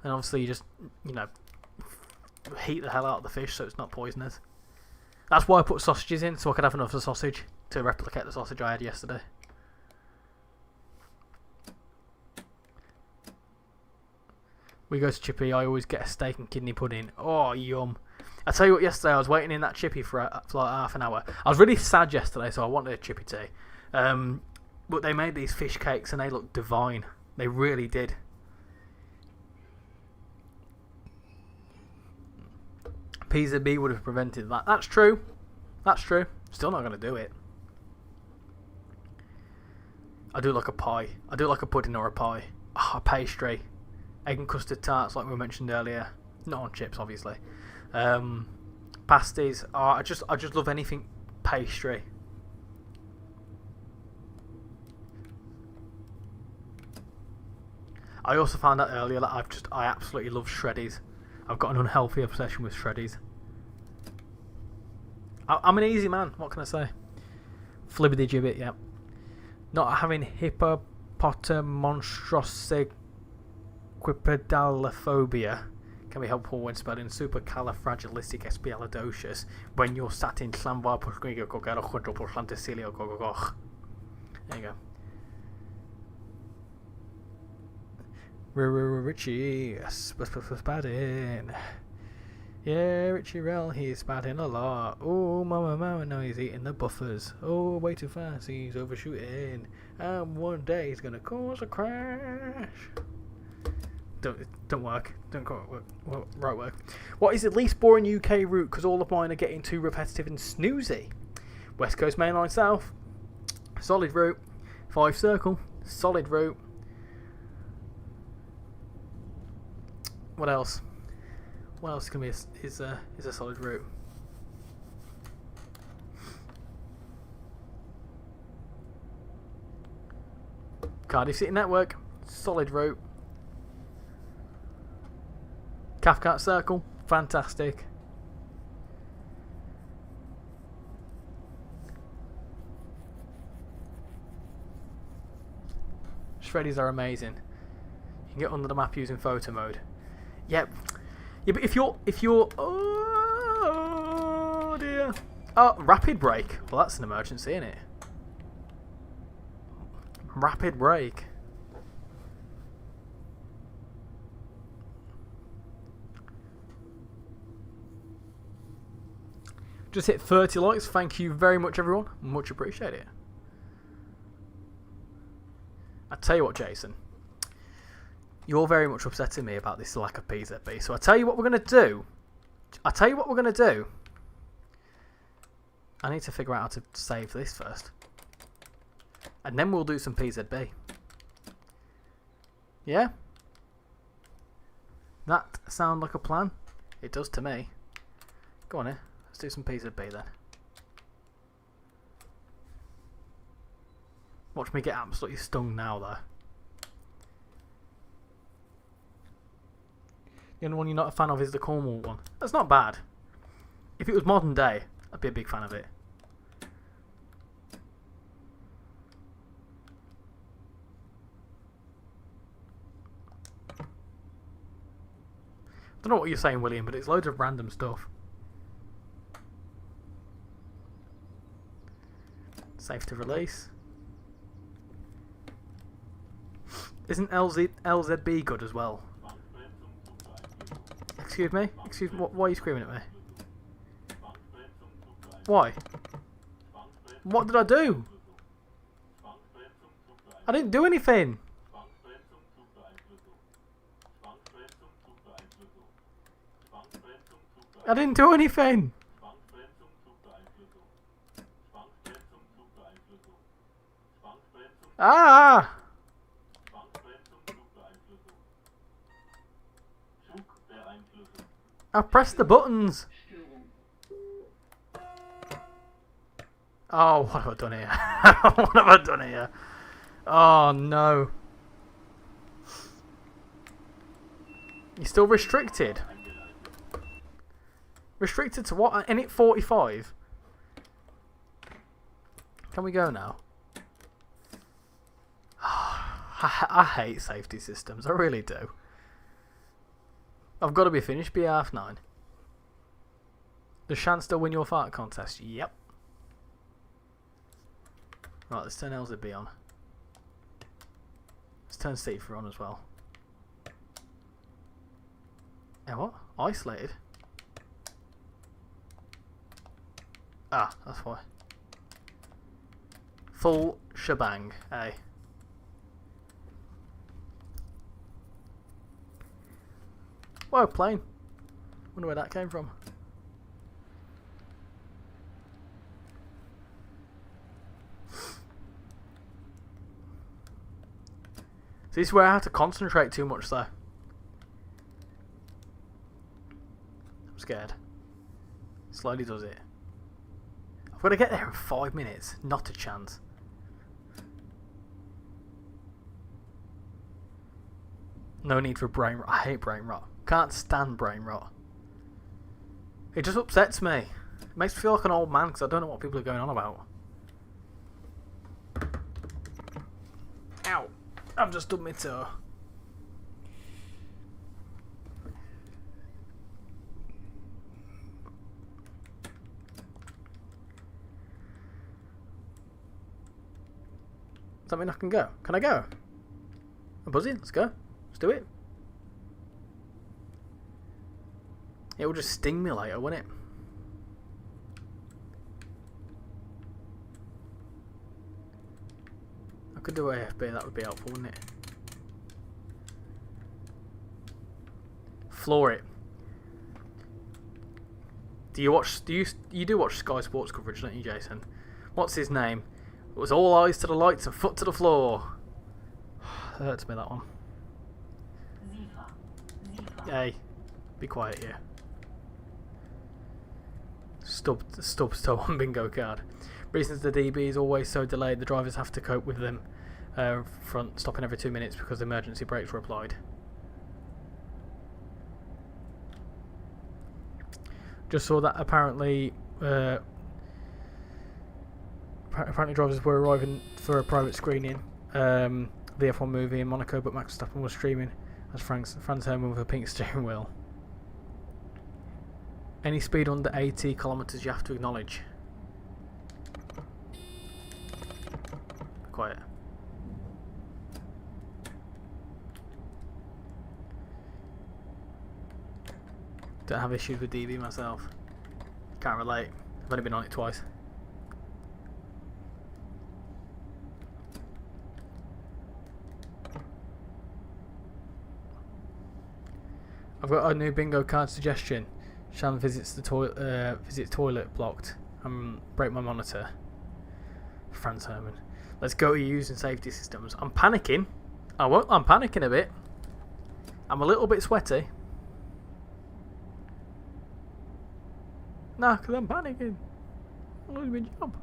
And obviously you just, heat the hell out of the fish so it's not poisonous. That's why I put sausages in, so I could have enough of the sausage to replicate the sausage I had yesterday. We go to Chippy, I always get a steak and kidney pudding. Oh, yum. I tell you what, yesterday I was waiting in that Chippy for like half an hour. I was really sad yesterday, so I wanted a Chippy tea. But they made these fish cakes and they looked divine. They really did. Pizza B would have prevented that. That's true. That's true. Still not going to do it. I do like a pie. I do like a pudding or a pie. A pastry. Egg and custard tarts, like we mentioned earlier. Not on chips, obviously. Pasties. I just love anything pastry. I also found out earlier that I absolutely love shreddies. I've got an unhealthy obsession with shreddies. I'm an easy man. What can I say? Flibbity gibbet, yeah. Not having hippopotamonstrossequipedalophobia can be helpful when spelling supercalifragilisticexpialidocious when you're sat in Llanfairpwllgwyngyllgogerychwydrobwlllllantysiliogogogoch. There you go. Richie Spadin. Yeah, RichyRail, he's Spadin a lot. Oh, mama, now he's eating the buffers. Oh, way too fast, he's overshooting. And one day he's gonna cause a crash. Don't work. Don't work. Right work. What is the least boring UK route? Because all of mine are getting too repetitive and snoozy. West Coast Mainline South. Solid route. 5 Circle. Solid route. What else? What else can be is a solid route? Cardiff City Network. Solid route. Cathcart Circle. Fantastic. Shreddies are amazing. You can get under the map using photo mode. Yep. Yeah, but if you're oh dear. Oh, rapid brake. Well, that's an emergency, isn't it? Rapid brake. Just hit 30 likes. Thank you very much, everyone. Much appreciate it. I tell you what, Jason. You're very much upsetting me about this lack of PZB. So I tell you what we're going to do. I need to figure out how to save this first. And then we'll do some PZB. Yeah? That sound like a plan? It does to me. Go on, let's do some PZB then. Watch me get absolutely stung now, though. The only one you're not a fan of is the Cornwall one. That's not bad. If it was modern day, I'd be a big fan of it. I don't know what you're saying, William, but it's loads of random stuff. Safe to release. Isn't LZB good as well? Excuse me? Excuse me, why are you screaming at me? Why? What did I do? I didn't do anything! I didn't do anything! Ah! I pressed the buttons! Oh, what have I done here? What have I done here? Oh no. You're still restricted? Restricted to what? In it 45? Can we go now? I hate safety systems, I really do. I've got to be finished by 9:30. The chance to win your fart contest? Yep. Right, let's turn LZB on. Let's turn Safer on as well. And what? Isolated? Ah, that's why. Full shebang, eh? Whoa, plane. Wonder where that came from. So this is where I have to concentrate too much though. I'm scared. Slowly does it. I've got to get there in 5 minutes. Not a chance. No need for brain rot. I hate brain rot. Can't stand brain rot. It just upsets me. It makes me feel like an old man because I don't know what people are going on about. Ow. I've just done my toe. Does that mean I can go? Can I go? I'm buzzing. Let's go. Let's do it. It will just sting me later, won't it? I could do AFB, that would be helpful, wouldn't it? Floor it. Do you watch? You do watch Sky Sports coverage, don't you, Jason? What's his name? It was all eyes to the lights and foot to the floor. That hurts me, that one. Hey, be quiet here. Stubbs toe on bingo card. Reasons the DB is always so delayed, the drivers have to cope with them front, stopping every 2 minutes because emergency brakes were applied. Just saw that apparently drivers were arriving for a private screening. The F1 movie in Monaco, but Max Verstappen was streaming as Franz Hermann with a pink steering wheel. Any speed under 80 kilometers you have to acknowledge. Quiet. Don't have issues with DB myself. Can't relate. I've only been on it twice. I've got a new bingo card suggestion. Shan visits the toilet blocked. Break my monitor. Franz Hermann. Let's go to using safety systems. I'm panicking. I'm panicking a bit. I'm a little bit sweaty. Nah, because I'm panicking. I'm losing my job.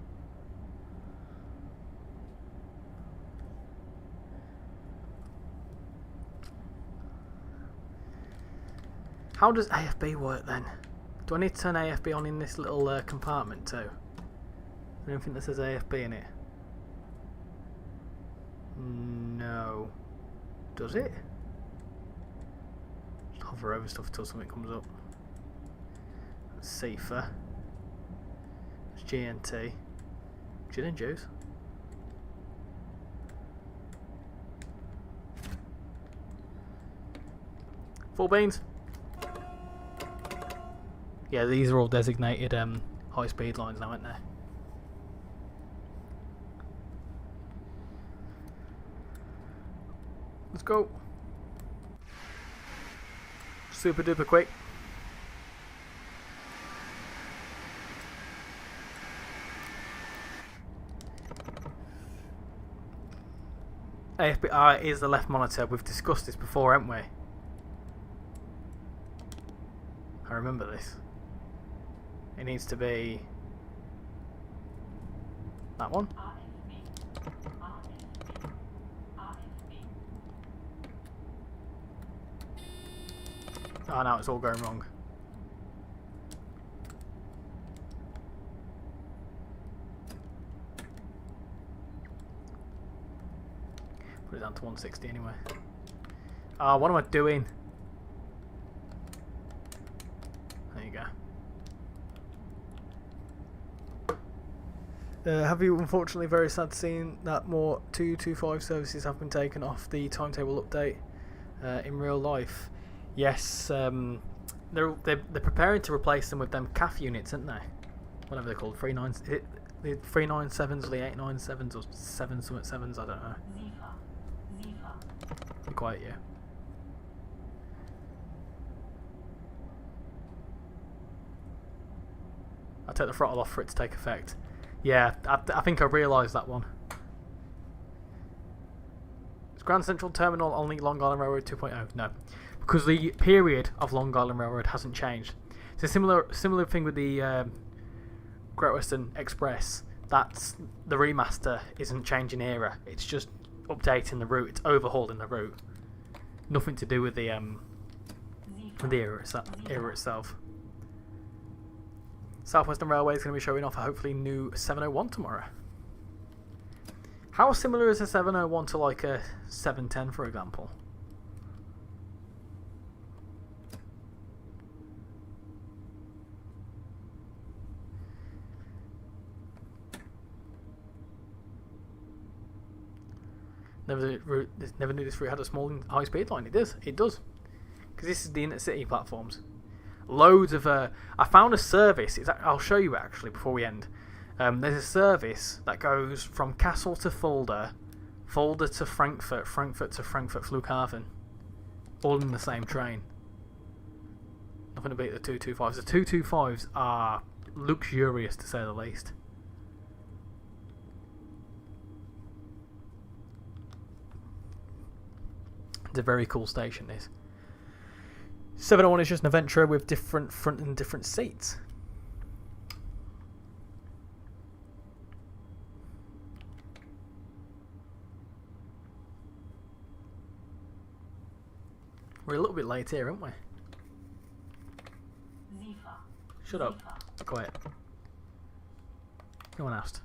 How does AFB work then? Do I need to turn AFB on in this little compartment too? I don't think that says AFB in it. No. Does it? Just hover over stuff until something comes up. Safer. It's GNT. Gin and juice. Full beans. Yeah, these are all designated high speed lines now, aren't they? Let's go. Super duper quick. AFB is the left monitor. We've discussed this before, haven't we? I remember this. It needs to be that one. Oh, now it's all going wrong. Put it down to 160 anyway. Ah, what am I doing? There you go. Have you unfortunately very sad seeing that more 225 services have been taken off the timetable update in real life? Yes, they're preparing to replace them with them CAF units, aren't they? Whatever they're called, 397s or the 897s or 777s, I don't know. Be quiet, yeah. I'll take the throttle off for it to take effect. Yeah, I think I realised that one. Is Grand Central Terminal only Long Island Railroad 2.0? No. Because the period of Long Island Railroad hasn't changed. It's a similar thing with the Great Western Express. That's the remaster isn't changing era. It's just updating the route. It's overhauling the route. Nothing to do with the era itself. Southwestern Railway is going to be showing off a hopefully new 701 tomorrow. How similar is a 701 to like a 710, for example? Never knew this route had a small high speed line. It does. It does. Because this is the intercity platforms. Loads of I found a service. I'll show you actually before we end. There's a service that goes from Kassel to Fulda, Fulda to Frankfurt, Frankfurt to Frankfurt Flughafen, all in the same train. Nothing to beat the 225s. The 225s are luxurious to say the least. It's a very cool station, this. 701 is just an Aventura with different front and different seats. We're a little bit late here, aren't we? Shut up. Be quiet. No one asked.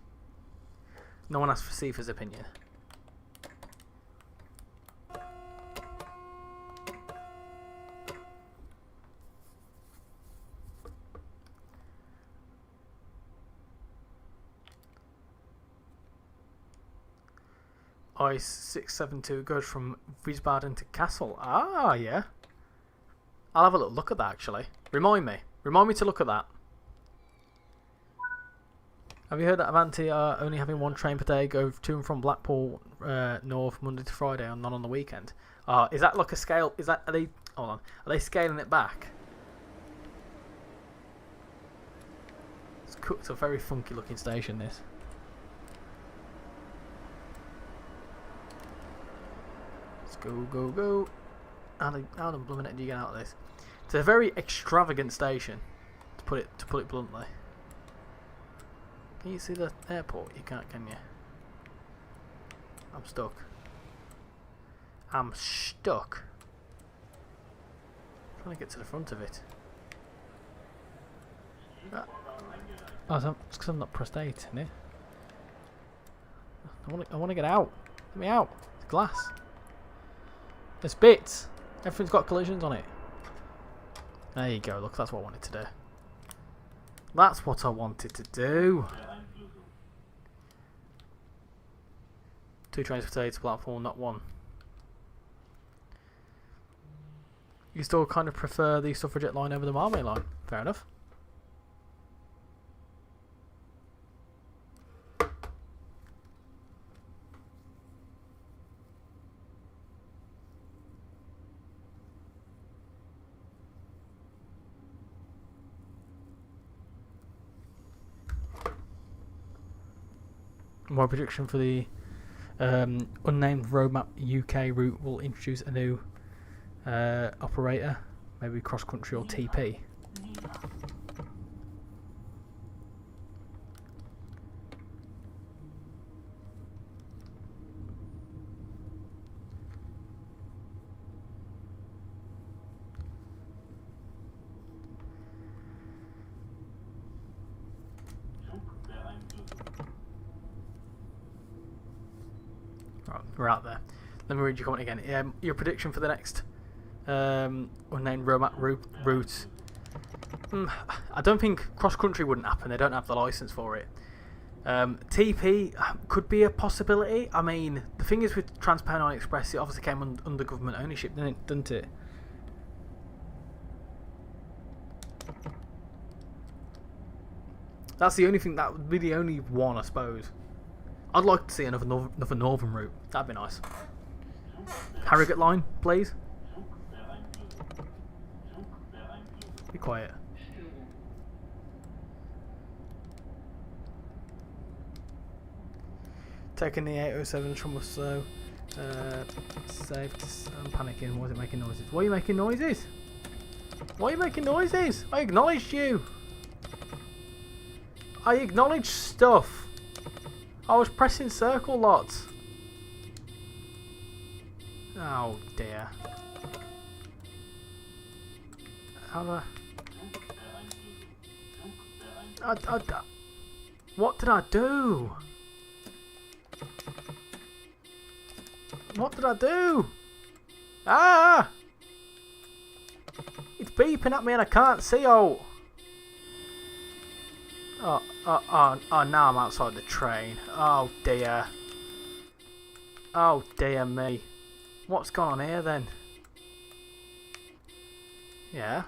No one asked for Sifa's opinion. Ice 672 goes from Wiesbaden to Kassel. Ah, yeah. I'll have a look at that actually. Remind me. Remind me to look at that. Have you heard that Avanti are only having one train per day go to and from Blackpool North Monday to Friday and not on the weekend? Is that like a scale? Is that, are they? Hold on. Are they scaling it back? It's a very funky looking station. This. Let's go go. How the blooming heck do you get out of this? It's a very extravagant station, to put it bluntly. Can you see the airport? You can't, can you? I'm stuck. I'm stuck. I'm trying to get to the front of it. Oh, it's because I'm not pressed 8, isn't it? I want to get out. Let me out. It's glass. There's bits. Everything's got collisions on it. There you go. Look, that's what I wanted to do. That's what I wanted to do. 2 trains per day to platform, not 1. You still kind of prefer the suffragette line over the Marmite line. Fair enough. My prediction for the unnamed roadmap UK route will introduce a new operator, maybe cross country or TP. Right, we're out there. Let me read your comment again. Your prediction for the next unnamed roadmap route. I don't think cross country wouldn't happen. They don't have the license for it. TP could be a possibility. I mean, the thing is with Trans-Pennine Express, it obviously came under government ownership, didn't it? That's the only thing. That would be the only one, I suppose. I'd like to see another northern route. That'd be nice. Harrogate line, please. Be quiet. Taking the 807 from us, so safe. I'm panicking. Why is it making noises? Why are you making noises? Why are you making noises? I acknowledged you. I acknowledged stuff. I was pressing circle lots. Oh dear. How do what did I do? What did I do? Ah! It's beeping at me and I can't see out. Oh, now I'm outside the train. Oh dear. Oh dear me. What's gone on here then? Yeah.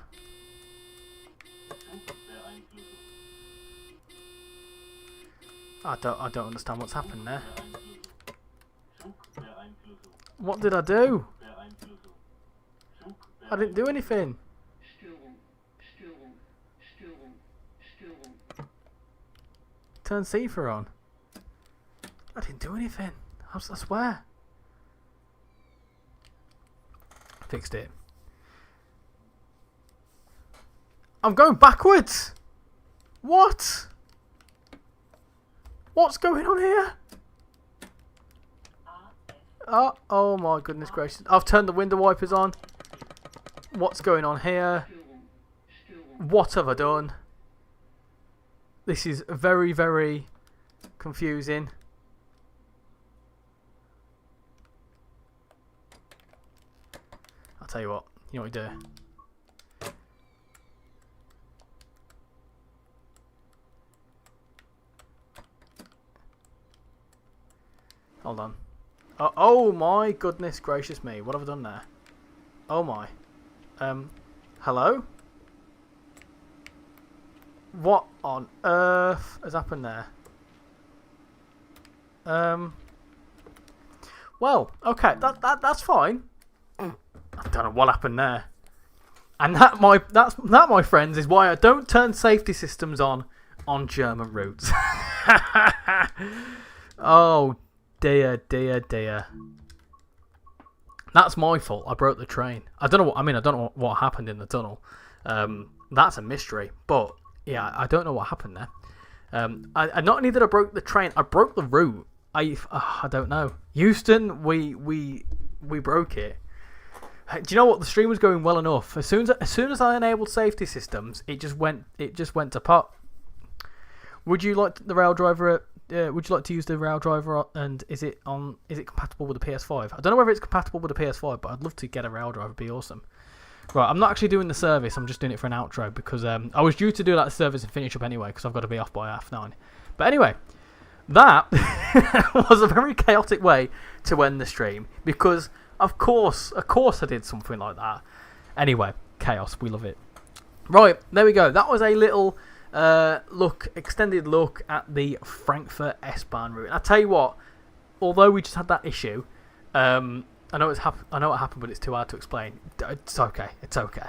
I don't understand what's happened there. What did I do? I didn't do anything. Turn Sifa on. I didn't do anything. I swear. Fixed it. I'm going backwards. What? What's going on here? Oh my goodness gracious. I've turned the window wipers on. What's going on here? What have I done? This is very, very confusing. I'll tell you what. You know what we do? Hold on. Oh my goodness gracious me. What have I done there? Oh my. Hello? What on earth has happened there? Well, okay, that's fine. I don't know what happened there. And that my friends is why I don't turn safety systems on German routes. Oh dear, dear, dear. That's my fault. I broke the train. I don't know what happened in the tunnel. That's a mystery. But yeah, I don't know what happened there. I not only did I broke the train, I broke the route. I don't know. Houston, we broke it. Do you know what? The stream was going well enough. As soon as I enabled safety systems, it just went to pot. Would you like the rail driver? Would you like to use the rail driver? And is it compatible with the PS5? I don't know whether it's compatible with the PS5, but I'd love to get a rail driver. It'd be awesome. Right, I'm not actually doing the service. I'm just doing it for an outro because I was due to do that service and finish up anyway because I've got to be off by 9:30. But anyway, that was a very chaotic way to end the stream because of course I did something like that. Anyway, chaos. We love it. Right, there we go. That was a little extended look at the Frankfurt S-Bahn route. And I tell you what, although we just had that issue, I know it happened, but it's too hard to explain. It's okay. It's okay.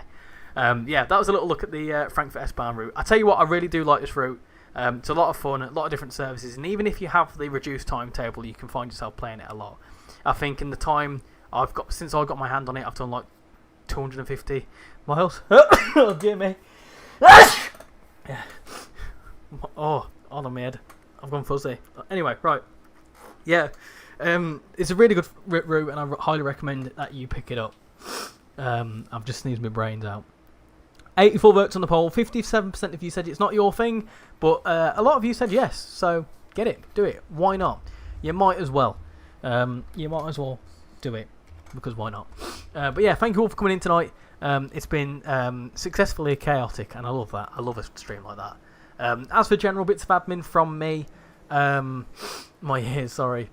Yeah, that was a little look at the Frankfurt S-Bahn route. I tell you what, I really do like this route. It's a lot of fun, a lot of different services, and even if you have the reduced timetable, you can find yourself playing it a lot. I think in the time since I got my hand on it, I've done like 250 miles. Oh dear me. Yeah. Oh, on my head. I've gone fuzzy. Anyway, right. Yeah. It's a really good route, and I highly recommend that you pick it up. I've just sneezed my brains out. 84 votes on the poll. 57% of you said it's not your thing, but a lot of you said yes. So get it, do it. Why not? You might as well. You might as well do it because why not? But yeah, thank you all for coming in tonight. It's been successfully chaotic, and I love that. I love a stream like that. As for general bits of admin from me, my ears, sorry.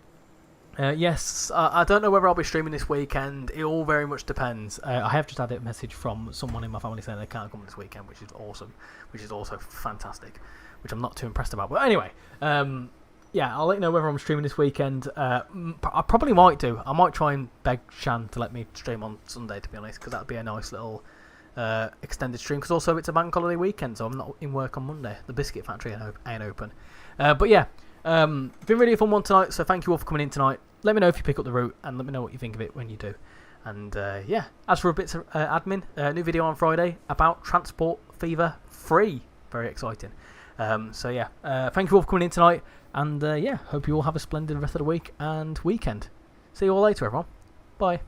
Yes, I don't know whether I'll be streaming this weekend. It all very much depends. I have just had a message from someone in my family saying they can't come this weekend, which is awesome, which is also fantastic, which I'm not too impressed about. But anyway, yeah, I'll let you know whether I'm streaming this weekend. I probably might do. I might try and beg Shan to let me stream on Sunday, to be honest, because that'd be a nice little extended stream. Because also it's a bank holiday weekend, so I'm not in work on Monday. The biscuit factory ain't open. But yeah. Been really a fun one tonight, so thank you all for coming in tonight. Let me know if you pick up the route, and let me know what you think of it when you do. And yeah, as for a bit of admin, new video on Friday about Transport Fever Free. Very exciting. So yeah, thank you all for coming in tonight, and yeah, hope you all have a splendid rest of the week and weekend. See you all later, everyone. Bye.